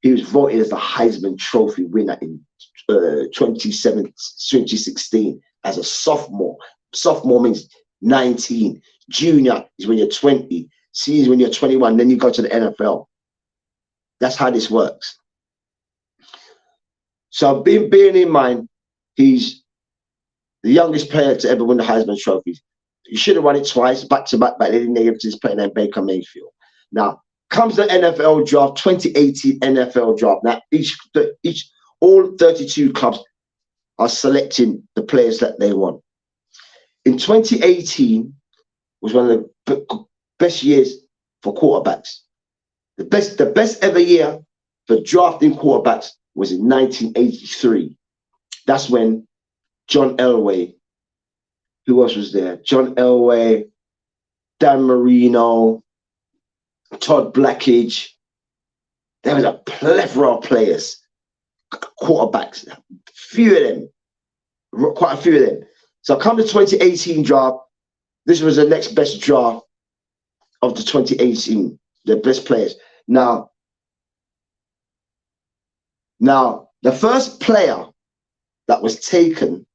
He was voted as the Heisman Trophy winner in 2016 as a sophomore. Sophomore means 19. Junior is when you're 20. Senior is when you're 21. Then you go to the NFL. That's how this works. So bearing in mind, he's the youngest player to ever win the Heisman Trophy. He should have won it twice, back to back, but they didn't give it to this player named Baker Mayfield. Now, comes the NFL draft, 2018 NFL draft. Now, all 32 clubs are selecting the players that they want. In 2018 was one of the best years for quarterbacks. The best ever year for drafting quarterbacks was in 1983. That's when John Elway, who else was there? John Elway, Dan Marino, Todd Blackidge. There was a plethora of players, quarterbacks, quite a few of them. So come the 2018 draft, this was the next best draft of the 2018, the best players. Now, the first player that was taken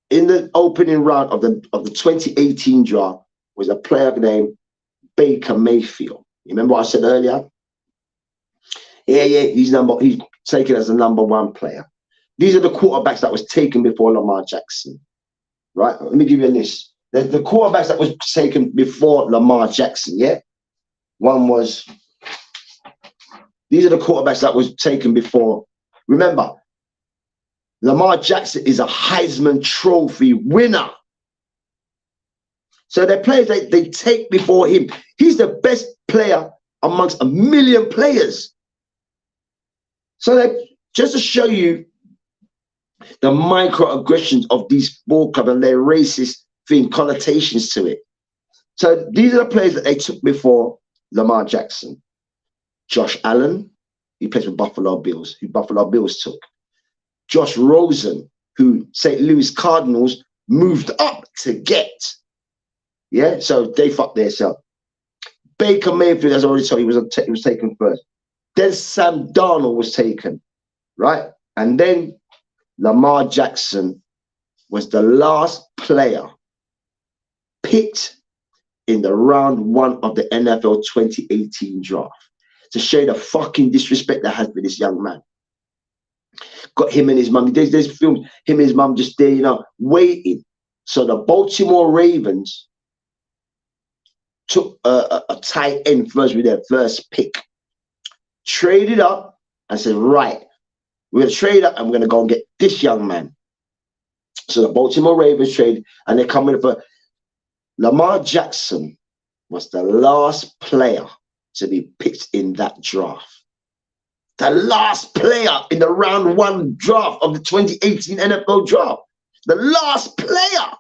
in the opening round of the 2018 draft was a player named Baker Mayfield. You remember what I said earlier? Yeah, he's taken as the #1 player. These are the quarterbacks that was taken before Lamar Jackson. Right? Let me give you a list. The quarterbacks that was taken before Lamar Jackson, yeah? These are the quarterbacks that was taken before. Remember, Lamar Jackson is a Heisman Trophy winner. So they're players they take before him. He's the best player amongst a million players. So just to show you the microaggressions of these ball clubs and their racist connotations to it. So these are the players that they took before Lamar Jackson. Josh Allen, he plays for Buffalo Bills, who Buffalo Bills took. Josh Rosen, who St. Louis Cardinals moved up to get. Yeah, so they fucked themselves. Baker Mayfield, as I already told you, he was taken first. Then Sam Darnold was taken, right? And then Lamar Jackson was the last player picked in the round 1 of the NFL 2018 draft. To show the fucking disrespect that has been this young man. Got him and his mum. There's films, him and his mum just there, you know, waiting. So the Baltimore Ravens took a tight end first with their first pick. Traded up and said, right, we're going to trade up and we're going to go and get this young man. So the Baltimore Ravens trade, and they're coming for Lamar Jackson was the last player to be picked in that draft. The last player in the round 1 draft of the 2018 NFL draft. The last player.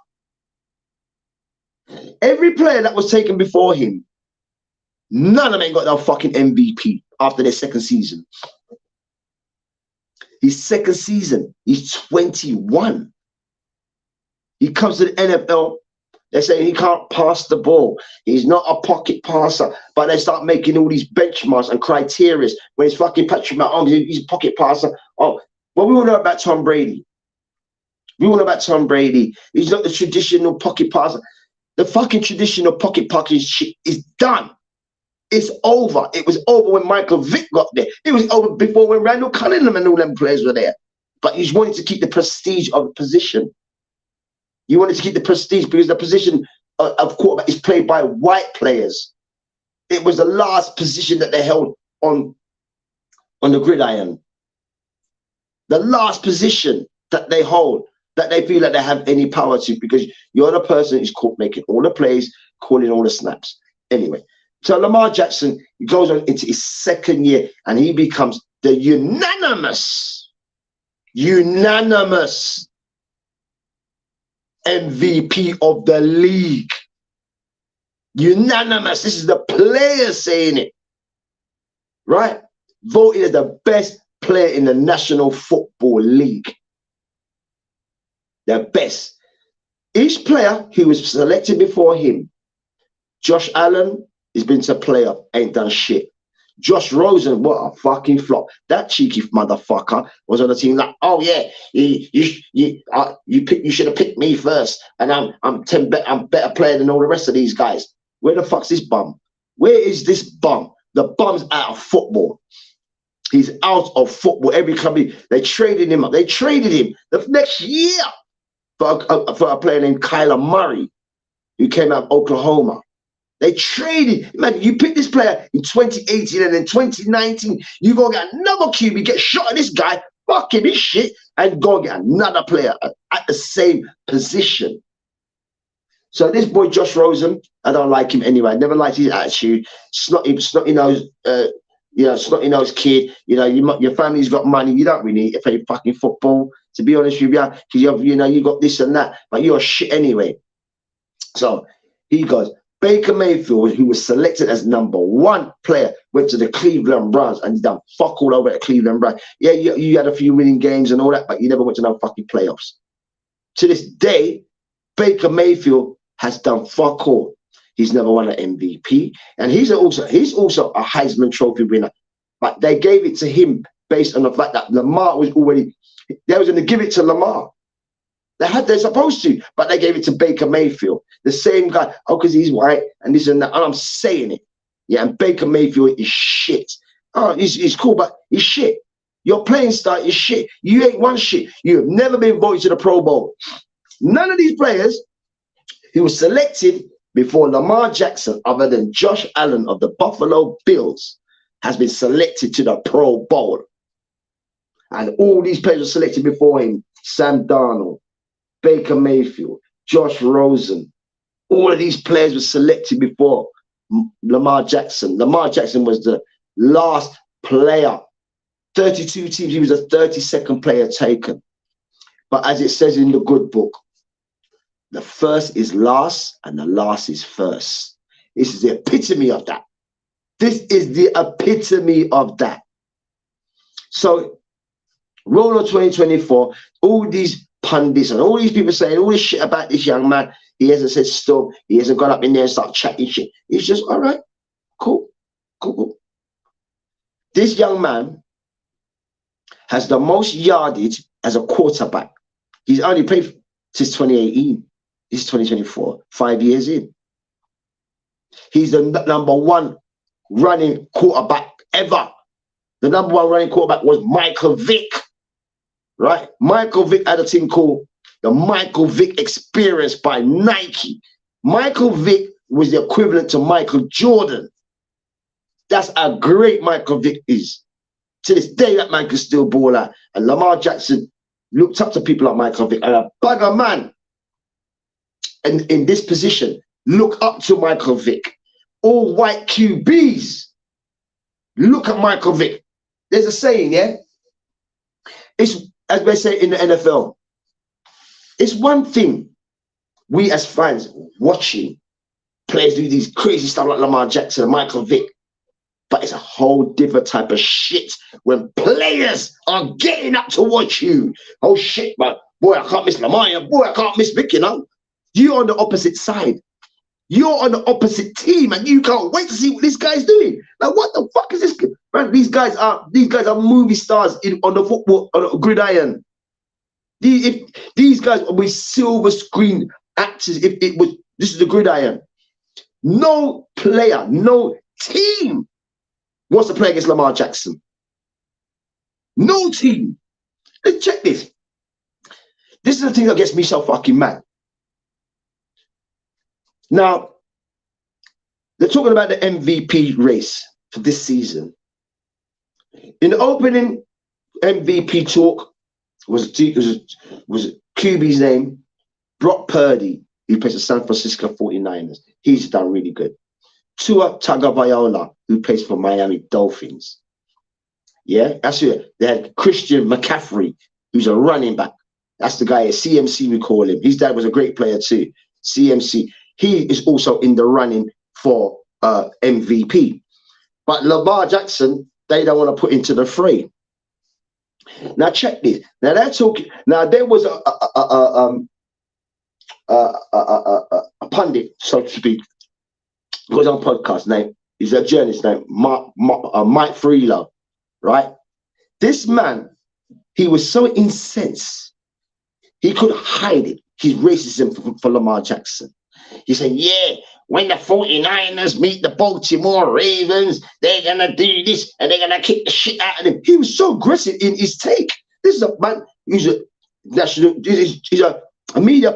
Every player that was taken before him, none of them got no fucking MVP after their second season. His second season, he's 21. He comes to the NFL. They say he can't pass the ball. He's not a pocket passer. But they start making all these benchmarks and criteria. When it's fucking Patrick Mahomes, he's a pocket passer. Oh, well, we all know about Tom Brady. We all know about Tom Brady. He's not the traditional pocket passer. The fucking traditional pocket passing shit is done. It's over. It was over when Michael Vick got there. It was over before when Randall Cunningham and all them players were there. But he wanted to keep the prestige of the position. You wanted to keep the prestige because the position of quarterback is played by white players. It was the last position that they held on the gridiron. The last position that they hold, that they feel that they have any power to, because you're the person who's making all the plays, calling all the snaps. Anyway, So Lamar Jackson, he goes on into his second year and he becomes the unanimous MVP of the league. Unanimous. This is the players saying it. Right? Voted as the best player in the National Football League. The best. Each player who was selected before him, Josh Allen, has been to playoff, ain't done shit. Josh Rosen, what a fucking flop. That cheeky motherfucker was on the team like, oh yeah, you should have picked me first, and I'm better player than all the rest of these guys. Where the fuck's this bum? Where is this bum? The bum's out of football. He's out of football. Every club, they traded him up. They traded him the next year for a player named Kyler Murray, who came out of Oklahoma. They traded. Man, you pick this player in 2018 and then 2019, you go get another QB, get shot at this guy, fucking this shit, and go get another player at the same position. So this boy Josh Rosen, I don't like him anyway. I never liked his attitude. Snotty nose, snotty nose kid. You know, your family's got money. You don't really need to play fucking football, to be honest with you, because you got this and that, but you're shit anyway. So he goes. Baker Mayfield, who was selected as #1 player, went to the Cleveland Browns and he done fuck all over at Cleveland Browns. Yeah, you had a few winning games and all that, but you never went to no fucking playoffs. To this day, Baker Mayfield has done fuck all. He's never won an MVP, and he's also a Heisman Trophy winner. But they gave it to him based on the fact that Lamar was already. They was going to give it to Lamar. They're supposed to, but they gave it to Baker Mayfield, the same guy. Oh, because he's white and this and that. And I'm saying it. Yeah, and Baker Mayfield is shit. Oh, he's cool, but he's shit. Your playing style is shit. You ain't won shit. You have never been voted to the Pro Bowl. None of these players who were selected before Lamar Jackson, other than Josh Allen of the Buffalo Bills, has been selected to the Pro Bowl. And all these players were selected before him. Sam Darnold, Baker Mayfield, Josh Rosen. All of these players were selected before Lamar Jackson. Lamar Jackson was the last player. 32 teams, he was the 32nd player taken. But as it says in the good book, the first is last and the last is first. This is the epitome of that. This is the epitome of that. So, roll on 2024, all these pundits and all these people saying all this shit about this young man. He hasn't said stop. He hasn't got up in there and started chatting shit. He's just, all right, cool. This young man has the most yardage as a quarterback. He's only played since 2018. This is 2024, 5 years in. He's the #1 running quarterback ever. The #1 running quarterback was Michael Vick. Right? Michael Vick had a thing called the Michael Vick Experience by Nike. Michael Vick was the equivalent to Michael Jordan. That's how great Michael Vick is. To this day, that man can still ball out. And Lamar Jackson looked up to people like Michael Vick. And a bugger man in this position look up to Michael Vick. All white QBs look at Michael Vick. There's a saying, yeah? It's, as they say in the NFL, it's one thing we as fans watching players do these crazy stuff like Lamar Jackson and Michael Vick, but it's a whole different type of shit when players are getting up to watch you. Oh shit, man. Boy, I can't miss Lamar. Boy, I can't miss Vick, you know? You're on the opposite side. You're on the opposite team and you can't wait to see what this guy's doing. Like, what the fuck is this? Man, these guys are movie stars on the football, on the gridiron. These guys were silver screen actors. If it was, this is the gridiron. No player, no team wants to play against Lamar Jackson. No team. Let's check this. This is the thing that gets me so fucking mad. Now, they're talking about the MVP race for this season. In the opening MVP talk was QB's name, Brock Purdy, who plays the San Francisco 49ers. He's done really good. Tua Tagovailoa, who plays for Miami Dolphins. Yeah, that's it. They had Christian McCaffrey, who's a running back. That's the guy at CMC, we call him. His dad was a great player too. CMC. He is also in the running for MVP. But Lamar Jackson, they don't want to put into the fray. Now check this. Now they're talking. Now there was a pundit, so to speak, goes on podcast name. He's a journalist named Mike Freelo, right? This man, he was so incensed, he could hide it. His racism for Lamar Jackson. He said, yeah, when the 49ers meet the Baltimore Ravens, they're going to do this and they're going to kick the shit out of them. He was so aggressive in his take. This is a man, he's a media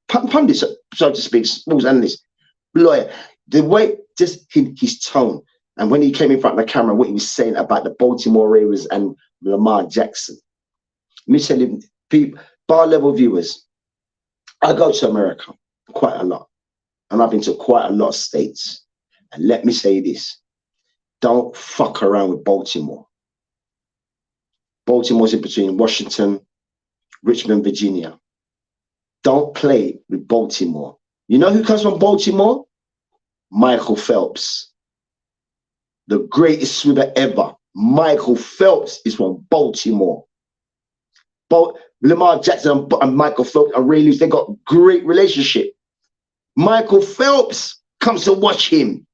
pundit, so to speak, sports analyst, lawyer. The way, just his tone, and when he came in front of the camera, what he was saying about the Baltimore Ravens and Lamar Jackson. Let me tell you, people, bar level viewers, I go to America quite a lot, and I've been to quite a lot of states. And let me say this, don't fuck around with Baltimore. Baltimore's in between Washington, Richmond, Virginia. Don't play with Baltimore. You know who comes from Baltimore? Michael Phelps. The greatest swimmer ever. Michael Phelps is from Baltimore. Lamar Jackson and Michael Phelps are really, they got great relationship. Michael Phelps comes to watch him.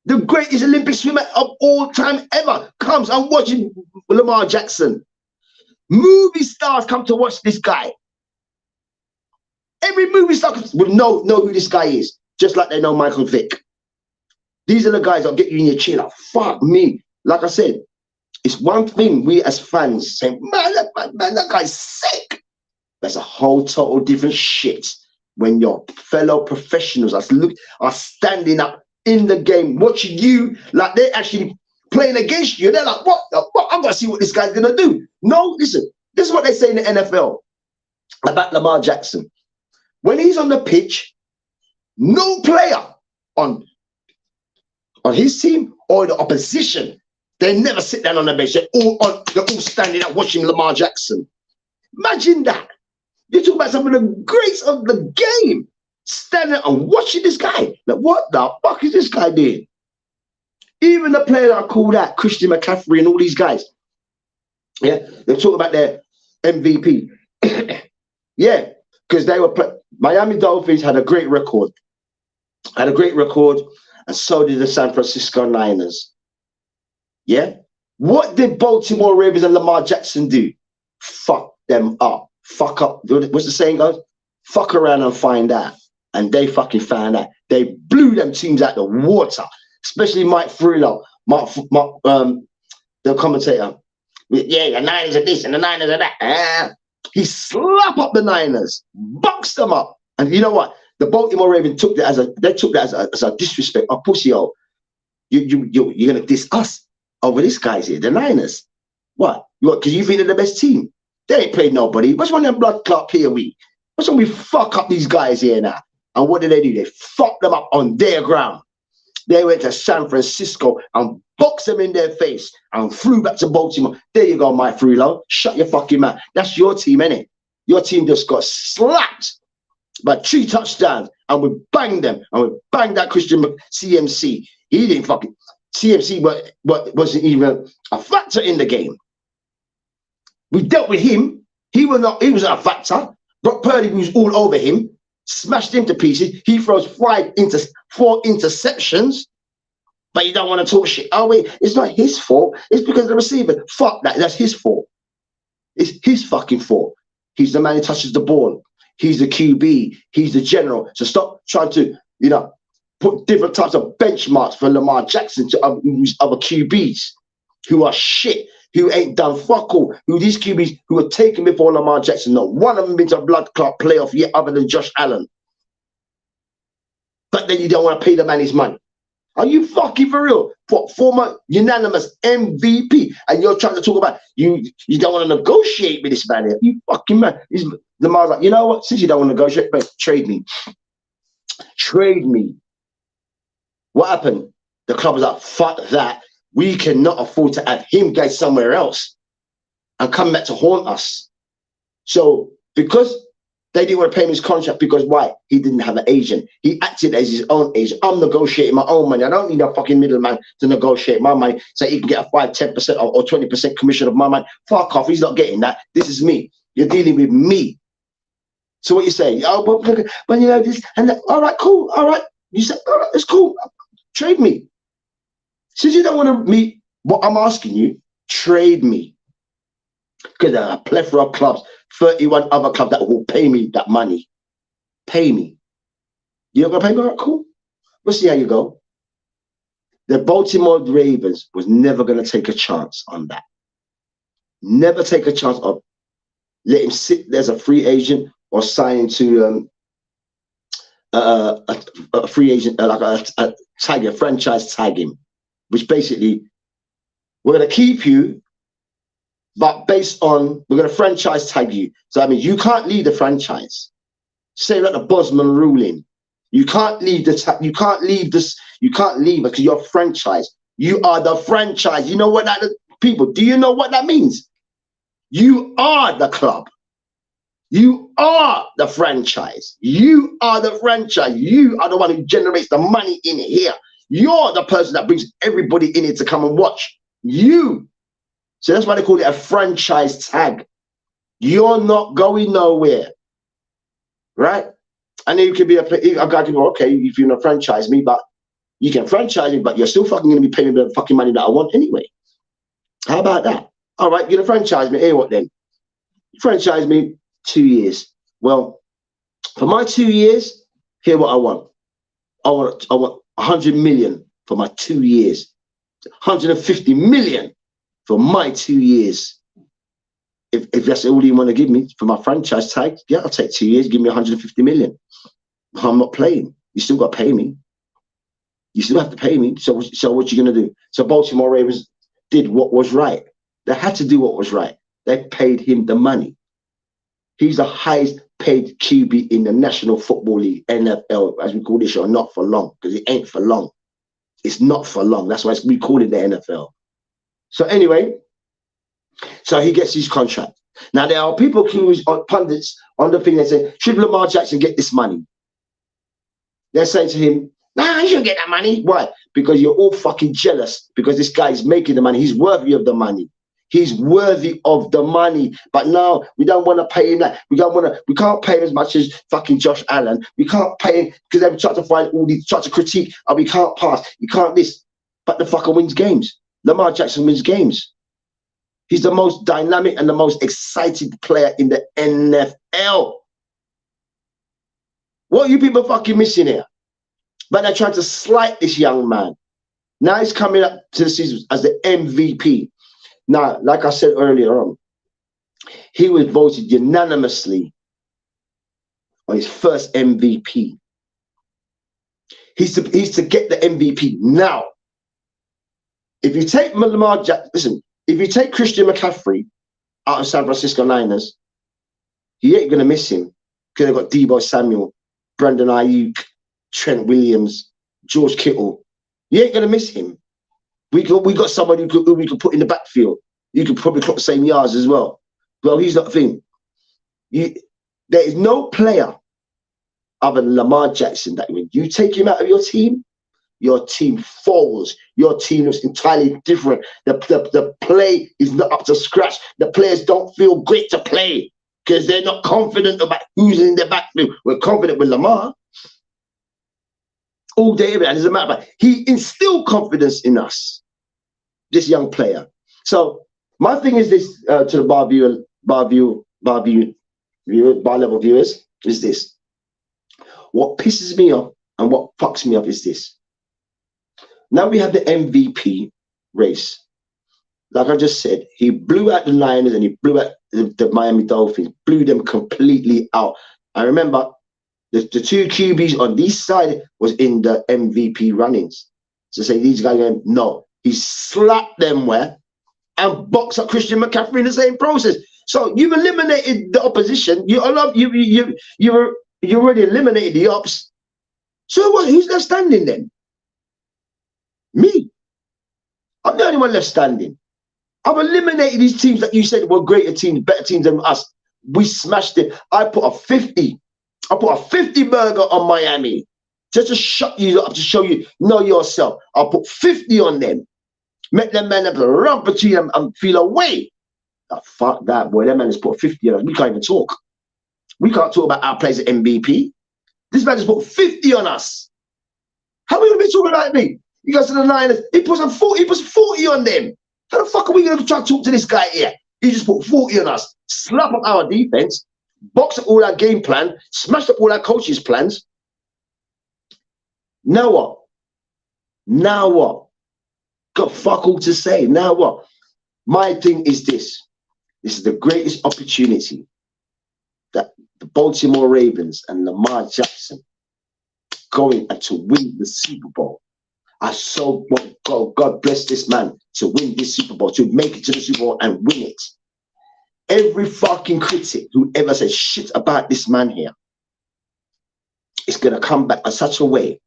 The greatest Olympic swimmer of all time ever comes and watching Lamar Jackson. Movie stars come to watch this guy. Every movie star will know who this guy is, just like they know Michael Vick. These are the guys that'll get you in your chair like, fuck me. Like I said, it's one thing we as fans say, man, that guy's sick. That's a whole total different shit when your fellow professionals are standing up in the game, watching you like they're actually playing against you. They're like, what? I'm going to see what this guy's going to do. No, listen, this is what they say in the NFL about Lamar Jackson. When he's on the pitch, no player on his team or the opposition, they never sit down on the bench. They're all standing up watching Lamar Jackson. Imagine that. You talk about some of the greats of the game standing and watching this guy. Like, what the fuck is this guy doing? Even the player that I called out, Christian McCaffrey and all these guys. Yeah, they talk about their MVP. Yeah, because they were Miami Dolphins had a great record. And so did the San Francisco Niners. Yeah? What did Baltimore Ravens and Lamar Jackson do? Fuck them up. Fuck up. What's the saying goes? Fuck around and find out. And they fucking found out. They blew them teams out the water. Especially Mike Freelo, the commentator. Yeah, the Niners are this and the Niners are that. He slapped up the Niners, boxed them up. And you know what? The Baltimore Ravens took that as a disrespect, a pussy. You're gonna diss us over this guys here, the Niners. What? Because you think they're the best team? They ain't played nobody. What's one of them blood clot here we? What's when we fuck up these guys here now? And what did they do? They fucked them up on their ground. They went to San Francisco and boxed them in their face and flew back to Baltimore. There you go, Mike Freelo. Shut your fucking mouth. That's your team, innit? Your team just got slapped by 3 touchdowns, and we banged them, and we banged that Christian CMC. He didn't fucking CMC, but wasn't even a factor in the game. We dealt with him. He wasn't a factor. Brock Purdy was all over him, smashed him to pieces. He throws 4 interceptions, but you don't want to talk shit. Oh wait, it's not his fault. It's because of the receiver. Fuck that. That's his fault. It's his fucking fault. He's the man who touches the ball. He's the QB. He's the general. So stop trying to, put different types of benchmarks for Lamar Jackson to other QBs who are shit, who ain't done fuck all, who these QBs who were taken before Lamar Jackson, not one of them been to a blood clot playoff yet other than Josh Allen. But then you don't want to pay the man his money. Are you fucking for real? For former unanimous MVP, and you're trying to talk about you don't want to negotiate with this man here. You fucking man. Lamar's like, you know what? Since you don't want to negotiate, but trade me. Trade me. What happened? The club was like, fuck that. We cannot afford to have him go somewhere else and come back to haunt us. So because they didn't want to pay him his contract, because why? He didn't have an agent. He acted as his own agent. I'm negotiating my own money. I don't need a fucking middleman to negotiate my money so he can get a 5, 10% or 20% commission of my money. Fuck off. He's not getting that. This is me. You're dealing with me. So what you say? Oh, but you know this and that. All right, cool. All right. You said, all right, it's cool. Trade me. Since you don't want to meet what I'm asking you, trade me. Because there are a plethora of clubs, 31 other clubs that will pay me that money. Pay me. You're not going to pay me? All right, cool. We'll see how you go. The Baltimore Ravens was never going to take a chance on that. Never take a chance of let him sit there as a free agent or sign to a free agent, like a tag, a franchise tag him, which basically we're going to keep you, but based on we're going to franchise tag you. So that means you can't leave the franchise. Say like the Bosman ruling, you can't leave you can't leave this. You can't leave because you're a franchise. You are the franchise. You know what that people? Do you know what that means? You are the club. You are the franchise. You are the franchise. You are the one who generates the money in here. You're the person that brings everybody in here to come and watch. You. So that's why they call it a franchise tag. You're not going nowhere. Right? And then you can be a guy can go, okay, if you're not franchise me, but you can franchise me, but you're still fucking going to be paying me the fucking money that I want anyway. How about that? All right, you're going to franchise me. Hey, what then? Franchise me 2 years. Well, for my 2 years, here what I want. I want 100 million for my 2 years. 150 million for my 2 years. If that's all you want to give me for my franchise tag, yeah, I'll take 2 years. Give me 150 million. I'm not playing. You still got to pay me. You still have to pay me. So what you going to do? So Baltimore Ravens did what was right. They had to do what was right. They paid him the money. He's the highest paid QB in the National Football League, NFL, as we call this show, not for long, because it ain't for long. It's not for long. That's why we call it the NFL. So anyway, so he gets his contract. Now, there are people who are pundits on the thing that say, should Lamar Jackson get this money? They're saying to him, nah, you shouldn't get that money. Why? Because you're all fucking jealous because this guy is making the money. He's worthy of the money. He's worthy of the money. But now we don't want to pay him that. We can't pay him as much as fucking Josh Allen. We can't pay him because they've tried to find all these, tried to critique. Oh, we can't pass. You can't this. But the fucker wins games. Lamar Jackson wins games. He's the most dynamic and the most excited player in the NFL. What are you people fucking missing here? But they're trying to slight this young man. Now he's coming up to the season as the MVP. Now, like I said earlier on, he was voted unanimously on his first MVP. He's to get the MVP now. If you take Lamar Jackson, listen, if you take Christian McCaffrey out of San Francisco Niners, you ain't going to miss him because they've got Deebo Samuel, Brandon Ayuk, Trent Williams, George Kittle. You ain't going to miss him. We got somebody who we could put in the backfield. You could probably clock the same yards as well. Well, he's not the thing. There is no player other than Lamar Jackson that when you take him out of your team falls. Your team is entirely different. The play is not up to scratch. The players don't feel great to play because they're not confident about who's in the backfield. We're confident with Lamar. All day, every day. It doesn't matter. He instilled confidence in us, this young player. So my thing is this to the bar level viewers is this. What pisses me off and what fucks me up is this. Now we have the MVP race. Like I just said, he blew out the Niners and he blew out the Miami Dolphins, blew them completely out. I remember the two QBs on this side was in the MVP runnings. So say these guys going, no, he slapped them where and boxed up Christian McCaffrey in the same process. So you've eliminated the opposition. You already eliminated the ops. So what? Who's left standing then? Me. I'm the only one left standing. I've eliminated these teams that you said were greater teams, better teams than us. We smashed it. I put a 50 burger on Miami. Just to shut you up, to show you, know yourself. I'll put 50 on them. Make them man have to run between them and feel away. Oh, fuck that, boy. That man has put 50 on us. We can't even talk. We can't talk about our players at MVP. This man just put 50 on us. How are we going to be talking about me? You guys to the Niners, he puts 40 on them. How the fuck are we going to try to talk to this guy here? He just put 40 on us, slap up our defense, box up all our game plan, smashed up all our coaches' plans. Now what? Now what? Got fuck all to say. Now what? My thing is this. This is the greatest opportunity that the Baltimore Ravens and Lamar Jackson going and to win the Super Bowl. I so want God bless this man to win this Super Bowl, to make it to the Super Bowl and win it. Every fucking critic who ever says shit about this man here is going to come back in such a way.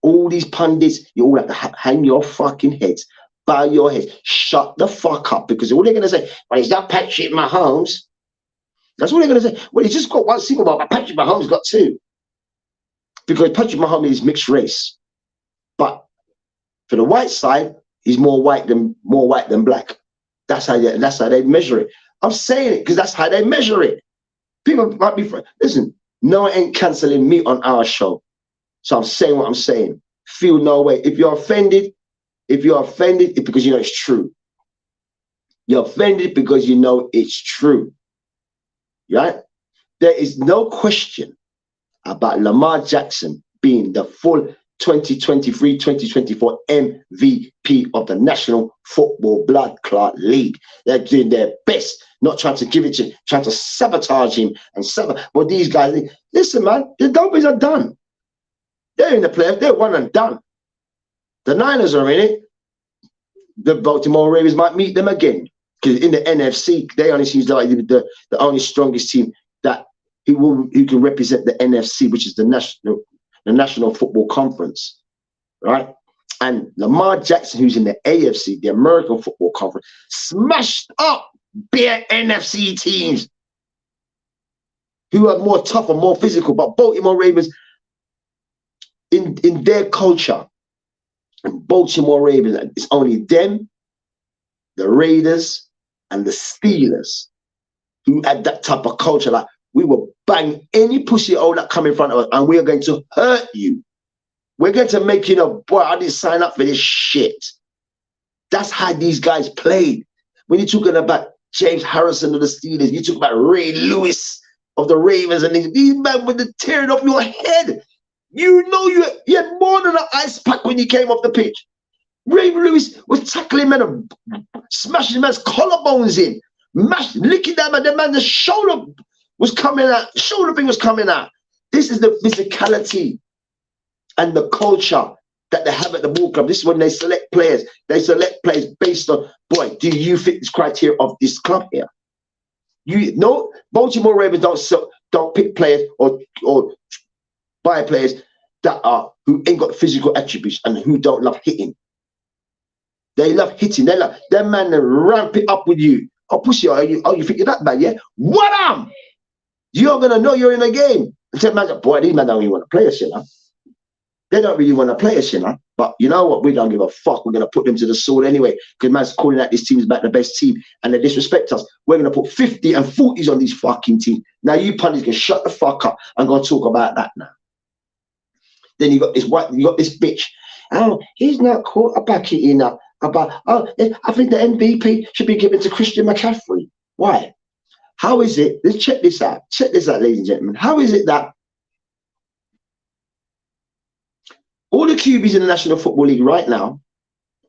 All these pundits, you all have to hang your fucking heads, bow your heads, shut the fuck up, because all they're going to say, well, he's not Patrick Mahomes. That's what they're going to say. Well, he's just got one Super Bowl, but Patrick Mahomes got two. Because Patrick Mahomes is mixed race. But for the white side, he's more white than black. That's how they measure it. I'm saying it because that's how they measure it. People might be, listen, no one ain't canceling me on our show. So I'm saying what I'm saying. Feel no way. If you're offended, it's because you know it's true. You're offended because you know it's true. Right? There is no question about Lamar Jackson being the full 2023-2024 MVP of the National Football Blood Clot League. They're doing their best, not trying to give it to, trying to sabotage him and sabotage. But these guys, listen, man, the Dolphins are done. They're in the playoffs. They're one and done. The Niners are in it. The Baltimore Ravens might meet them again, because in the NFC, they only seem like the only strongest team that who can represent the NFC, which is the National Football Conference, right? And Lamar Jackson, who's in the AFC, the American Football Conference, smashed up bare NFC teams who are more tough and more physical. But Baltimore Ravens, in their culture, Baltimore Ravens, it's only them, the Raiders, and the Steelers who had that type of culture. Like, we will bang any pussy hole that come in front of us, and we are going to hurt you. We're going to make you know, boy, I didn't sign up for this shit. That's how these guys played. When you're talking about James Harrison of the Steelers, you talk about Ray Lewis of the Ravens, and these men with the tearing off your head. You know you had more than an ice pack when you came off the pitch. Ray Lewis was tackling men, smashing man's collarbones in, licking that man. The man, the shoulder was coming out, shoulder thing was coming out. This is the physicality and the culture that they have at the ball club. This is when they select players. They select players based on, boy, do you fit this criteria of this club here? You know, Baltimore Ravens don't pick players or buy players that who ain't got physical attributes and who don't love hitting. They love hitting. They love that man to ramp it up with you. Oh, pussy, you think you're that bad, yeah? What am? You're gonna know you're in a game. And tell man, boy, these men don't even want to play us, you know. They don't really want to play us, you know. But you know what? We don't give a fuck. We're gonna put them to the sword anyway. Because man's calling out this team's about the best team and they disrespect us. We're gonna put 50 and 40s on these fucking teams. Now you pundits can shut the fuck up and go talk about that now. Then you got this bitch. Oh, he's not quarterbacking enough. I think the MVP should be given to Christian McCaffrey. Why? How is it? Let's check this out. Check this out, ladies and gentlemen. How is it that all the QBs in the National Football League right now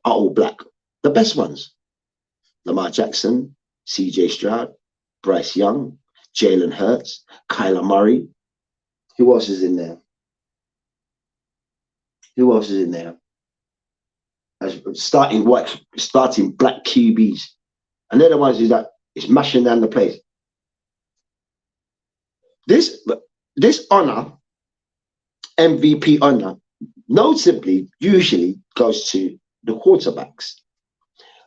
are all black? The best ones. Lamar Jackson, CJ Stroud, Bryce Young, Jalen Hurts, Kyler Murray. Who else is in there? Who else is in there? Starting black QBs. And they're the ones who is mashing down the place. This honor, MVP honor, notably usually goes to the quarterbacks.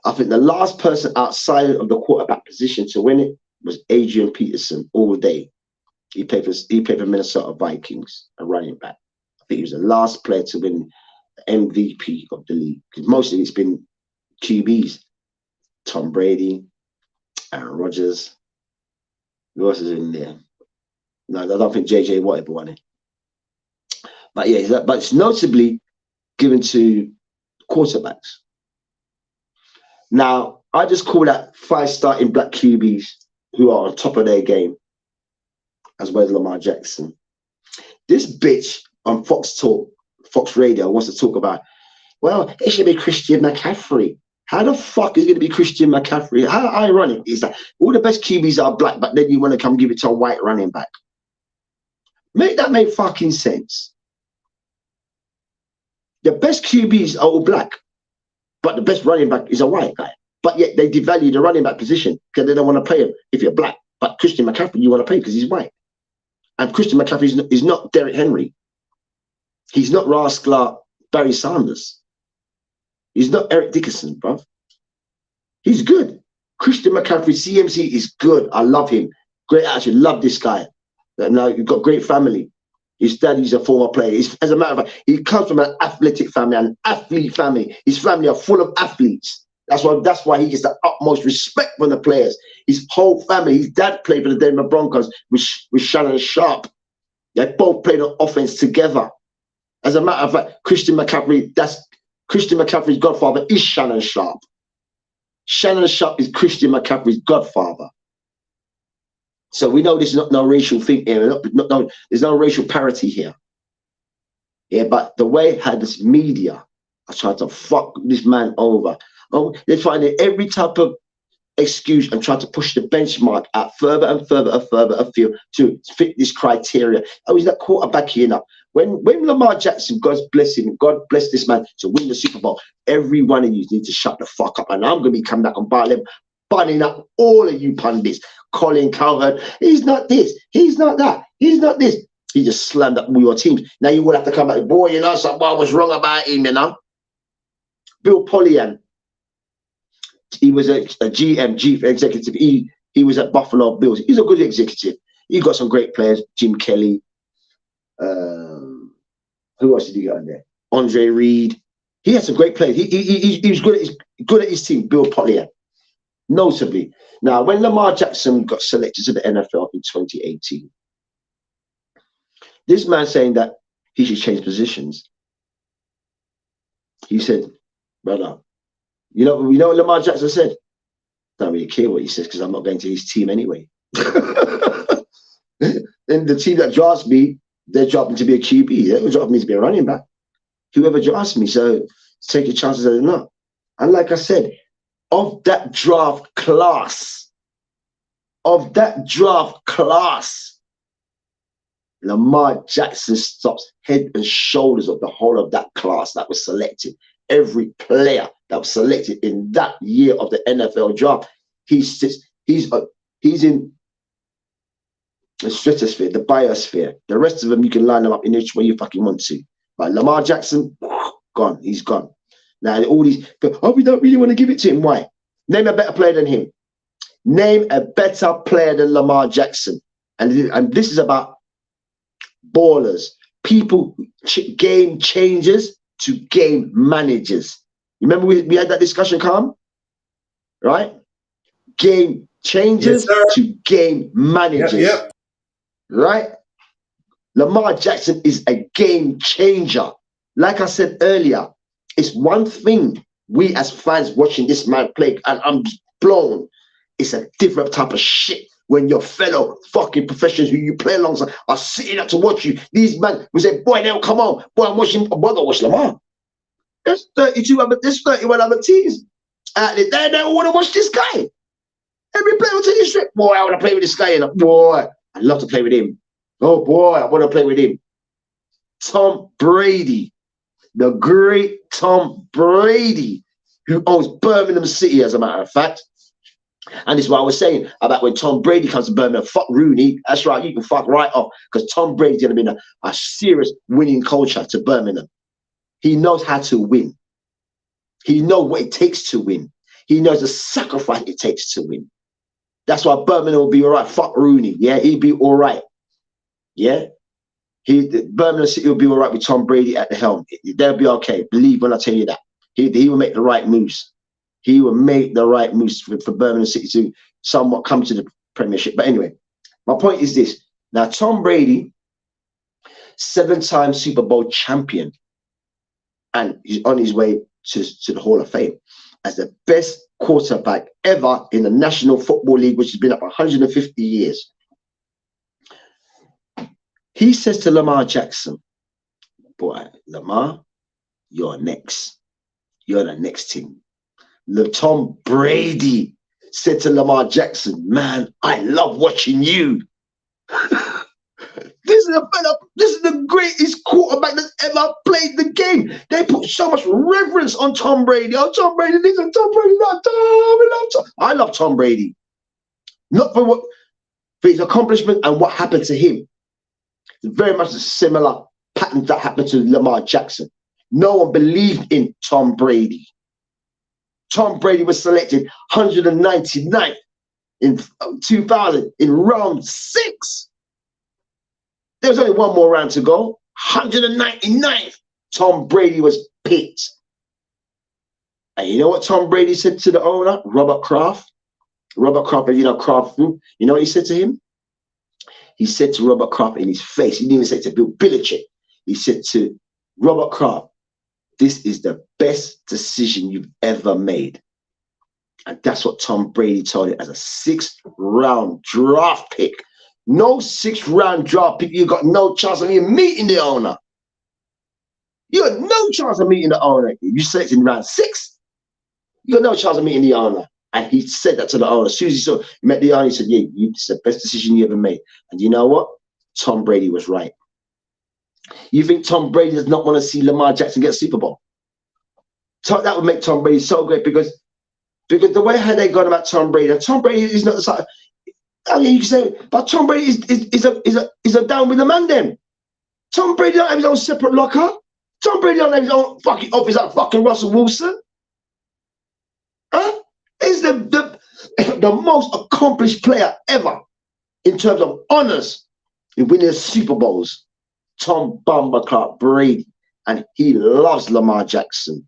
I think the last person outside of the quarterback position to win it was Adrian Peterson all day. He played for Minnesota Vikings, a running back. I think he was the last player to win the MVP of the league. Because mostly it's been QBs. Tom Brady, Aaron Rodgers. Who else is in there? No, I don't think JJ Watt ever won it. But yeah, but it's notably given to quarterbacks. Now, I just call that 5 starting black QBs who are on top of their game, as well as Lamar Jackson. This bitch on Fox Radio wants to talk about, well, it should be Christian McCaffrey. How the fuck is it going to be Christian McCaffrey? How ironic is that? All the best QBs are black, but then you want to come give it to a white running back. Make that make fucking sense. The best QBs are all black, but the best running back is a white guy. But yet they devalue the running back position because they don't want to pay him if you're black. But Christian McCaffrey, you want to pay because he's white. And Christian McCaffrey is not Derrick Henry. He's not Rascal Barry Sanders. He's not Eric Dickerson, bruv. He's good. Christian McCaffrey, CMC is good. I love him. Great attitude. Love this guy. Now you've got great family. His daddy's a former player. As a matter of fact, he comes from an athletic family, an athlete family. His family are full of athletes. That's why he gets the utmost respect from the players. His whole family. His dad played for the Denver Broncos with Shannon Sharp. They both played on offense together. As a matter of fact, Christian McCaffrey's godfather is Shannon Sharp. Shannon Sharp is Christian McCaffrey's godfather. So we know there's not no racial thing here. There's no racial parity here. Yeah, but the way how this media are trying to fuck this man over. Oh, they're finding every type of excuse and trying to push the benchmark out further and further afield to fit this criteria. Oh, he's not quarterback here now. When Lamar Jackson, God bless him, God bless this man to win the Super Bowl, every one of you need to shut the fuck up. And I'm going to be coming back on Barlem, bunning up all of you pundits. Colin Cowherd, he's not this, he's not that, he's not this. He just slammed up all your teams. Now you will have to come back, boy, you know, something was wrong about him, you know. Bill Polian, he was a GM, chief executive. He was at Buffalo Bills. He's a good executive. He got some great players, Jim Kelly. Who else did he got in there? Andre Reed. He had some great players. He was good at his team, Bill Polian. Notably. Now, when Lamar Jackson got selected to the NFL in 2018, this man saying that he should change positions. He said, brother, you know what Lamar Jackson said? I don't really care what he says because I'm not going to his team anyway. Then the team that drafts me, they're dropping to be a QB. They're dropping me to be a running back. Whoever drafts me, so take your chances or not. And like I said, of that draft class, Lamar Jackson stops head and shoulders of the whole of that class that was selected. Every player that was selected in that year of the NFL draft, he's in the stratosphere, the biosphere. The rest of them, you can line them up in each way you fucking want to. But Lamar Jackson, gone. He's gone. Now, all these, we don't really want to give it to him. Why? Name a better player than him. Name a better player than Lamar Jackson. And this is about ballers, people, game changers to game managers. You remember we had that discussion, Calm? Right? Game changers to game managers. Yep. Right? Lamar Jackson is a game changer. Like I said earlier, it's one thing we as fans watching this man play, and I'm blown. It's a different type of shit when your fellow fucking professionals who you play alongside are sitting up to watch you. These men will say, boy, they'll come on. Boy, I'm watching, boy, go watch Lamar. There's 31 other teams out there. They don't want to watch this guy. Every player will tell you straight, boy, I want to play with this guy. And boy, I'd love to play with him. Oh, boy, I want to play with him. Tom Brady, the great Tom Brady, who owns Birmingham City, as a matter of fact. And this is what I was saying about when Tom Brady comes to Birmingham, fuck Rooney. That's right, you can fuck right off because Tom Brady's going to be a serious winning culture to Birmingham. He knows how to win. He knows what it takes to win. He knows the sacrifice it takes to win. That's why Birmingham will be all right. Fuck Rooney. Yeah, he'll be all right. Yeah. Birmingham City will be all right with Tom Brady at the helm. They'll be okay. Believe when I tell you that. He will make the right moves. He will make the right moves for Birmingham City to somewhat come to the Premiership. But anyway, my point is this. Now, Tom Brady, 7-time Super Bowl champion, and he's on his way to the Hall of Fame as the best quarterback ever in the National Football League, which has been up 150 years. He says to Lamar Jackson, boy, Lamar, you're next. You're the next team. Tom Brady said to Lamar Jackson, man, I love watching you. This is the greatest quarterback that's ever played the game. They put so much reverence on Tom Brady. Oh, Tom Brady, this and Tom Brady, that. I love Tom Brady. Not for his accomplishment and what happened to him. It's very much a similar pattern that happened to Lamar Jackson. No one believed in Tom Brady. Tom Brady was selected 199th in 2000 in round 6. There was only one more round to go. 199th. Tom Brady was picked. And you know what Tom Brady said to the owner, Robert Kraft? Robert Kraft, you know, Kraft, you know what he said to him? He said to Robert Kraft in his face, he didn't even say to Bill Belichick. He said to Robert Kraft, this is the best decision you've ever made. And that's what Tom Brady told him as a 6th-round draft pick. No 6th-round draft pick. You got no chance of even meeting the owner. You got no chance of meeting the owner. You selected in round 6. You got no chance of meeting the owner. And he said that to the owner. As soon as he met the owner, he said, yeah, it's the best decision you ever made. And you know what? Tom Brady was right. You think Tom Brady does not want to see Lamar Jackson get a Super Bowl? That would make Tom Brady so great because the way how they gone about Tom Brady is not the side. I mean, you can say, but Tom Brady is a down with the man then. Tom Brady don't have his own separate locker. Tom Brady don't have his own fucking office like fucking Russell Wilson. Huh? He's the most accomplished player ever in terms of honors in winning Super Bowls. Tom Bumba Clark Brady, and he loves Lamar Jackson.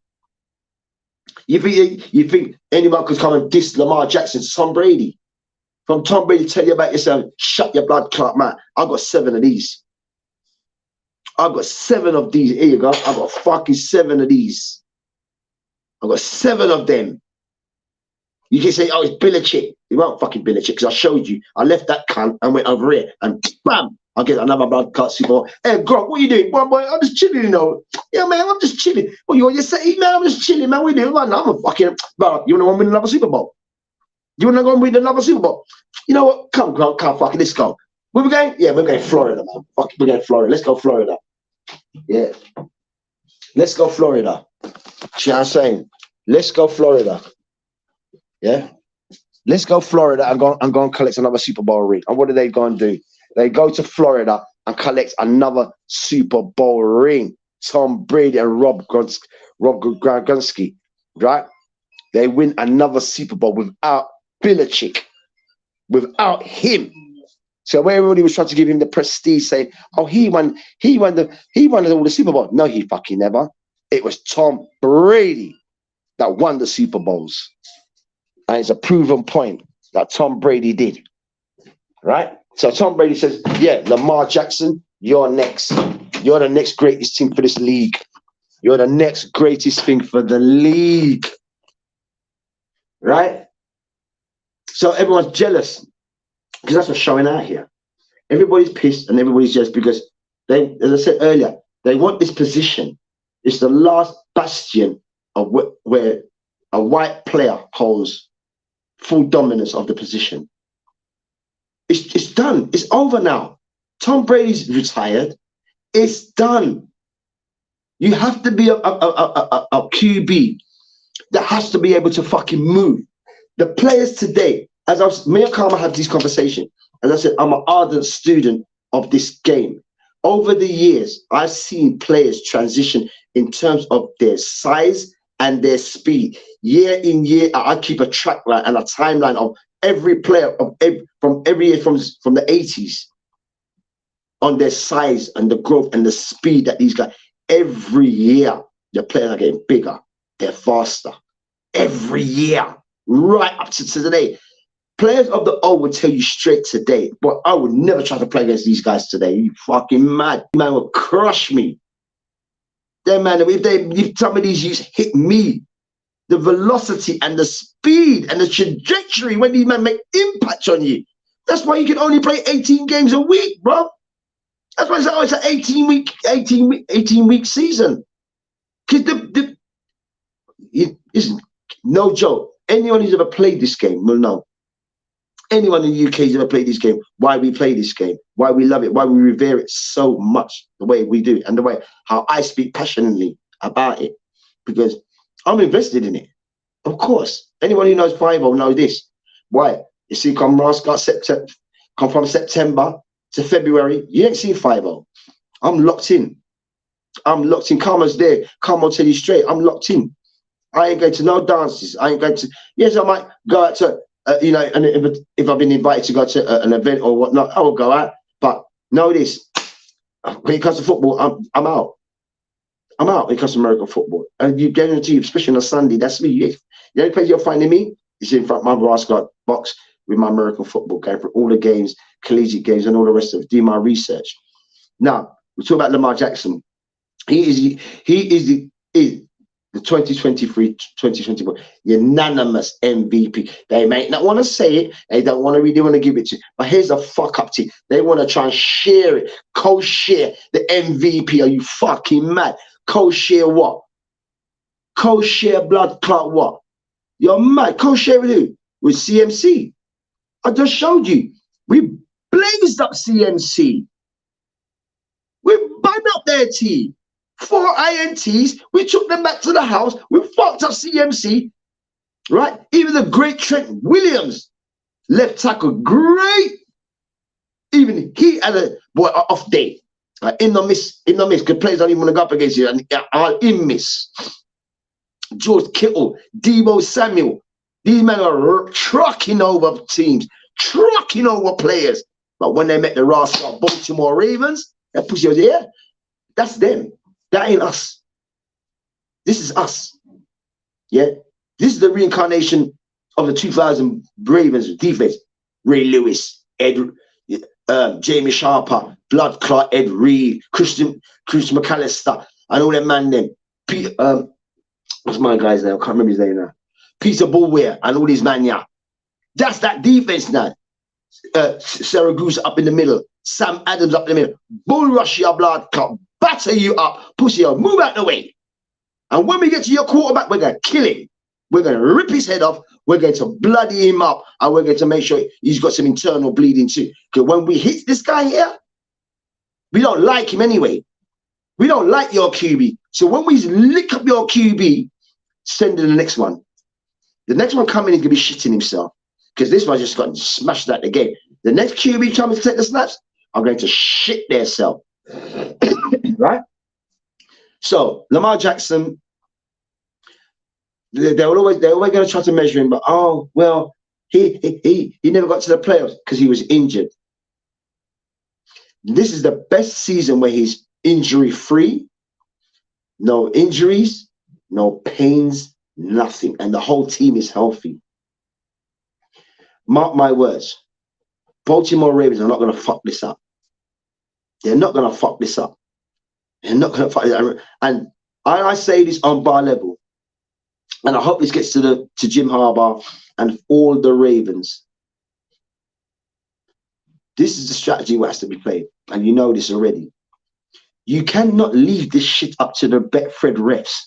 You think anyone could come and diss Lamar Jackson? Tom Brady. From Tom Brady, tell you about yourself. Shut your blood clot, man. I got 7 of these. I got 7 of these. Here you go. I got fucking 7 of these. I got 7 of them. You can say, oh, it's Belichick. It won't fucking Belichick because I showed you. I left that cunt and went over here and bam, I get another blood clot Super Bowl. Hey, Gronk, what are you doing? Boy, I'm just chilling, you know. Yeah, man, I'm just chilling. Well, you say, man, I'm just chilling, man. What are you doing? Man, I'm a fucking, bro, you want to win another Super Bowl? You want to go and win another Super Bowl? You know what? Come, Gronk, come, fucking, let's go. Where we going? Yeah, we're going to Florida, man. Fuck, we're going to Florida. Let's go Florida. Yeah. Let's go Florida. See what I'm saying? Let's go Florida. Yeah. Let's go Florida and go and collect another Super Bowl ring. And what do they go and do? They go to Florida and collect another Super Bowl ring. Tom Brady and Rob Gronkowski, right? They win another Super Bowl without Belichick, without him. So where everybody was trying to give him the prestige, saying, "Oh, he won all the Super Bowl." No, he fucking never. It was Tom Brady that won the Super Bowls, and it's a proven point that Tom Brady did, right? So Tom Brady says, "Yeah, Lamar Jackson, you're next. You're the next greatest thing for this league. You're the next greatest thing for the league." Right? So everyone's jealous because that's what's showing out here. Everybody's pissed and everybody's jealous because they, as I said earlier, they want this position. It's the last bastion of where a white player holds full dominance of the position. It's done. It's over now. Tom Brady's retired. It's done. You have to be a QB that has to be able to fucking move. The players today, me and Karma had this conversation, as I said, I'm an ardent student of this game. Over the years, I've seen players transition in terms of their size and their speed. Year in, year out, I keep a track line and a timeline of every player from every year from the 80s on their size and the growth and the speed that these guys. Every year, the players are getting bigger. They're faster. Every year, right up to today. Players of the old would tell you straight today, but I would never try to play against these guys today. You fucking mad. Man would crush me. Then, man, if some of these youths hit me, the velocity and the speed and the trajectory when these men make impact on you. That's why you can only play 18 games a week, bro. That's why it's an 18 week season. Because listen, no joke. Anyone who's ever played this game will know. Anyone in the UK who's ever played this game, why we play this game, why we love it, why we revere it so much the way we do, and the way how I speak passionately about it, because I'm invested in it. Of course, anyone who knows 5 will know this. Why? You see, come from September to February, you ain't seen 5. I'm locked in. I'm locked in. Karma's there. Karma will tell you straight. I'm locked in. I ain't going to no dances. I ain't going to. Yes, I might go out to. You know, and if I've been invited to go to an event or whatnot, I will go out. But know this: when it comes to football, I'm out. I'm out when it comes to American football, and you guarantee, especially on a Sunday, that's me. The only place you're finding me is in front of my rascal box with my American football, going through all the games, collegiate games, and all the rest of it. Do my research. Now we talk about Lamar Jackson. He is the 2023-2024 unanimous MVP. They might not want to say it. They don't really want to give it to you. But here's a fuck up to you. They want to try and share it. Co-share the MVP. Are you fucking mad? Co-share what? Co-share blood clot what? You're mad. Co-share with who? With CMC. I just showed you. We blazed up CMC. We banned up their team. 4 INTs, we took them back to the house, we fucked up CMC, right? Even the great Trent Williams, left tackle, great. Even he had a off day. In the miss, because players don't even want to go up against you, and in miss. George Kittle, Debo Samuel, these men are trucking over teams, trucking over players. But when they met the rascal Baltimore Ravens, that pussy was here. That's them. That ain't us. This is us. Yeah. This is the reincarnation of the 2000 Ravens defense. Ray Lewis, Jamie Sharper, Blood Clot, Ed Reed, Christian McAllister, and all them man them. What's my guy's name? I can't remember his name now. Peter Bullware and all these man, yeah. That's that defense now. Sarah Goose up in the middle. Sam Adams up in the middle. Bull rush your blood clot. Batter you up, pussy up, move out the way. And when we get to your quarterback, we're going to kill him. We're going to rip his head off. We're going to bloody him up. And we're going to make sure he's got some internal bleeding too. Because when we hit this guy here, we don't like him anyway. We don't like your QB. So when we lick up your QB, send in the next one. The next one coming is going to be shitting himself. Because this one just got smashed out the game. The next QB coming to take the snaps are going to shit their self. Right? So Lamar Jackson, they're always going to try to measure him, but oh well, he never got to the playoffs because he was injured. This is the best season where he's injury free, no injuries, no pains, nothing, and the whole team is healthy. Mark my words, Baltimore Ravens are not going to fuck this up. They're not going to fuck this up. They're not going to fuck this up. And I say this on bar level, and I hope this gets to Jim Harbaugh and all the Ravens. This is the strategy that has to be played, and you know this already. You cannot leave this shit up to the Betfred refs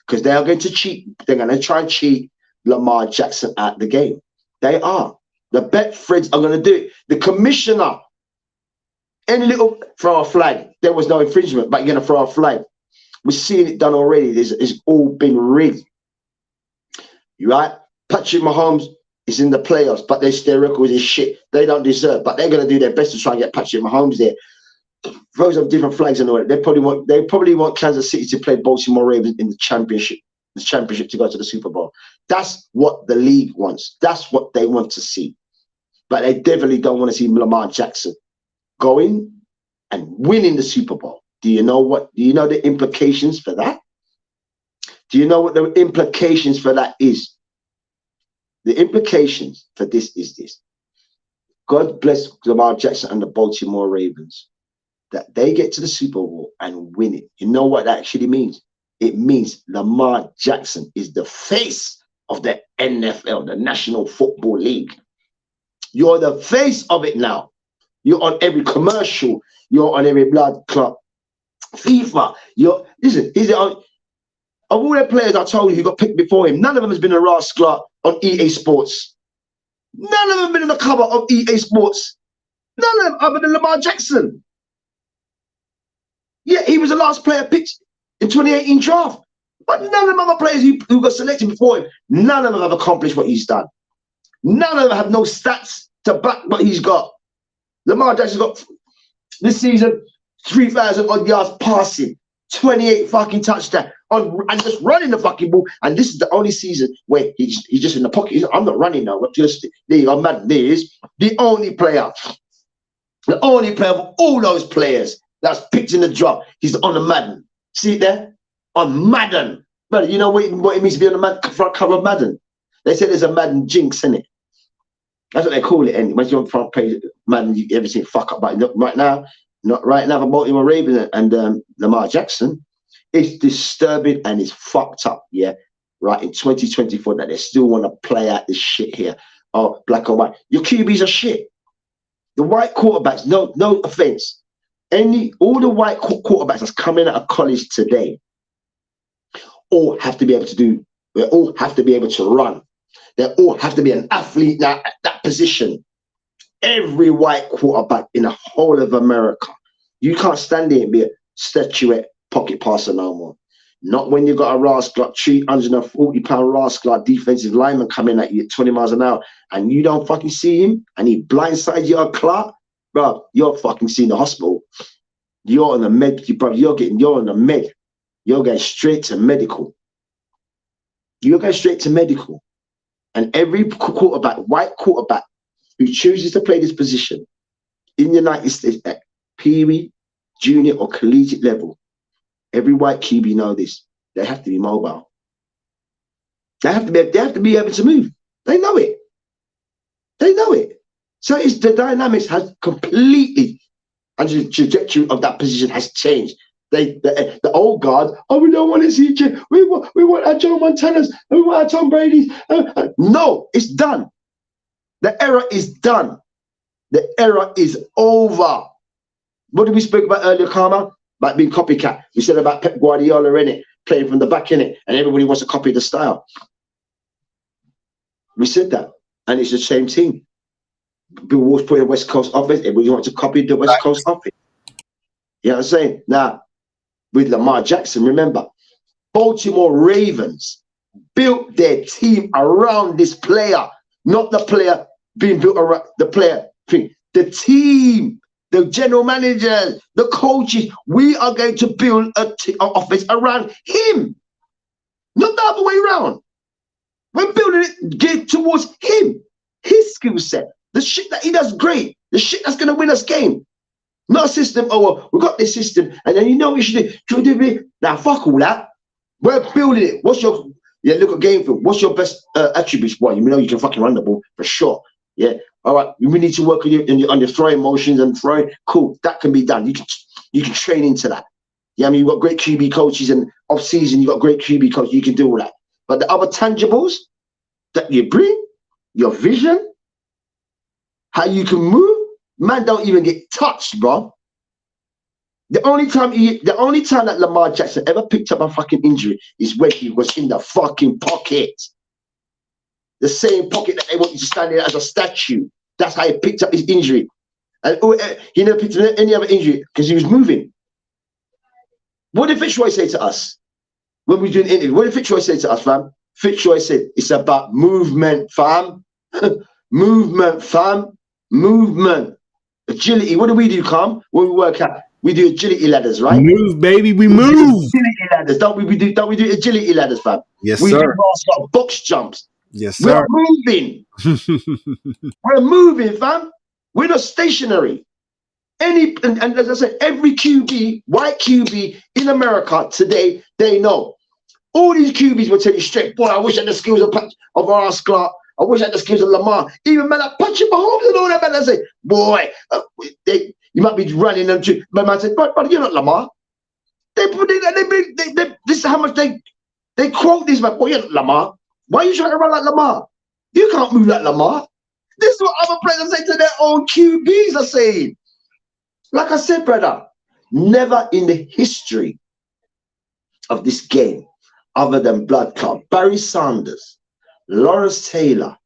because they are going to cheat. They're going to try and cheat Lamar Jackson at the game. They are. The Betfreds are going to do it. The commissioner, any little throw a flag. There was no infringement, but you're going to throw a flag. We're seeing it done already. It's all been rigged. You right? Patrick Mahomes is in the playoffs, but their record is shit. They don't deserve, but they're going to do their best to try and get Patrick Mahomes there. Throws up different flags and all that. They probably want Kansas City to play Baltimore Ravens in the championship the championship to go to the Super Bowl. That's what the league wants. That's what they want to see. But they definitely don't want to see Lamar Jackson going and winning the Super Bowl. Do you know what? Do you know the implications for that? Do you know what the implications for that is? The implications for this is this. God bless Lamar Jackson and the Baltimore Ravens, that they get to the Super Bowl and win it. You know what that actually means? It means Lamar Jackson is the face of the NFL, the National Football League. You're the face of it now. You're on every commercial. You're on every blood club. FIFA. Listen, of all the players I told you who got picked before him, none of them has been a rascal on EA Sports. None of them have been on the cover of EA Sports. None of them other than Lamar Jackson. Yeah, he was the last player picked in 2018 draft. But none of them other players who got selected before him, none of them have accomplished what he's done. None of them have no stats to back what he's got. Lamar Jackson got this season 3,000 odd yards passing, 28 fucking touchdowns and just running the fucking ball. And this is the only season where he's just in the pocket. I'm not running now. But just there you go, man. There is the only player of all those players that's picked in the draft. He's on the Madden. See it there? On Madden. But you know what it means to be on the front cover of Madden? They say there's a Madden jinx in it. That's what they call it. And once you're on front page Madden, everything fuck up. But not right now for Baltimore Ravens and Lamar Jackson. It's disturbing and it's fucked up. Yeah, right. In 2024, that they still want to play out this shit here. Oh, black or white. Your QBs are shit. The white quarterbacks. No offense. All the white quarterbacks that's coming out of college today all have to be able to do. They all have to be able to run. They all have to be an athlete now at that position. Every white quarterback in the whole of America. You can't stand there and be a statuette pocket passer no more. Not when you got a rascal, 340-pound rascal defensive lineman coming at you at 20 miles an hour and you don't fucking see him and he blindsides you, Clark. Bro, you're fucking seeing the hospital. You're on the med, bro. You're on the med. You're going straight to medical. You're going straight to medical. And every quarterback, white quarterback, who chooses to play this position in the United States at Pee-wee, junior or collegiate level, every white QB know this. They have to be mobile. They have to be able to move. They know it. They know it. So it's the dynamics has completely, and the trajectory of that position has changed. The old guard, we don't want to see you. We want our Joe Montanas. We want our Tom Brady's. No, it's done. The era is done. The era is over. What did we speak about earlier, Karma? About being copycat. We said about Pep Guardiola in it, playing from the back in it, and everybody wants to copy the style. We said that, and it's the same team. Bill Walsh put a West Coast offense. Everybody wants to copy the West Coast offense. You know what I'm saying? Now, with Lamar Jackson, remember, Baltimore Ravens built their team around this player, not the player being built around the player. The team, the general manager, the coaches, we are going to build an offense around him, not the other way around. We're building it geared towards him, his skill set, the shit that he does great, the shit that's going to win us game. Not a system, we got this system, and then you know what we should do. Now, fuck all that. We're building it. Look at game film. What's your best attributes? Well, you know you can fucking run the ball for sure. Yeah. All right. We need to work on your throwing motions and throwing. Cool. That can be done. You can train into that. Yeah. I mean, you've got great QB coaches, and off season you've got great QB coaches. You can do all that. But the other tangibles that you bring, your vision, how you can move, man, don't even get touched, bro. The only time that Lamar Jackson ever picked up a fucking injury is when he was in the fucking pocket. The same pocket that they want you to stand in as a statue. That's how he picked up his injury. And he never picked up any other injury because he was moving. What did Fitzroy say to us when we were doing an interview? What did Fitzroy say to us, fam? Fitzroy said, it's about movement, fam. Movement, fam. Movement. Agility. What do we do, Calm? When we work out? We do agility ladders, right? Move, baby, we We do move. agility ladders, don't we? Don't we do agility ladders, fam? Yes, We do sir. box jumps. Yes, We are sir. moving. We're moving, fam. We're not stationary. And as I said, every QB, white QB in America today, they know. All these QBs will tell you straight, boy, I wish I had the skills of R.S. Clark. I wish I had the skills of Lamar. Even man like Patrick Mahomes and all that, man, I say, boy, you might be running them to, my man said, but you're not Lamar. This is how much they quote this, man, boy, you're not Lamar. Why are you trying to run like Lamar? You can't move like Lamar. This is what other players say to their own QBs are saying. Like I said, brother, never in the history of this game, other than Blood Club, Barry Sanders, Lawrence Taylor,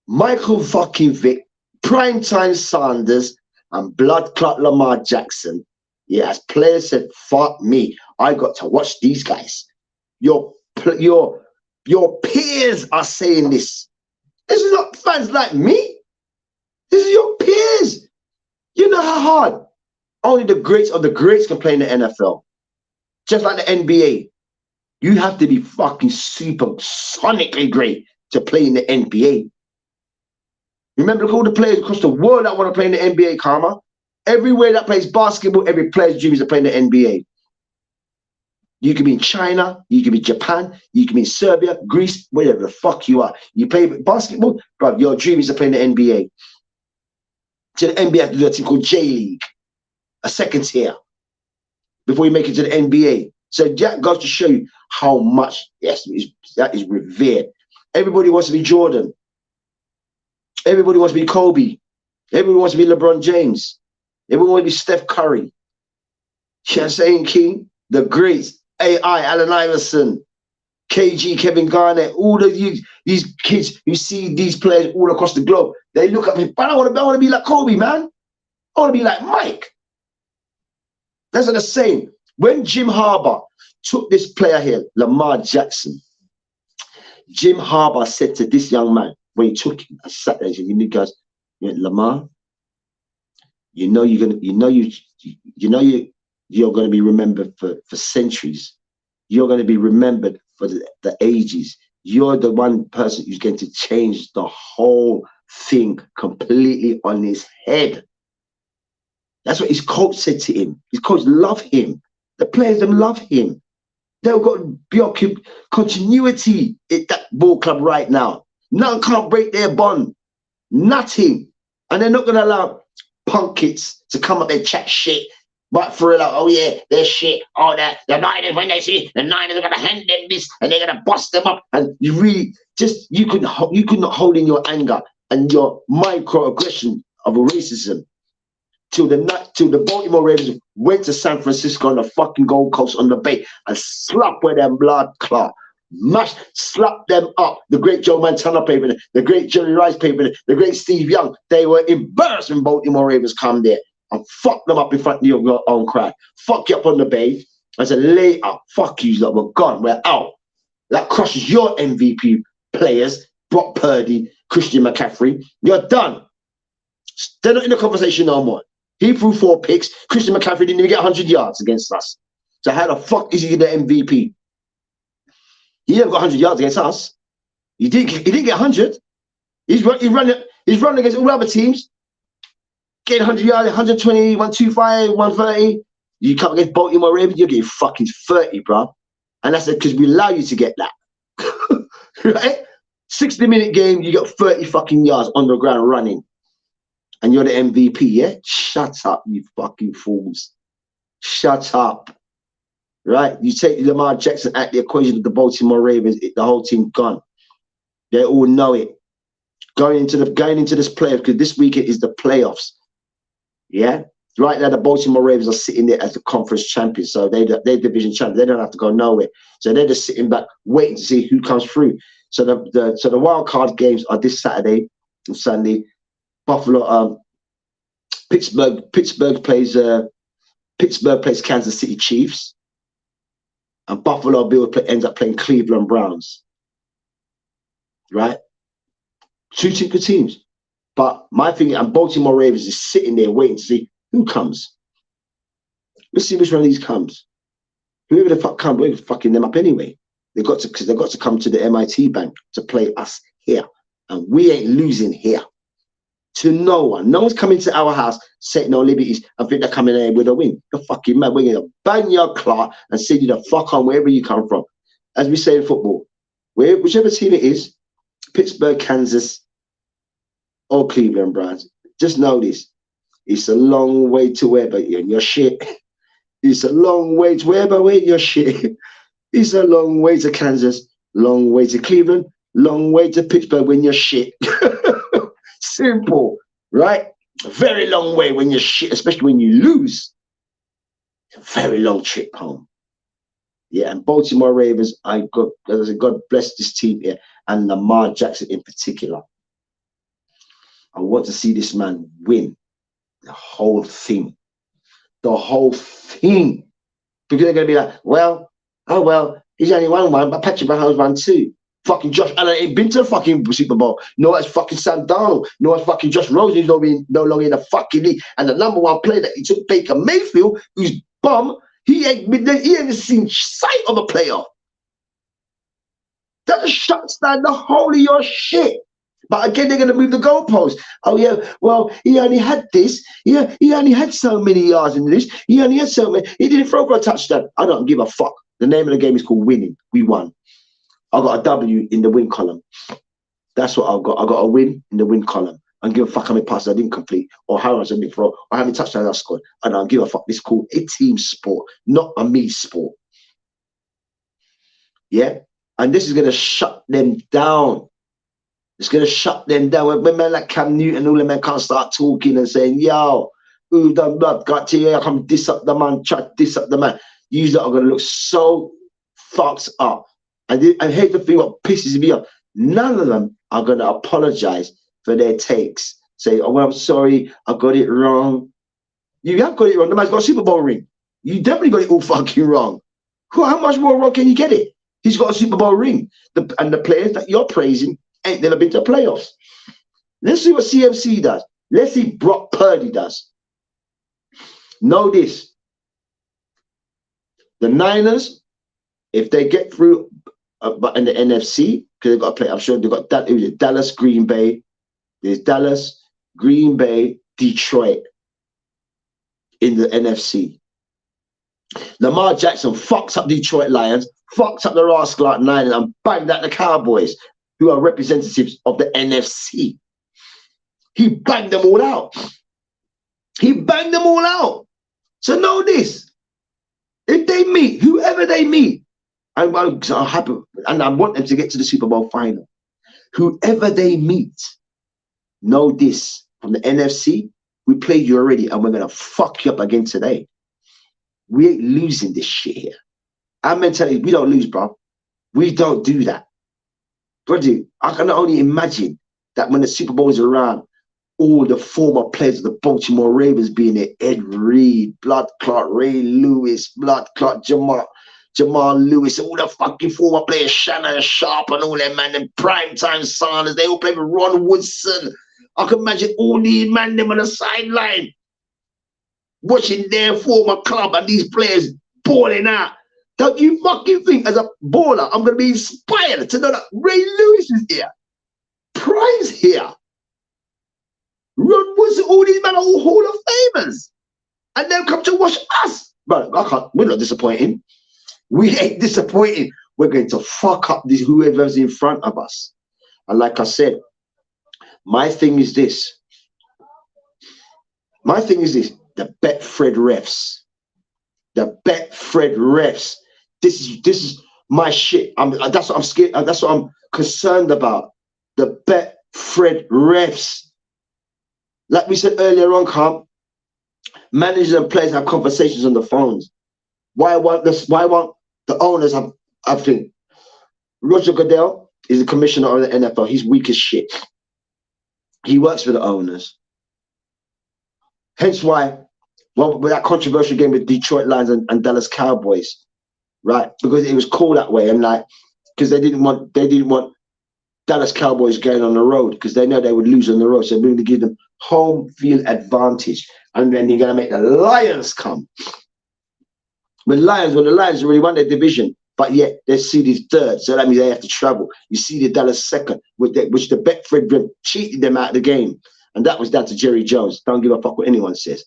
Michael fucking Vick, Primetime Sanders, and Blood Clot Lamar Jackson. Yeah, as players said, fuck me, I got to watch these guys. Your peers are saying this. This is not fans like me. This is your peers. You know how hard only the greats of the greats can play in the NFL. Just like the NBA. You have to be fucking supersonically great to play in the NBA. Remember, look at all the players across the world that want to play in the NBA, Karma. Everywhere that plays basketball, every player's dream is to play in the NBA. You can be in China, you can be Japan, you can be in Serbia, Greece, wherever the fuck you are. You play basketball, bro, your dream is to play in the NBA. To the NBA, have to do a thing called J League, a second tier, before you make it to the NBA. So that goes to show you how much, yes, that is revered. Everybody wants to be Jordan. Everybody wants to be Kobe. Everybody wants to be LeBron James. Everyone wants to be Steph Curry. You know what I'm saying, King? The greats, AI, Allen Iverson, KG, Kevin Garnett, all of these kids who see these players all across the globe, they look at me, but I want to be like Kobe, man. I want to be like Mike. That's what they're saying. When Jim Harbaugh took this player here, Lamar Jackson, Jim Harbaugh said to this young man, when he took him, I sat there and said, you guys, Lamar, you're going to be remembered for centuries. You're going to be remembered for the ages. You're the one person who's going to change the whole thing completely on his head. That's what his coach said to him. His coach loved him. The players them love him. They've got to be continuity at that ball club right now. None can't break their bond. Nothing. And they're not going to allow punk kids to come up and chat shit. But for real, like, oh yeah, they're shit. Oh, the Niners, when they see the Niners are going to hand them this and they're going to bust them up. And you really you could not hold in your anger and your microaggression of racism till the Baltimore Ravens went to San Francisco on the fucking Gold Coast on the Bay and slapped with them blood clot. Slap them up. The great Joe Montana paper, the great Jerry Rice paper, the great Steve Young. They were embarrassed when Baltimore Ravens come there and fuck them up in front of your own crowd. Fuck you up on the Bay. I said, later, fuck you, lot, we're gone, we're out. That crushes your MVP players, Brock Purdy, Christian McCaffrey. You're done. They're not in the conversation no more. He threw 4 picks. Christian McCaffrey didn't even get 100 yards against us. So how the fuck is he the MVP? He never got 100 yards against us. He didn't get 100. He's running against all other teams. Getting 100 yards, 120, 125, 130. You come against Baltimore Ravens, you're getting fucking 30, bro. And that's because we allow you to get that. Right? 60-minute game, you got 30 fucking yards on the ground running. And you're the MVP, yeah? Shut up, you fucking fools. Shut up. Right? You take Lamar Jackson at the equation of the Baltimore Ravens, the whole team gone. They all know it. Going into this playoff, because this weekend is the playoffs. Yeah? Right now, the Baltimore Ravens are sitting there as the conference champions. So they're division champions. They don't have to go nowhere. So they're just sitting back, waiting to see who comes through. So the wild card games are this Saturday and Sunday. Buffalo, Pittsburgh plays Kansas City Chiefs, and Buffalo Bills ends up playing Cleveland Browns. Right, 2 good teams. But my thing, and Baltimore Ravens is sitting there waiting to see who comes. Let's see which one of these comes. Whoever the fuck comes, we're fucking them up anyway. Because they got to come to the MIT bank to play us here. And we ain't losing here. To no one. No one's coming to our house, setting no liberties, and think they're coming in with a win. You're fucking mad. We're going to bang your clock and send you the fuck on wherever you come from. As we say in football, whichever team it is, Pittsburgh, Kansas, or Cleveland Browns, just know this. It's a long way to wherever you're in your shit. It's a long way to wherever we're in your shit. It's a long way to Kansas, long way to Cleveland, long way to Pittsburgh when you're shit. Simple, right? A very long way when you're shit, especially when you lose. It's a very long trip home. Yeah, and Baltimore Ravens, God bless this team here, and Lamar Jackson in particular. I want to see this man win the whole thing. The whole thing. Because they're going to be like, well, he's only won one, but Patrick Mahomes won two. Fucking Josh Allen ain't been to the fucking Super Bowl. No, it's fucking Sam Darnold. No, it's fucking Josh Rosen. He's no longer in the fucking league. And the number one player that he took, Baker Mayfield, who's bum, he ain't seen sight of a playoff. That just shuts down the whole of your shit. But again, they're going to move the goalposts. Oh, yeah, well, he only had this. Yeah, he only had so many yards in this. He only had so many. He didn't throw for a touchdown. I don't give a fuck. The name of the game is called winning. We won. I got a W in the win column. That's what I've got. I got a win in the win column. I don't give a fuck how many passes I didn't complete, or how much I didn't throw, or how many touchdowns I scored. I don't give a fuck. It's called a team sport, not a me sport. Yeah? And this is going to shut them down. It's going to shut them down. When men like Cam Newton and all the men can't start talking and saying, yo, who done blood got to you? I come diss up the man, try to diss up the man. You lot are going to look so fucked up. And here's the thing what pisses me off. None of them are going to apologize for their takes. Say, oh, well, I'm sorry, I got it wrong. You have got it wrong. The man's got a Super Bowl ring. You definitely got it all fucking wrong. How much more wrong can you get it? He's got a Super Bowl ring. And the players that you're praising ain't never been to playoffs. Let's see what CMC does. Let's see Brock Purdy does. Know this. The Niners, if they get through but in the NFC, because they've got to play, I'm sure they've got Dallas, Green Bay. There's Dallas, Green Bay, Detroit in the NFC. Lamar Jackson fucks up Detroit Lions, fucks up the rascal Niners, and banged out the Cowboys, who are representatives of the NFC. He banged them all out. He banged them all out. So know this. If they meet, whoever they meet, I'm happy, and I want them to get to the Super Bowl final. Whoever they meet, know this. From the NFC, we played you already, and we're going to fuck you up again today. We ain't losing this shit here. Our mentality, we don't lose, bro. We don't do that. Brother, I can only imagine that when the Super Bowl is around, all the former players of the Baltimore Ravens being there, Ed Reed, Blood Clot, Ray Lewis, Blood Clot, Jamal Lewis, all the fucking former players, Shannon Sharp and all them, man, and Primetime Sanders, they all play with Ron Woodson. I can imagine all these man them on the sideline watching their former club and these players balling out. Don't you fucking think as a baller, I'm going to be inspired to know that Ray Lewis is here, Prime's here, Ron Woodson, all these men are all Hall of Famers, and they'll come to watch us. But we're not disappointing. We ain't disappointing. We're going to fuck up this whoever's in front of us. And like I said, my thing is this. The Betfred refs. The Betfred refs. This is my shit. That's what I'm scared. That's what I'm concerned about. The Betfred refs. Like we said earlier on, Carl, managers and players have conversations on the phones. Why won't the owners have? I think Roger Goodell is the commissioner of the NFL. He's weak as shit. He works for the owners. Hence why, with that controversial game with Detroit Lions and Dallas Cowboys, right? Because it was called that way, and like, because they didn't want Dallas Cowboys going on the road because they know they would lose on the road. So they're going to give them home field advantage, and then you're going to make the Lions come. when the Lions already won their division, but yet they're seeded third, so that means they have to travel. You see the Dallas second, which the Betfred Rip cheated them out of the game, and that was down to Jerry Jones. Don't give a fuck what anyone says,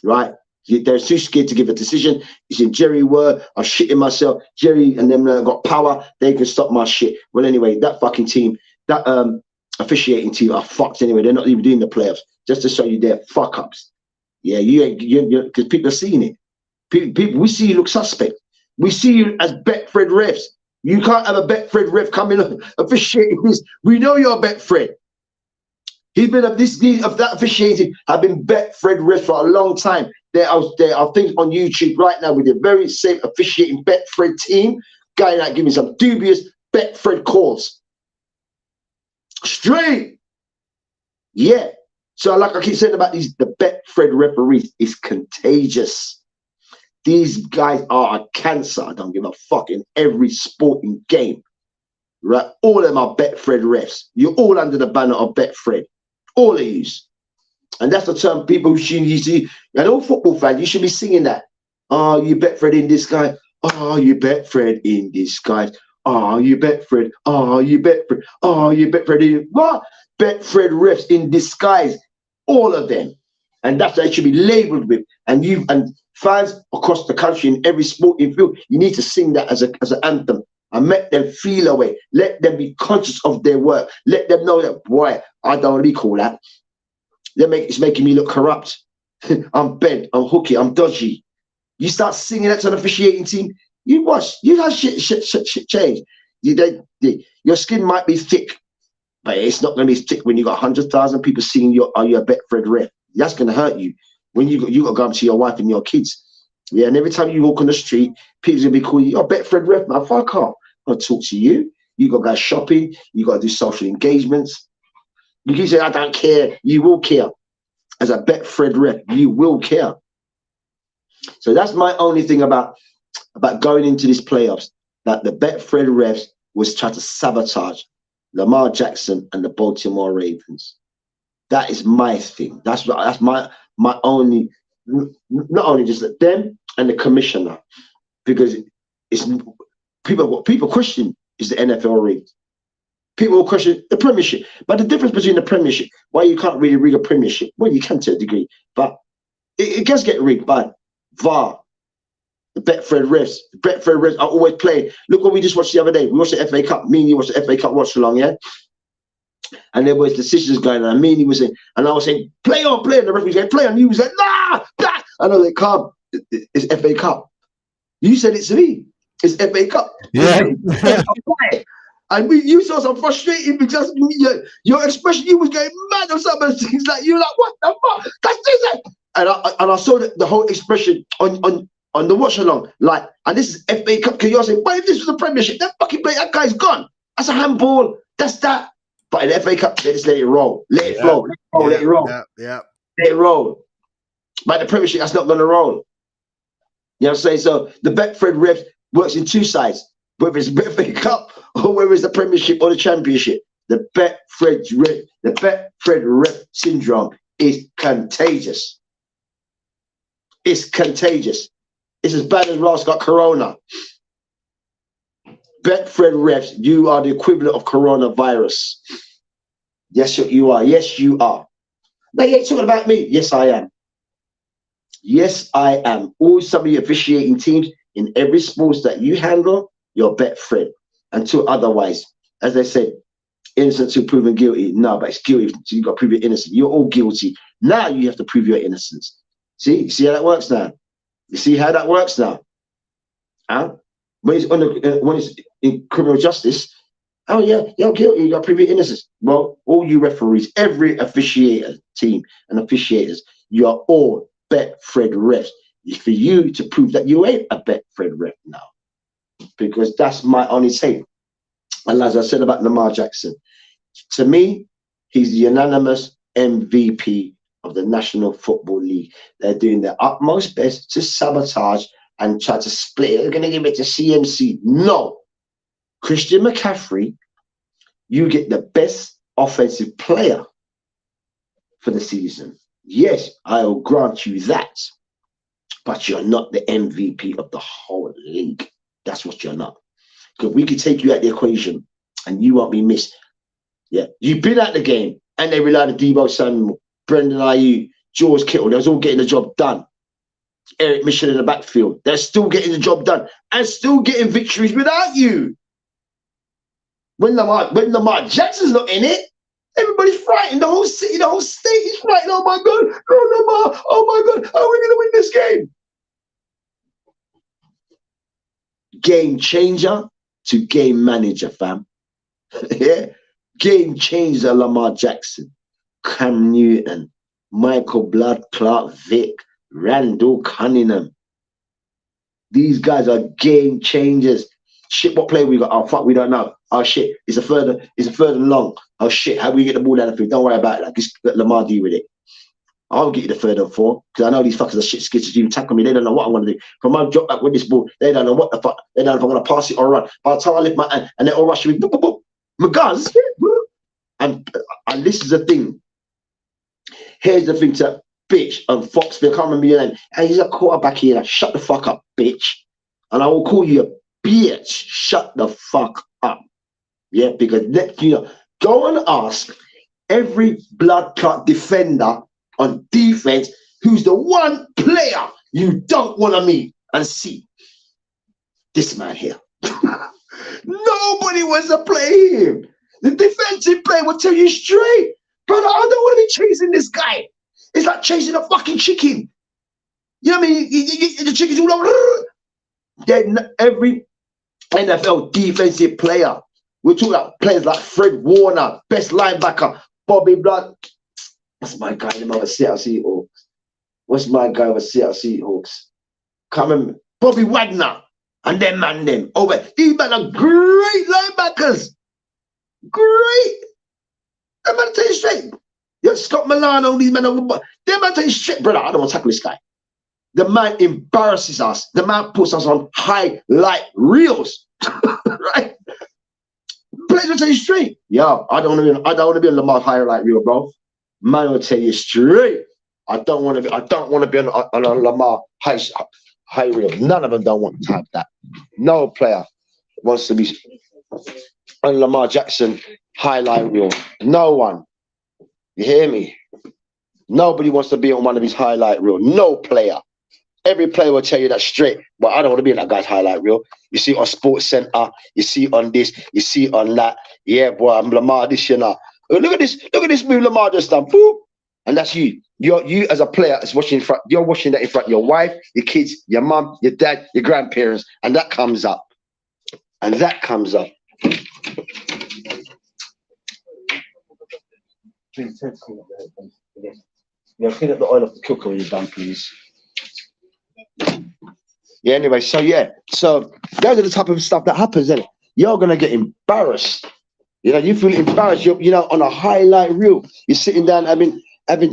right? They're too scared to give a decision. You see, Jerry were, I'm shitting myself. Jerry and them got power. They can stop my shit. Well, anyway, that fucking team, that officiating team are fucked anyway. They're not even doing the playoffs, just to show you their fuck ups. Yeah, because people are seeing it. People, we see you look suspect. We see you as Betfred refs. You can't have a Betfred ref coming up officiating this. We know you're Betfred. He's been of that officiating have been Betfred refs for a long time. There are things on YouTube right now with the very same officiating Betfred team going out giving some dubious Betfred calls. Straight. Yeah. So like I keep saying about the Betfred referees, it's contagious. These guys are a cancer. I don't give a fuck in every sporting game. Right? All of them are Betfred refs. You're all under the banner of Betfred. All of you. And that's the term people should see. And all football fans, you should be singing that. Oh, you Betfred in disguise. Oh, you Betfred in disguise. Oh, you Betfred. Oh, you Betfred. Oh, you Betfred in what? Betfred refs in disguise. All of them. And that's what they should be labeled with. And fans across the country in every sporting field, you need to sing that as an anthem and make them feel away. Let them be conscious of their work. Let them know that, boy, I don't recall that. It's making me look corrupt. I'm bent, I'm hooky, I'm dodgy. You start singing that to an officiating team, you watch, you have shit change. Your skin might be thick, but it's not going to be thick when you got 100,000 people singing you're a Betfred ref. That's going to hurt you when you got to go up to your wife and your kids. Yeah, and every time you walk on the street, people's going to be calling you, Betfred ref, man, fuck off. I'm going to talk to you. You got to go shopping. You got to do social engagements. You can say, I don't care. You will care. As a Betfred ref, you will care. So that's my only thing about going into this playoffs, that the Betfred refs was trying to sabotage Lamar Jackson and the Baltimore Ravens. That is my thing. That's my only, not only just them and the commissioner, because it's people question is the NFL rigged. People will question the Premiership, but the difference between the Premiership, why you can't really rig a Premiership, well, you can to a degree, but it does get rigged by VAR, the Betfred refs. The Betfred refs are always playing. Look what we just watched the other day. We watched the FA Cup. Me and you watched the FA Cup watch along, yeah? And there was decisions going on. Me and he was saying, and I was saying, play on, play on. The referee said, play on. He was like, nah. I know they calm. It's FA Cup. You said it to me. It's FA Cup. Yeah. And you saw some frustrating because your expression, you was getting mad on some of the things, like you're like, what the fuck? That's this. And I saw the whole expression on the watch along, like, and this is FA Cup. Can you say, but if this was a Premiership, that fucking play, that guy's gone. That's a handball. That's that. But in the FA Cup, they just let it roll, let it flow, let it roll. Yeah. Let it roll. But the Premiership, that's not going to roll. You know what I'm saying? So the Betfred ref works in two sides, whether it's the FA Cup or whether it's the Premiership or the Championship. The Betfred ref syndrome is contagious. It's contagious. It's as bad as Ross got corona. Betfred refs, you are the equivalent of coronavirus. Yes, you are. Yes, you are. Now, you ain't talking about me. Yes, I am. Yes, I am. All some of the officiating teams in every sports that you handle, you're Betfred. Until otherwise, as I said, innocent till proven guilty. No, but it's guilty. So you've got to prove you're innocent. You're all guilty. Now you have to prove your innocence. See how that works now? You see how that works now? Huh? When it's in criminal justice, oh yeah, you're guilty, you got to prove your innocence. Well, all you referees, every officiator team and officiators, you're all Betfred refs. It's for you to prove that you ain't a Betfred ref now. Because that's my only take. And as I said about Lamar Jackson, to me, he's the unanimous MVP of the National Football League. They're doing their utmost best to sabotage and try to split it. They're going to give it to CMC. No. Christian McCaffrey, you get the best offensive player for the season. Yes, I'll grant you that. but you're not the MVP of the whole league. That's what you're not. Because we could take you out the equation and you won't be missed. Yeah, you've been at the game and they relied on Debo Samuel, Brendan Ayuk, George Kittle. They was all getting the job done. Eric Mitchell in the backfield. They're still getting the job done and still getting victories without you. When Lamar Jackson's not in it, everybody's frightened. The whole city, the whole state is frightened. Oh my God, oh Lamar, oh my God, how are we going to win this game? Game changer to game manager, fam. Yeah. Game changer, Lamar Jackson, Cam Newton, Michael Blood, Clark Vick, Randall Cunningham. These guys are game changers. Shit, what play we got? Oh fuck, we don't know. Oh shit, it's a third and long. Oh shit, how do we get the ball down the field? Don't worry about that. Just let Lamar deal with it. I'll get you the 3rd and 4 because I know these fuckers are shit skittish. You tackle me, they don't know what I'm gonna do. From my drop back with this ball, they don't know what the fuck. They don't know if I'm gonna pass it or run. By the time I lift my hand and they all rush me, boop, boop, boop. My guns. And this is the thing. Here's the thing to bitch and Foxville. I can't remember your name. Hey, he's a quarterback here. Shut the fuck up, bitch. And I will call you a bitch. Shut the fuck up. Yeah, because go and ask every blood clot defender on defense who's the one player you don't want to meet and see. This man here. Nobody wants to play him. The defensive player will tell you straight, brother, I don't want to be chasing this guy. It's like chasing a fucking chicken. You know what I mean? The chicken's all over. Then every NFL defensive player, we're talking about players like Fred Warner, best linebacker, Bobby Blood. What's my guy over Seattle Seahawks? What's my guy over Seattle Seahawks? Can't remember. Bobby Wagner and them man them. Over. These men are great linebackers. Great. Them man tell you straight. Yeah, Scott Milano, these men are. Them man tell you straight, brother. I don't want to tackle this guy. The man embarrasses us. The man puts us on highlight reels. Right? Players will tell you straight. Yo, I don't want to be on Lamar's highlight reel, bro. Man will tell you straight. I don't want to be on Lamar high reel. None of them don't want to have that. No player wants to be on Lamar Jackson highlight reel. No one. You hear me? Nobody wants to be on one of his highlight reel. No player. Every player will tell you that straight. But I don't want to be in that guy's highlight reel. You see on Sports Center, you see on this, you see on that. Yeah, boy, I'm Lamar this, you know. Look at this move Lamar just done. Boop. And that's you. You as a player is watching in front. You're watching that in front of your wife, your kids, your mum, your dad, your grandparents, and that comes up. And that comes up. Yeah, clean up the oil off the cooker when you're done, please. Yeah, anyway, so those are the type of stuff that happens, isn't it? You're gonna get embarrassed. You know, you feel embarrassed. You're on a highlight reel. You're sitting down having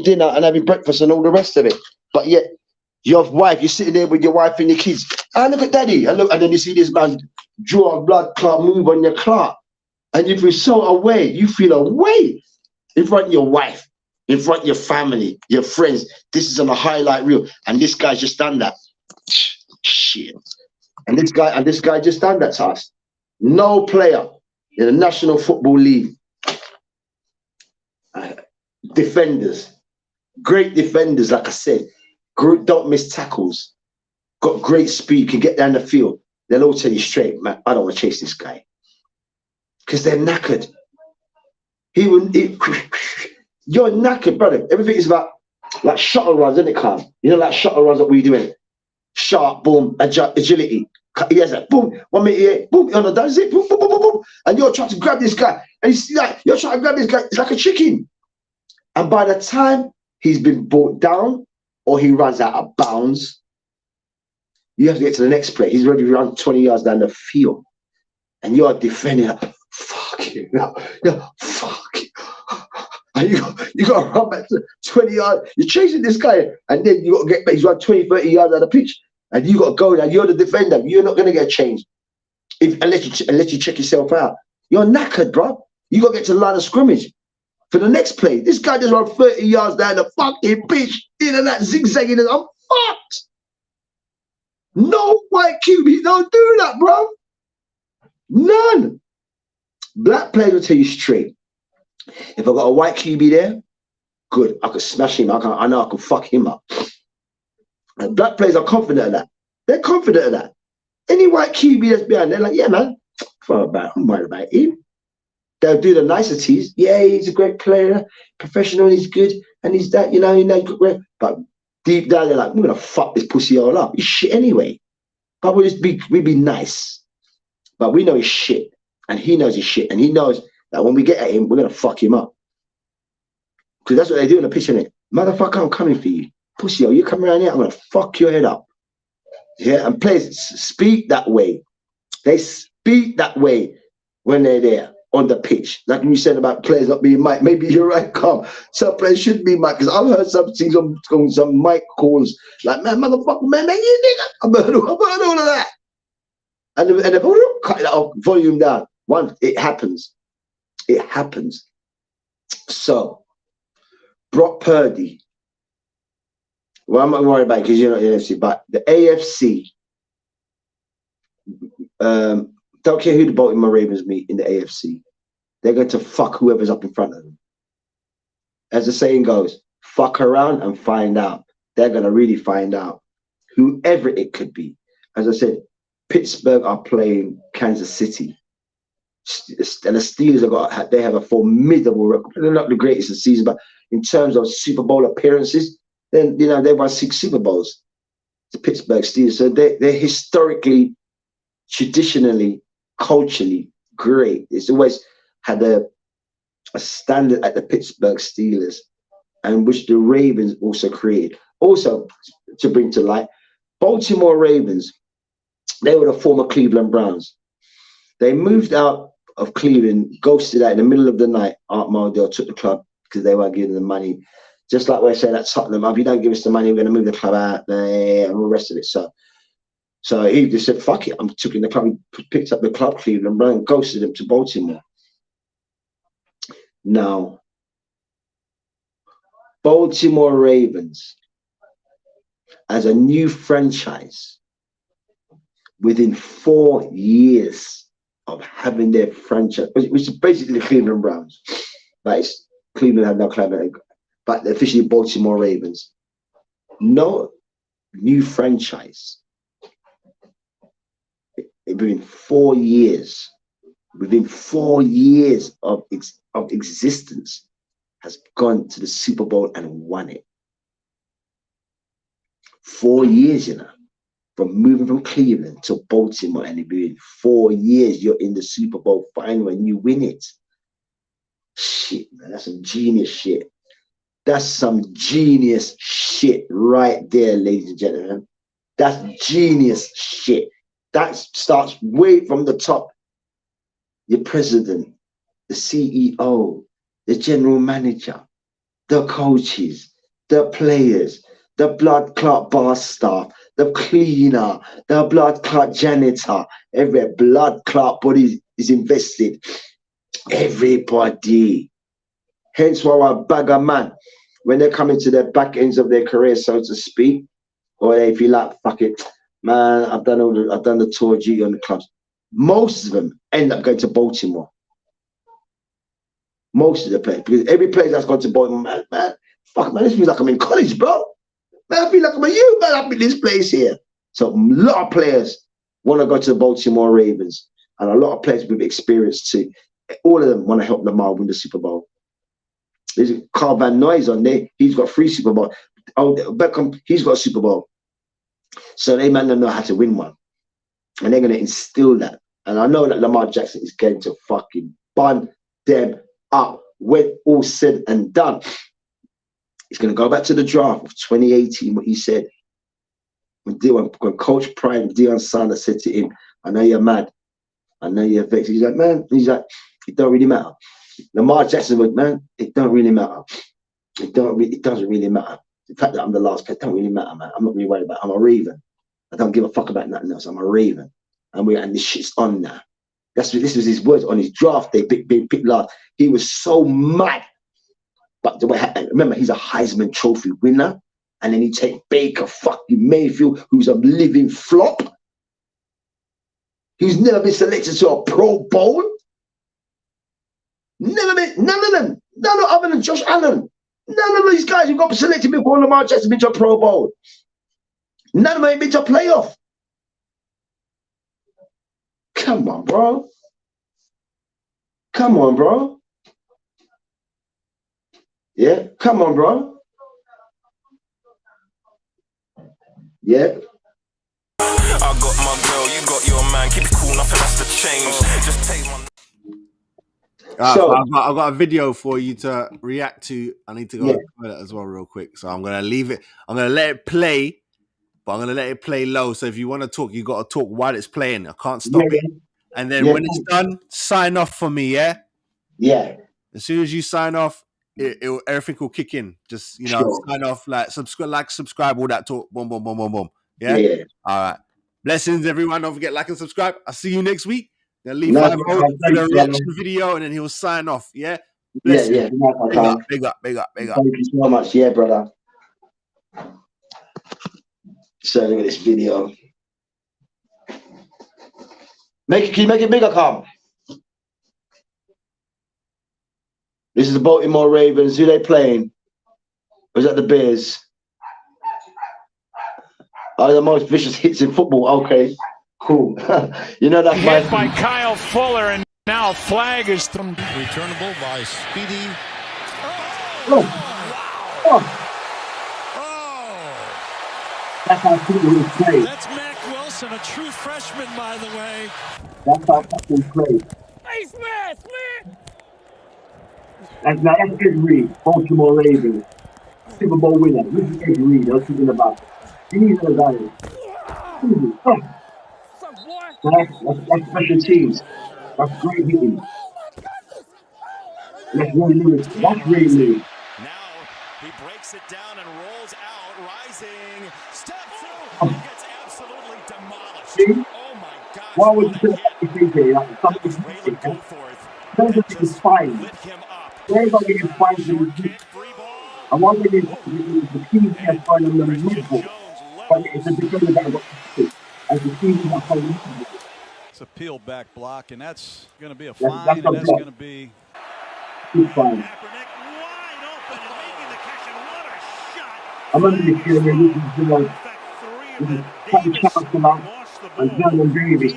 dinner and having breakfast and all the rest of it. But yet, your wife, you're sitting there with your wife and your kids. And look at daddy. And then you see this man draw a blood clot move on your clot. And you feel so away. You feel away in front of your wife, in front of your family, your friends. This is on a highlight reel. And this guy's just done that. Shit. And this guy just done that to us. No player in the National Football League. Defenders. Great defenders, like I said. Don't miss tackles. Got great speed, can get down the field. They'll all tell you straight, man, I don't want to chase this guy. Because they're knackered. You're knackered, brother. Everything is about like shuttle runs, isn't it, Carl? You know, like shuttle runs that we're doing. Sharp, boom, agility. Yes, like, boom, 1 minute here, boom, on the down, zip, boom, boom, boom, boom, boom. And you're trying to grab this guy. And you see that you're trying to grab this guy, it's like a chicken. And by the time he's been brought down or he runs out of bounds, you have to get to the next play. He's already run 20 yards down the field. And you're defending like, fuck you. No, fuck you. And you got to run back to 20 yards. You're chasing this guy. And then you got to get back. He's run 20, 30 yards out of the pitch. And you got to go there. You're the defender. You're not going to get changed unless you check yourself out. You're knackered, bro. You got to get to the line of scrimmage. For the next play, this guy just run 30 yards down the fucking pitch, in and that zigzagging, and I'm fucked. No white QBs don't do that, bro. None. Black players will tell you straight. If I got a white QB there, good. I could smash him. I know I can fuck him up. And black players are confident of that. They're confident of that. Any white QB that's behind, they're like, yeah, man, I'm worried about him. They'll do the niceties. Yeah, he's a great player, professional, he's good, and he's that, you know, good. But deep down, they're like, we're gonna fuck this pussy all up. He's shit anyway. But we be nice. But we know he's shit, and he knows he's shit, and he knows that when we get at him, we're gonna fuck him up. Because that's what they do in the pitch, innit? Motherfucker, I'm coming for you. Pussy, you come around here, I'm gonna fuck your head up. Yeah, and players speak that way. They speak that way when they're there on the pitch. Like you said about players not being mic. Maybe you're right, Carl. Some players should be mic, because I've heard some things on some mic calls like, man, motherfucker, man, you nigga. I've heard all of that. And they cut that off, volume down. It happens. It happens. So, Brock Purdy. Well, I'm not worried about it because you're not the AFC, but the AFC, don't care who the Baltimore Ravens meet in the AFC, they're going to fuck whoever's up in front of them. As the saying goes, fuck around and find out. They're going to really find out whoever it could be. As I said, Pittsburgh are playing Kansas City. And the Steelers they have a formidable record. They're not the greatest of the season, but in terms of Super Bowl appearances, then you know they won 6 Super Bowls. The Pittsburgh Steelers, so they're historically, traditionally, culturally great. It's always had a standard at the Pittsburgh Steelers, and which the Ravens also created. Also, to bring to light, Baltimore Ravens, they were the former Cleveland Browns. They moved out of Cleveland, ghosted out in the middle of the night. Art Modell took the club because they weren't giving them money. Just like we're saying at Tottenham, if you don't give us the money, we're going to move the club out and all the rest of it. So he just said, fuck it, I'm taking the club. He picked up the club, Cleveland Brown, ghosted him to Baltimore. Now, Baltimore Ravens, as a new franchise, within 4 years of having their franchise, which is basically the Cleveland Browns, but it's Cleveland had no club, but officially Baltimore Ravens. No new franchise within 4 years, of existence, has gone to the Super Bowl and won it. 4 years, you know, from moving from Cleveland to Baltimore, and in 4 years you're in the Super Bowl final and you win it. Shit, man, that's some genius shit. That's some genius shit right there, ladies and gentlemen. That's genius shit. That starts way from the top. Your president, the CEO, the general manager, the coaches, the players, the blood clot bar staff, the cleaner, the blood clot janitor. Every blood clot body is invested. Everybody. Hence why a bagger man, when they're coming to their back ends of their career, so to speak, or they feel like, fuck it, man, I've done the tour duty on the clubs. Most of them end up going to Baltimore. Most of the players, because every player that's gone to Baltimore, man, fuck, man, this feels like I'm in college, bro. Man, I feel like I'm a youth, man. I'm in this place here. So a lot of players want to go to the Baltimore Ravens, and a lot of players with experience too. All of them want to help Lamar win the Super Bowl. There's Carl Van Noy's on there. He's got 3 Super Bowls. Oh, Beckham, he's got a Super Bowl. So they man don't know how to win one. And they're going to instill that. And I know that Lamar Jackson is going to fucking bun them up when all said and done. He's going to go back to the draft of 2018, what he said. When Coach Prime, Deion Sanders said to him, I know you're mad. I know you're vexed. He's like, man, it don't really matter. Lamar Jackson was, man, it don't really matter. It doesn't really matter. The fact that I'm the last pick don't really matter, man. I'm not really worried about it. I'm a Raven. I don't give a fuck about nothing else. I'm a Raven. And this shit's on now. This was his words on his draft day, being picked last. He was so mad. But remember, he's a Heisman Trophy winner. and then you take Baker fucking Mayfield, who's a living flop, who's never been selected to a Pro Bowl. Never been, none of them, none other than Josh Allen. None of these guys who got selected before Lamar Jackson been to a Pro Bowl. None of them ain't been to a playoff. Come on, bro. Come on, bro. Yeah, come on, bro. Yeah. I got my girl, you got your man. Keep it cool, nothing has to change. Just take one. So I've got a video for you to react to. I need to go to the toilet as well real quick. So I'm going to leave it. I'm going to let it play, but I'm going to let it play low. So if you want to talk, you got to talk while it's playing. I can't stop it. And then when it's done, sign off for me, yeah? Yeah. As soon as you sign off, everything will kick in. Just, sign off, subscribe, all that talk. Boom, boom, boom, boom, boom. Yeah? All right. Blessings, everyone. Don't forget, like and subscribe. I'll see you next week. Then leave for the reaction video, and then he'll sign off. Yeah? Blessings. Big up. Thank you so much. Yeah, brother. So look at this video. Can you make it bigger, Carl? This is the Baltimore Ravens. Who they playing? Or is that the Bears? Oh, the most vicious hits in football. Okay, cool. You know that's hit by Kyle Fuller, and now flag is returnable by Speedy. That's how football is played. That's Mac Wilson, a true freshman, by the way. That's how football is played. Hey, Smith! That's Ed Reed, Baltimore Ravens, Super Bowl winner. This is Ed Reed. I was thinking about. These are the guys. That's special teams. That's great hitting. That's really Lewis. That's really Lewis. Now he breaks it down and rolls out, rising, steps through, and gets absolutely demolished. See? Oh my God! Why would you say that? Something is fine. Everybody is fine to the I want to get the team has fine on the mid-ball. But it's a defender that got to as the team is not playing. It's a peel back block, and that's going to be a fine, and that's going to be fine. I remember this year when this is Tom Chancellor and Vernon Davis.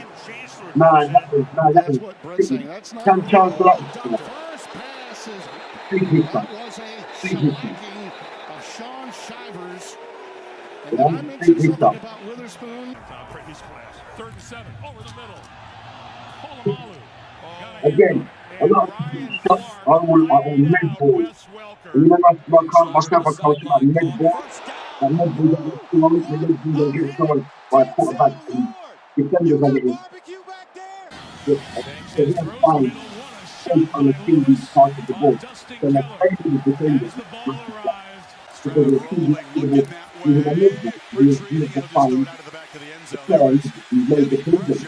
Man, that was Tom Chancellor. Big hit, man. Big hit, man. Big hit, man. Again, a lot of shots are on med balls. You know, myself, I coach about med ball. That med ball don't get thrown by quarterback and defenders and it is. It's fine. On the TV part of the ball. So they're playing with the defenders. Because the TV is a mid-ball. He is the fine. The player is made the defenders.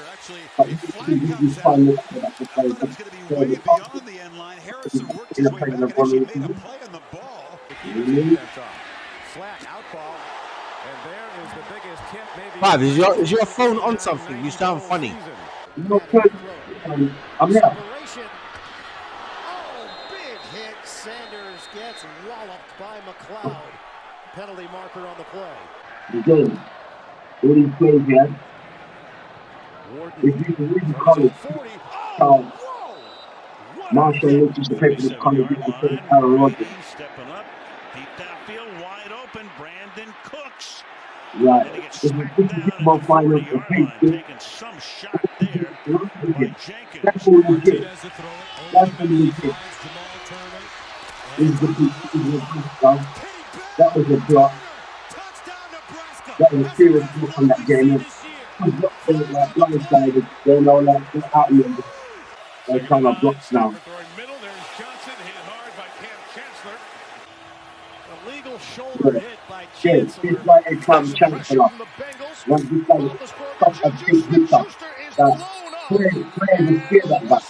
But he is fine with that. The player is going to be beyond the end line. Harrison worked his way back and actually made a play on the ball. flat out ball. And there is the biggest hit maybe. Bob, is your phone on something? You sound funny. I'm here. Sanders gets walloped by McLeod. Penalty marker on the play. Again, all these plays here. If you can read the college, Marshall Lynch used to play for this college, he used to play for Aaron Rodgers. Stepping up, deep downfield, wide open, Brandon Cooks. Right. This is Super Bowl final. Taking some shot there by Jenkins. That's all we did. That's all we did. That was a block. That was a serious block on that game. Blindsided. They're all like out here. They're trying to block now. James, this like a Tom Chancellor. Once this guy is such a big hitter that players will fear that back.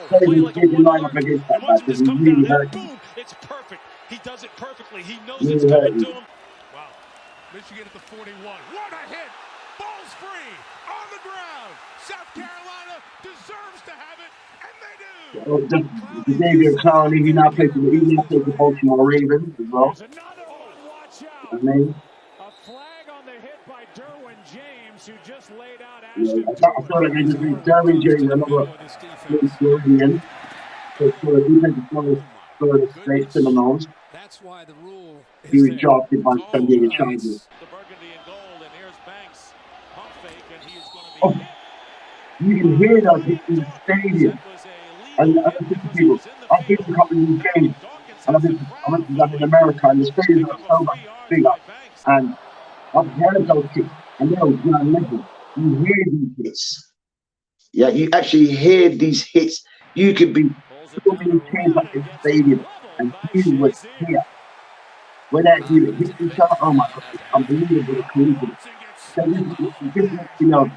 Players will fear the line up against that back. It's really hurting. It's perfect. He does it perfectly. He knows it's coming to him. Wow. watching it at the 41. What a hit! Ball's free on the ground. South Carolina deserves to have it, and they do. Xavier Clowney, he now plays for the Baltimore Ravens as well. There's another one. Watch out. I mean, A flag on the hit by Derwin James, who just laid out yeah, Ashton. I feel like they just need Derwin James, another Floridian. So he played the Florida State Seminoles. That's why the rule is He was there. drafted by San Diego Chargers. The burgundy and gold, and here's Banks. Pump fake, and he is going to be Oh, hit. you can hear those hits in the stadium. And I think to people, I've been to a couple of these games, and I went to them in America, and the stadiums are so much bigger. And I've heard those hits, and they're ground level. You hear these hits. Yeah, you actually hear these hits. You could be so many teams up in the stadium, and you would hear. When they actually hit each other, oh my God, it's unbelievable. It's crazy. So this you know,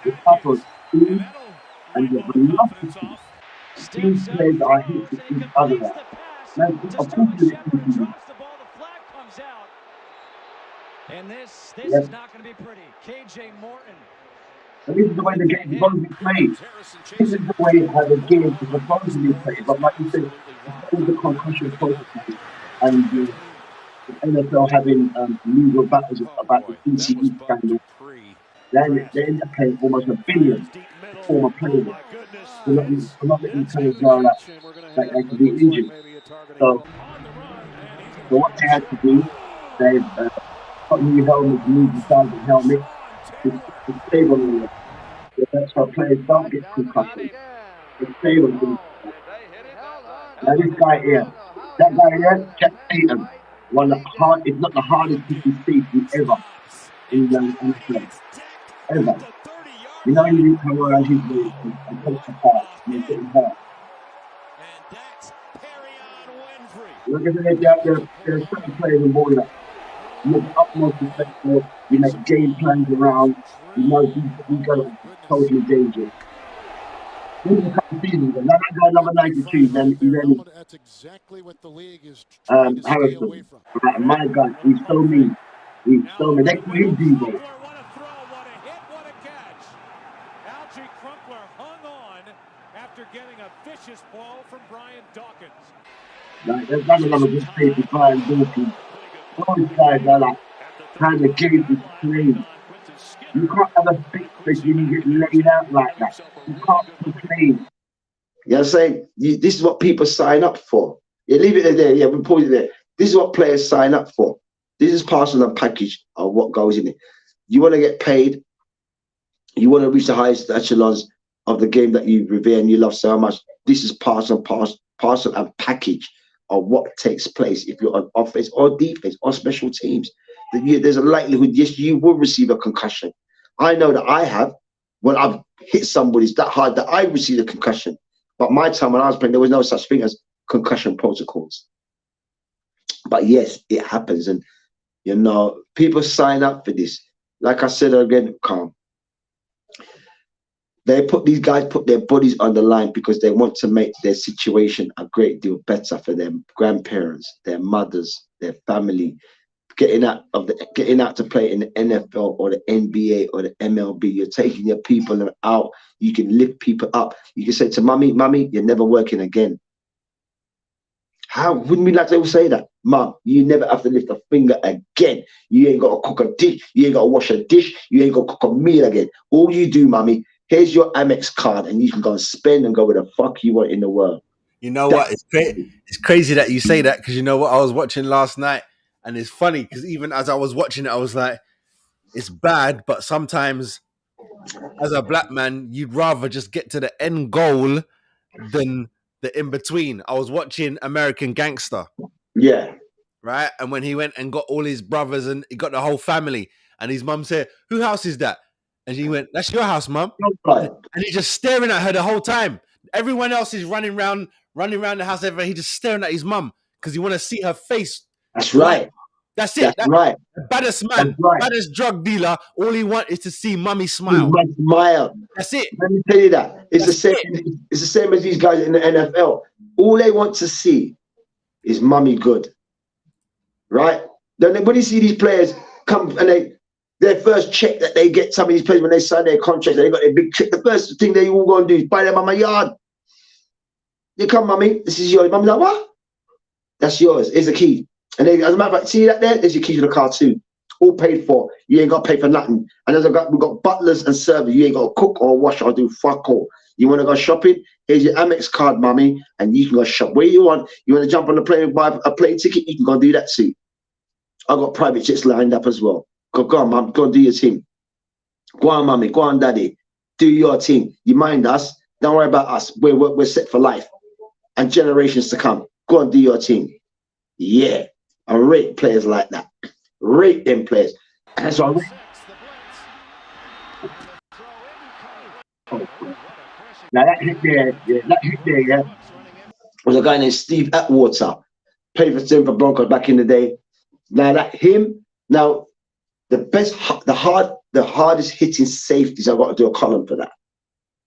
the type of speed and the velocity these players are hitting each other at. Now, of course, And this yes. is not going to be pretty. KJ Morton. And this is the way the game is supposed to be played. This is the way how the game is supposed to be played. But like you said, all the concussion protocol and the NFL having legal battles about the PCE scandal, they end up paying almost $1 billion former players. For not letting players know that they could be injured. So what they had to do, they put new helmets, new design helmet to save on them. That's why players don't get concussions. They save on them. Now this guy here, that guy here, Jack Tatum, one of the hard, if not the hardest hitting safety ever in the NFL. Ever. You know, you didn't come around his way and take the pass, and you're getting hurt. Like I said, there are certain players in ball that you have utmost respect for, you make game plans around, you know, you got totally dangerous. This is a couple of seasons ago. That guy number 92, then Harrison. My God, he's so mean. He's so mean. They call him Devo. Getting a vicious ball from Brian Dawkins. Like, there's not another good play for Brian Dawkins. All these guys are like trying to game is played. You can't have a big fish when you get laid out like that. You can't complain. You know what I'm saying? This is what people sign up for. Yeah, leave it there. Yeah, we pause it there. This is what players sign up for. This is part of the package of what goes in it. You want to get paid. You want to reach the highest echelons of the game that you revere and you love so much. This is parcel and package of what takes place if you're on offense or defense or special teams. There's a likelihood, yes, you will receive a concussion. I know that I have. When I've hit somebody that hard that I received a concussion. But my time when I was playing, there was no such thing as concussion protocols. But yes, it happens. And, you know, people sign up for this. Like I said again, Calm. These guys put their bodies on the line because they want to make their situation a great deal better for their grandparents, their mothers, their family. Getting out to play in the NFL or the NBA or the MLB, you're taking your people out. You can lift people up. You can say to mommy, you're never working again. How wouldn't we like to say that? Mom, you never have to lift a finger again. You ain't got to cook a dish. You ain't got to wash a dish. You ain't got to cook a meal again. All you do, mommy, here's your Amex card, and you can go and spend and go where the fuck you want in the world. You know what? It's crazy that you say that, because you know what? I was watching last night, and it's funny because even as I was watching it, I was like, it's bad, but sometimes as a black man, you'd rather just get to the end goal than the in-between. I was watching American Gangster. Yeah. Right? And when he went and got all his brothers and he got the whole family, and his mum said, "Whose house is that?" And she went, "That's your house, mum." And he's just staring at her the whole time. Everyone else is running around the house. He's just staring at his mum because he want to see her face. That's right. That's it. That's right. The baddest man, baddest drug dealer. All he wants is to see mummy smile. That's it. Let me tell you that. It's the same. It's the same as these guys in the NFL. All they want to see is mummy good. Right? Then when you see these players come and their first check that they get, some of these players when they sign their contracts, they got their big check. The first thing they all gonna do is buy them on my yard. You come, mummy, this is yours. Mummy's like, what? That's yours. Here's the key. And then, as a matter of fact, see that there? There's your key to the car too. All paid for. You ain't got to pay for nothing. And we've got butlers and servers. You ain't got to cook or wash or do fuck all. You want to go shopping? Here's your Amex card, mummy, and you can go shop where you want. You want to jump on the plane and buy a plane ticket? You can go do that too. I've got private jets lined up as well. Go on, mum. Go and do your thing. Go on, mummy. Go on, daddy. Do your thing. You mind us. Don't worry about us. We're set for life and generations to come. Go and do your thing. Yeah. I rate players like that. Rate them players. And so now that hit there, yeah, was a guy named Steve Atwater. Played for Denver Broncos back in the day. Now the hardest hitting safeties, I've got to do a column for that.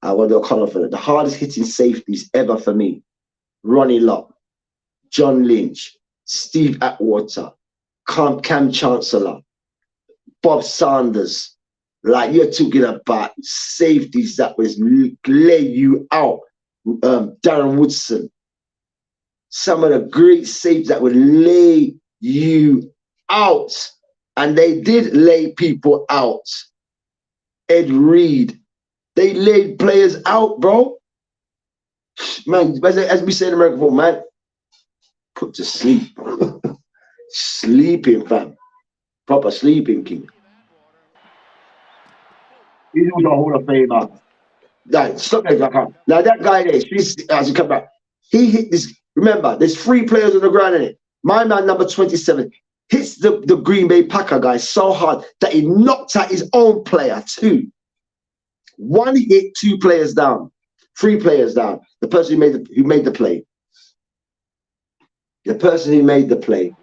The hardest hitting safeties ever for me. Ronnie Lott, John Lynch, Steve Atwater, Cam Chancellor, Bob Sanders. Like, you're talking about safeties that was lay you out. Darren Woodson. Some of the great safeties that would lay you out. And they did lay people out. Ed Reed. They laid players out, bro. Man, as we say in America, man, put to sleep. Sleeping, fam. Proper sleeping, king. He's a Hall of Famer. Stop that. Now, that guy there, as he come back, he hit this. Remember, there's 3 players on the ground in it. My man, number 27, hits the Green Bay Packer guy so hard that he knocked out his own player, too. 1 hit, 2 players down. 3 players down. The person who made the play. The person who made the play.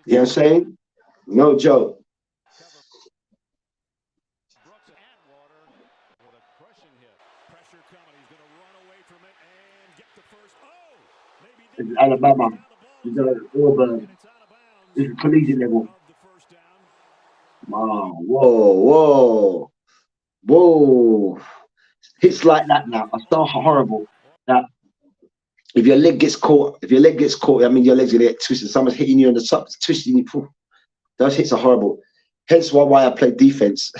You know what I'm saying? No joke. It's Alabama. It's Auburn. It's collegiate level. Wow. Whoa. Hits like that now are so horrible that if your leg gets caught, I mean, your legs are gonna get twisted. Someone's hitting you on the top, twisting you. Those hits are horrible. Hence why I play defense.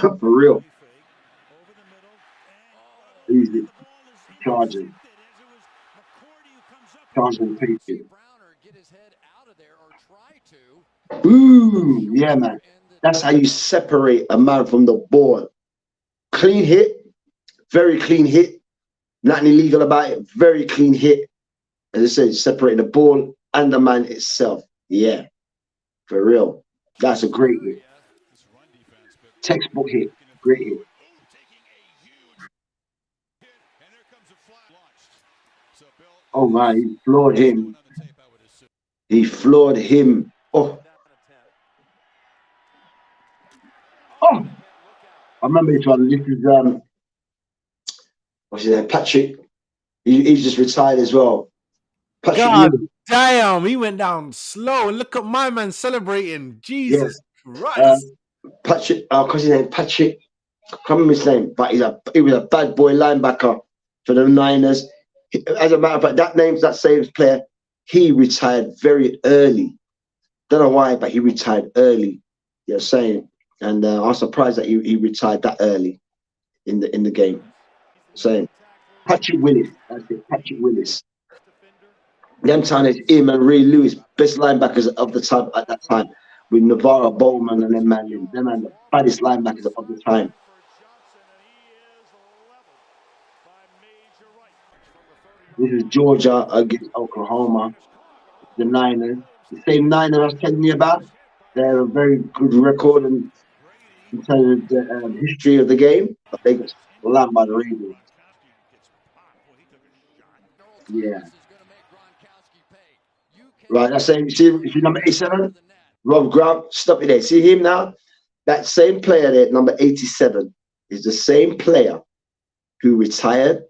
For real. Easy. Charging. Patient. Boom. Yeah, man. That's how you separate a man from the ball. Clean hit. Very clean hit. Nothing illegal about it. Very clean hit. As I said, separating the ball and the man itself. Yeah. For real. That's a great hit. Textbook hit. Great hit. Oh man, he floored him. Oh. I remember this one. This is what's his name? Patrick. He's just retired as well. Patrick. God damn, he went down slow. Look at my man celebrating. Jesus Christ. Patrick, because his name Patrick. I can't remember his name, but he was a bad boy linebacker for the Niners. As a matter of fact, that same player, he retired very early. Don't know why, but he retired early. You're saying, and I was surprised that he retired that early in the game. Saying Patrick Willis, that's it, Patrick Willis. Them time is him and Ray Lewis, best linebackers of the time at that time, with Navarro Bowman and them man, the baddest linebackers of the time. This is Georgia against Oklahoma. The Niners. The same Niners I was telling you about. They're a very good record in terms of the history of the game. But they got slammed by the Ravens. Yeah. Right, that's saying, see number 87? Rob Grant, stop it there. See him now? That same player there, number 87, is the same player who retired,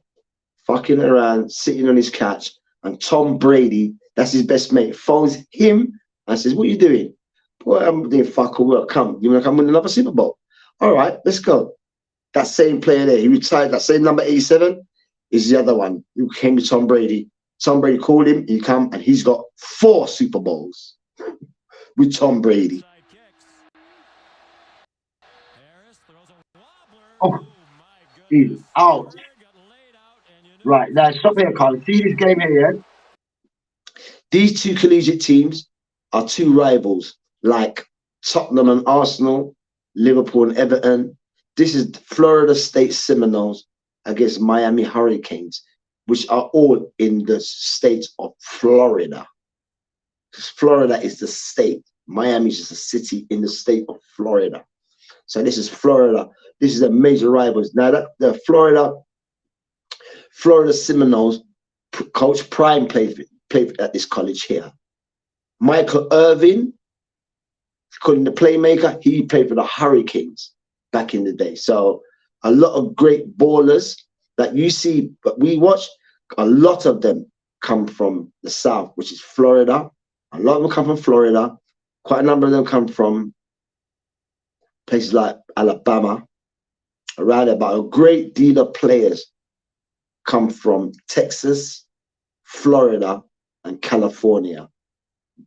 fucking around, sitting on his couch, and Tom Brady, that's his best mate, phones him I says, what are you doing? Boy, I'm doing fuck all. Well, come. You want to come win another Super Bowl? All right, let's go. That same player there, he retired. That same number 87 is the other one who came with Tom Brady. Tom Brady called him. He come and he's got 4 Super Bowls with Tom Brady. Oh, he's out. Right, now stop here, Carl. See this game here, yeah? These two collegiate teams are two rivals, like Tottenham and Arsenal, Liverpool and Everton. This is Florida State Seminoles against Miami Hurricanes, which are all in the state of Florida. Florida is the state. Miami is just a city in the state of Florida. So this is Florida. This is a major rivals. Now that the Florida Seminoles coach Prime played at this college here. Michael Irvin, calling the playmaker, he played for the Hurricanes back in the day. So a lot of great ballers that you see, but we watch, a lot of them come from the South, which is Florida. A lot of them come from Florida. Quite a number of them come from places like Alabama, around there. But a great deal of players come from Texas, Florida, and California.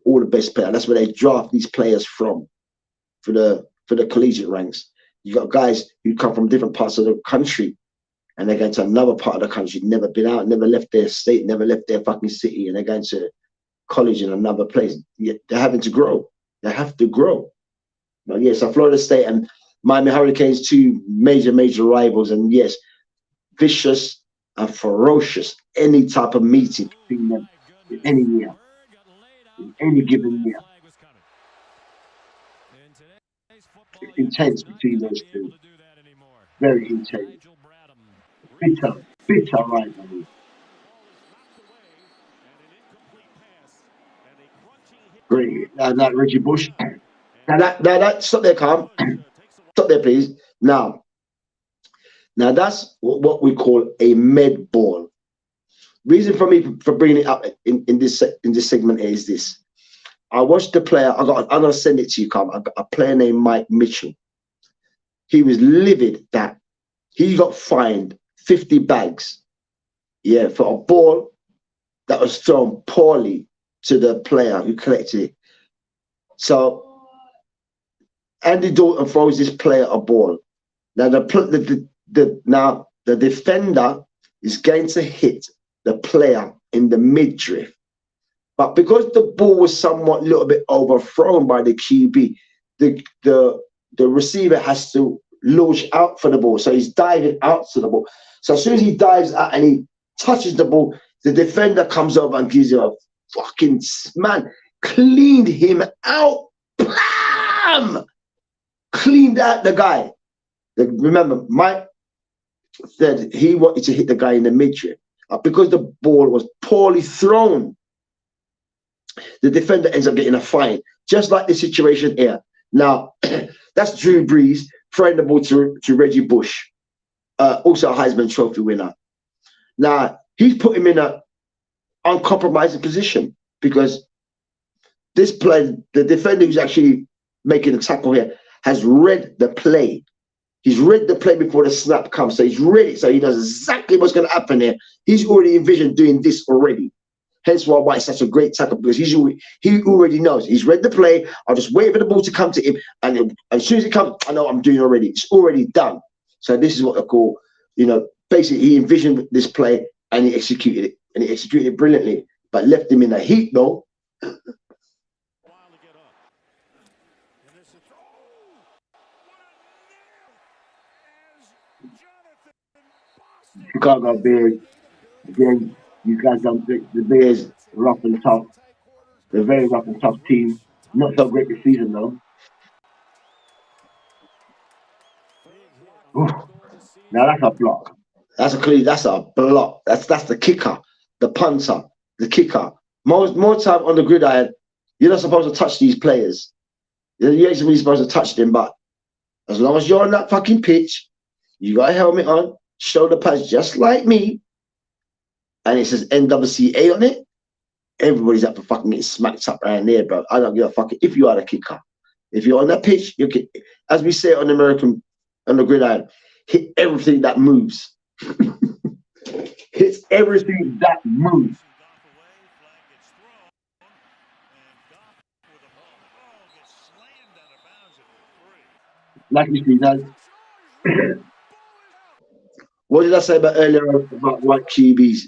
All the best players. That's where they draft these players from for the collegiate ranks. You got guys who come from different parts of the country, and they're going to another part of the country, never been out, never left their state, never left their fucking city, and they're going to college in another place. They're having to grow. They have to grow. But yes, so Florida State and Miami Hurricanes, two major rivals, and yes, vicious and ferocious. Any type of meeting between them in any year, in any given year. It's intense between those two. Very intense. Bitter rivalry. Great. Now Reggie Bush. Now that stop there, Calm. Stop there, please. Now that's what we call a med ball. Reason for me for bringing it up in this segment is this. I watched the player. I'm gonna send it to you, Calm. A player named Mike Mitchell. He was livid that he got fined 50 bags, yeah, for a ball that was thrown poorly to the player who collected it. So Andy Dalton throws this player a ball. Now the defender is going to hit the player in the midriff, but because the ball was somewhat a little bit overthrown by the QB, the receiver has to launch out for the ball. So he's diving out to the ball. So as soon as he dives out and he touches the ball, the defender comes over and gives him a fucking man, cleaned him out. Blam! Cleaned out the guy. Remember, Mike said he wanted to hit the guy in the midriff. Because the ball was poorly thrown, the defender ends up getting a fine. Just like the situation here. Now, that's Drew Brees throwing the ball to Reggie Bush, also a Heisman Trophy winner. Now, he's put him in an uncompromising position because this play, the defender who's actually making the tackle here, has read the play. He's read the play before the snap comes. So he's ready. So he knows exactly what's going to happen here. He's already envisioned doing this already. Hence why it's such a great tackle, because he already knows. He's read the play. I'll just wait for the ball to come to him. And as soon as it comes, I know I'm doing already. It's already done. So this is what I call, basically he envisioned this play and he executed it. And he executed it brilliantly. But left him in a heat though. Chicago Bears, again, you guys don't think the Bears rough and tough. They're a very rough and tough team. Not so great this season though. Ooh. Now that's a block. That's a block. That's the kicker, the punter, the kicker. More time on the gridiron, you're not supposed to touch these players. You ain't really supposed to touch them, but as long as you're on that fucking pitch, you got a helmet on, shoulder pads just like me, and it says NWCA on it, everybody's up for fucking getting smacked up around there, bro. I don't give a fuck if you are the kicker. If you're on that pitch, you kick. As we say on the gridiron, hit everything that moves. Hits everything that moves. Like you see, that. What did I say about earlier about white QBs?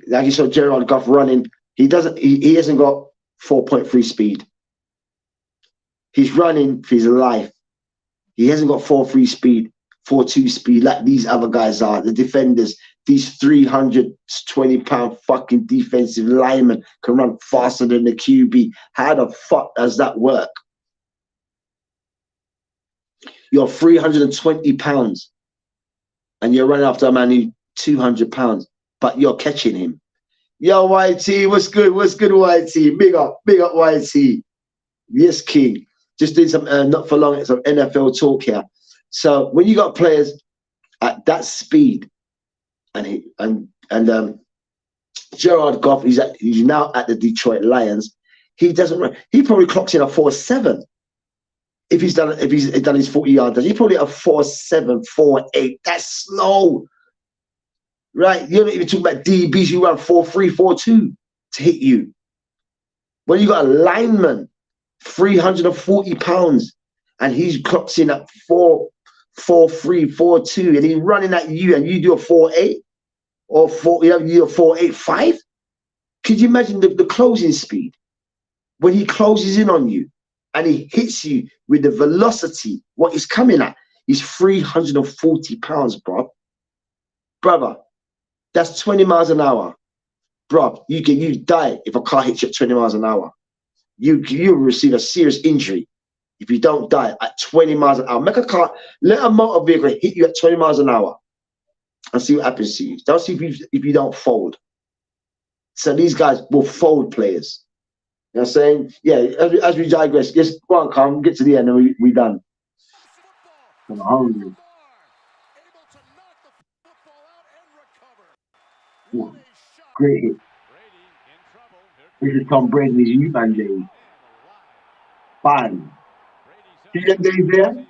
Like you saw Gerard Goff running. He hasn't got 4.3 speed. He's running for his life. He hasn't got 4.3 speed, 4.2 speed like these other guys are, the defenders. These 320-pound fucking defensive linemen can run faster than the QB. How the fuck does that work? You're 320 pounds and you're running after a man who's 200 pounds, but you're catching him. Yo, YT, what's good? What's good, YT? Big up, YT. Yes, King. Just doing some, not for long, some NFL talk here. So when you got players at that speed, and Gerard Goff, he's now at the Detroit Lions. He doesn't run. He probably clocks in a 4.7. If he's done his 40 yards, he probably a 4.7, 4.8. That's slow, right? You're not even talking about DBs who run 4.3, 4.2 to hit you. When you got a lineman, 340 pounds, and he clocks in at 4.3, 4.2, and he's running at you, and you do a 4.8 or 4, you do a 4.85. Could you imagine the closing speed when he closes in on you and he hits you with the velocity? What he's coming at? He's 340 pounds, bro. Brother, that's 20 miles an hour, bro. You die if a car hits you at 20 miles an hour. You receive a serious injury if you don't die at 20 miles an hour. Let a motor vehicle hit you at 20 miles an hour and see what happens to you. Don't see if you don't fold. So these guys will fold players. You know what I'm saying? Yeah, as we digress, just go on, come get to the end and we done. I'm hungry. Ooh, great hit. This is Tom Brady's U-Man days. Fine. See them days there?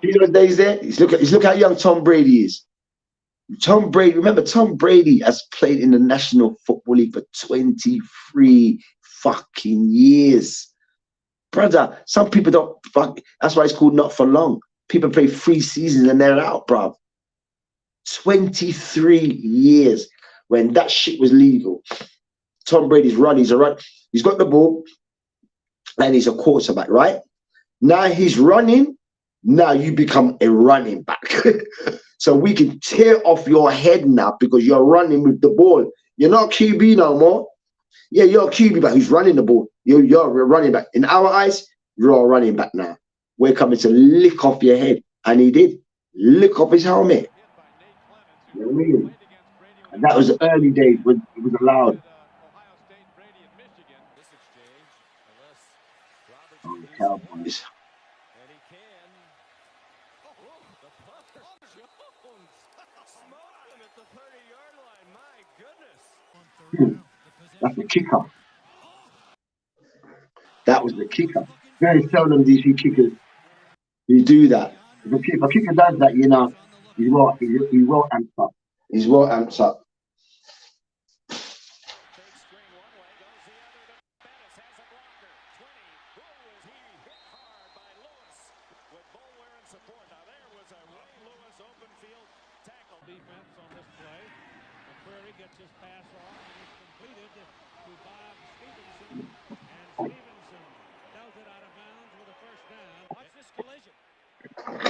See those days there? Look how young Tom Brady is. Tom Brady, remember, Tom Brady has played in the National Football League for 23 fucking years. Brother, some people don't fuck. That's why it's called not for long. People play 3 seasons and they're out, bro. 23 years when that shit was legal. Tom Brady's run, he's got the ball and he's a quarterback, right? Now he's running. Now you become a running back. So we can tear off your head now because you're running with the ball. You're not QB no more. Yeah, you're a QB, but who's running the ball? You're a running back. In our eyes, you're a running back now. We're coming to lick off your head. And he did. Lick off his helmet. You know what I mean? And that was the early days when it was allowed. Oh, the Cowboys. That's the kicker. That was the kicker. Very seldom do you see kickers who do that. If a kicker does that, you know, he's well amped up. He's well amped up.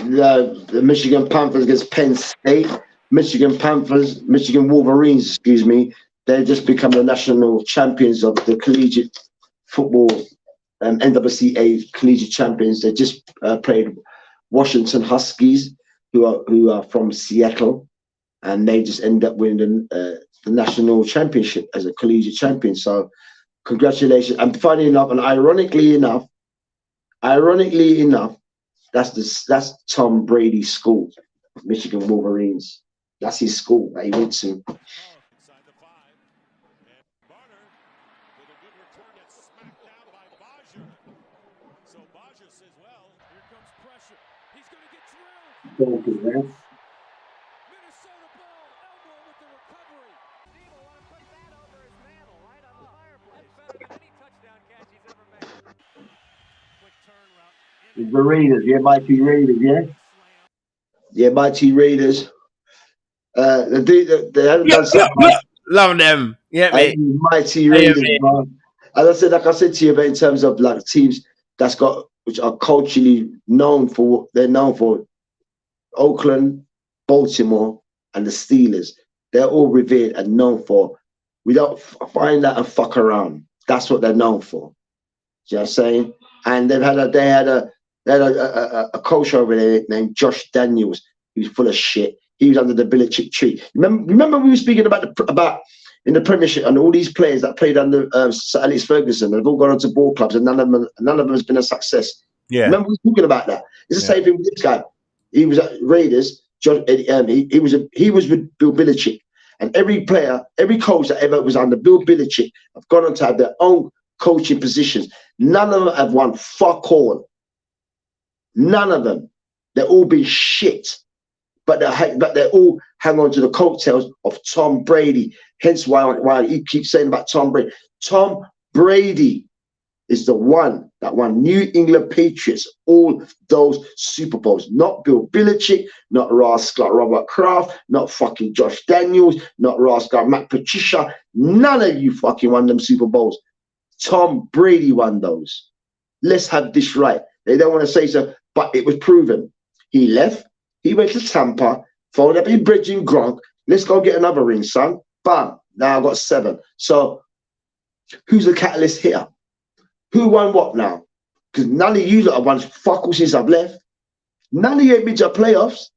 The Michigan Panthers against Penn State. Michigan Wolverines, excuse me. They've just become the national champions of the collegiate football, NWCA collegiate champions. They just played Washington Huskies, who are from Seattle, and they just end up winning the national championship as a collegiate champion. So, congratulations! And funny enough, and ironically enough, that's Tom Brady's school, Michigan Wolverines. That's his school that he went to. focus, man. The Raiders, yeah, mighty Raiders, yeah. Yeah, mighty Raiders. They haven't done so much. Love them. Yeah, And mate. these mighty Raiders, man. As I said, like I said to you, but in terms of like teams that's got which are culturally known for what they're known for, Oakland, Baltimore, and the Steelers. They're all revered and known for. We don't find that and fuck around. That's what they're known for. You know what I'm saying? And they had a coach over there named Josh Daniels, who's full of shit. He was under the Belichick tree. Remember we were speaking about in the Premiership and all these players that played under Sir Alex Ferguson. They've all gone on to ball clubs, and none of them has been a success. Yeah. Remember we were speaking about that. It's the same thing with this guy. He was at Raiders. He was with Bill Belichick, and every player, every coach that ever was under Bill Belichick have gone on to have their own coaching positions. None of them have won fuck all. None of them. They're all been shit. But they all hang on to the coattails of Tom Brady. Hence why he keeps saying about Tom Brady. Tom Brady is the one that won New England Patriots all those Super Bowls. Not Bill Belichick, not Robert Kraft, not fucking Josh Daniels, not Matt Patricia. None of you fucking won them Super Bowls. Tom Brady won those. Let's have this right. They don't want to say so, but it was proven. He left. He went to Tampa, phoned up his bridge in Gronk. Let's go get another ring, son. Bam. Now I've got 7. So who's the catalyst here? Who won what now? Because none of you lot have won fuck all since I've left. None of you ain't been to playoffs.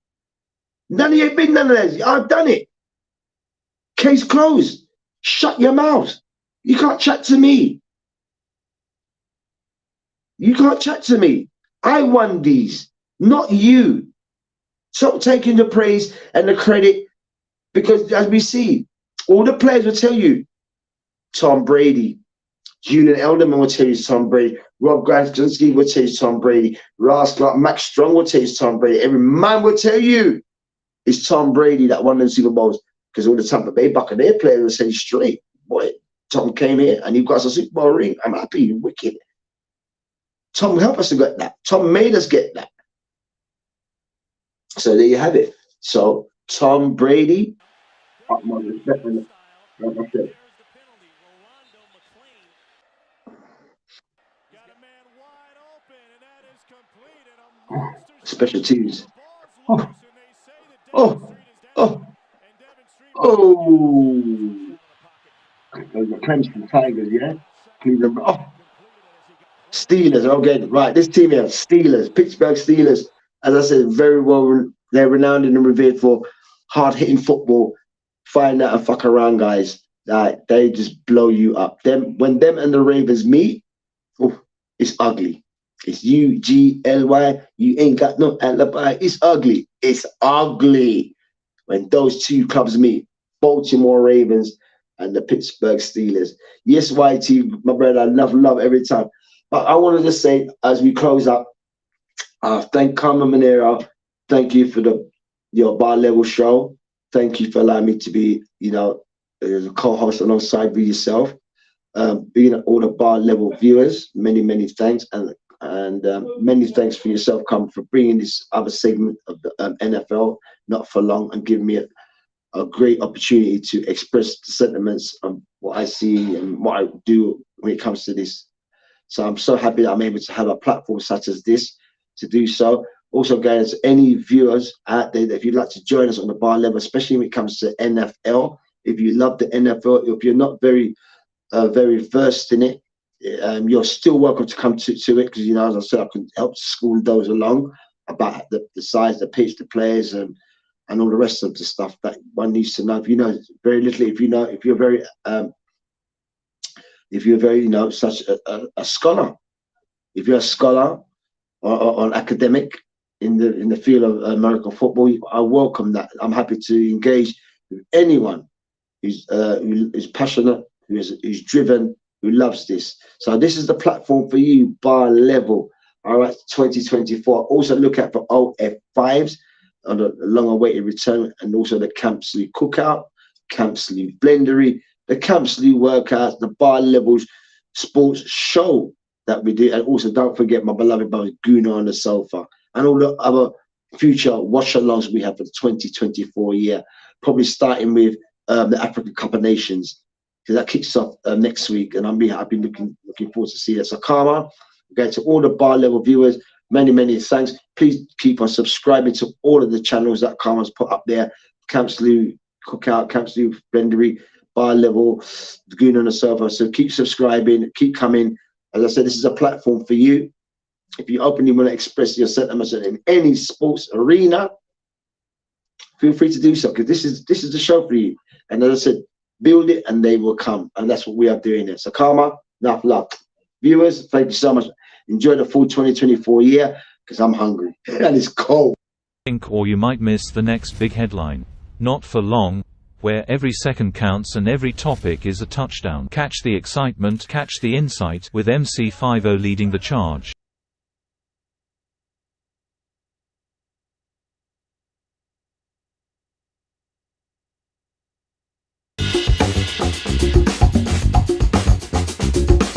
None of you ain't been none of those. I've done it. Case closed. Shut your mouth. You can't chat to me. You can't chat to me. I won these, not you. Stop taking the praise and the credit, because as we see, all the players will tell you, Tom Brady. Julian Edelman will tell you it's Tom Brady. Rob Gronkowski will tell you it's Tom Brady. Ross Clark, Max Strong will tell you it's Tom Brady. Every man will tell you it's Tom Brady that won the Super Bowls, because all the Tampa Bay Buccaneers players will say straight, boy, Tom came here and he got us a Super Bowl ring. I'm happy, wicked. Tom helped us to get that. Tom made us get that. So there you have it. So Tom Brady, like I said, special teams. Oh, oh. Those are Clemson Tigers, yeah? Cleveland. Oh. Steelers, okay, right. This team here, Steelers, Pittsburgh Steelers. As I said, very well, they're renowned and revered for hard-hitting football. Find out and fuck around, guys. They just blow you up. When them and the Ravens meet, it's ugly. It's UGLY. You ain't got no alibi. It's ugly. It's ugly when those two clubs meet. Baltimore Ravens and the Pittsburgh Steelers. Yes, YT, my brother, I love every time. But I wanted to say, as we close up, thank Carmen Monero. Thank you for your bar level show. Thank you for allowing me to be, as a co-host alongside with yourself. Being all the bar level viewers, many thanks, and many thanks for yourself, Carmen, for bringing this other segment of the NFL, Not For Long, and giving me a great opportunity to express the sentiments of what I see and what I do when it comes to this. So I'm so happy that I'm able to have a platform such as this to do so. Also, guys, any viewers out there, if you'd like to join us on the bar level, especially when it comes to NFL, if you love the NFL, if you're not very versed in it, you're still welcome to come to it, because, as I said, I can help school those along about the size, the pitch, the players, and all the rest of the stuff that one needs to know. If you know very little, if you're very such a scholar, if you're a scholar or an academic in the field of American football, I welcome that. I'm happy to engage with anyone who's passionate, who's driven, who loves this. So this is the platform for you, bar level. All right, 2024. Also look out for OF5s. on a long-awaited return, and also the Campsley Cookout, Campsley Blendery, the Campsley Workouts, the Bar Levels Sports Show that we do, and also don't forget my beloved brother Guna on the Sofa, and all the other future watch-alongs we have for the 2024 year, probably starting with the African Cup of Nations, because that kicks off next week, and I've been looking forward to see that. So Karma, again, to all the Bar Level viewers, many thanks. Please keep on subscribing to all of the channels that Karma's put up there: Campsley Cookout, Campsley Blendery, Bar Level, the Goon on the Sofa. So keep subscribing, keep coming. As I said, this is a platform for you. If you openly want to express your sentiments in any sports arena, feel free to do so, because this is the show for you. And as I said, build it and they will come, and that's what we are doing here. So Karma, enough luck. Viewers, thank you so much. Enjoy the full 2024 year, because I'm hungry and it's cold. Or you might miss the next big headline. Not for long, where every second counts and every topic is a touchdown. Catch the excitement, catch the insight, with MC50 leading the charge.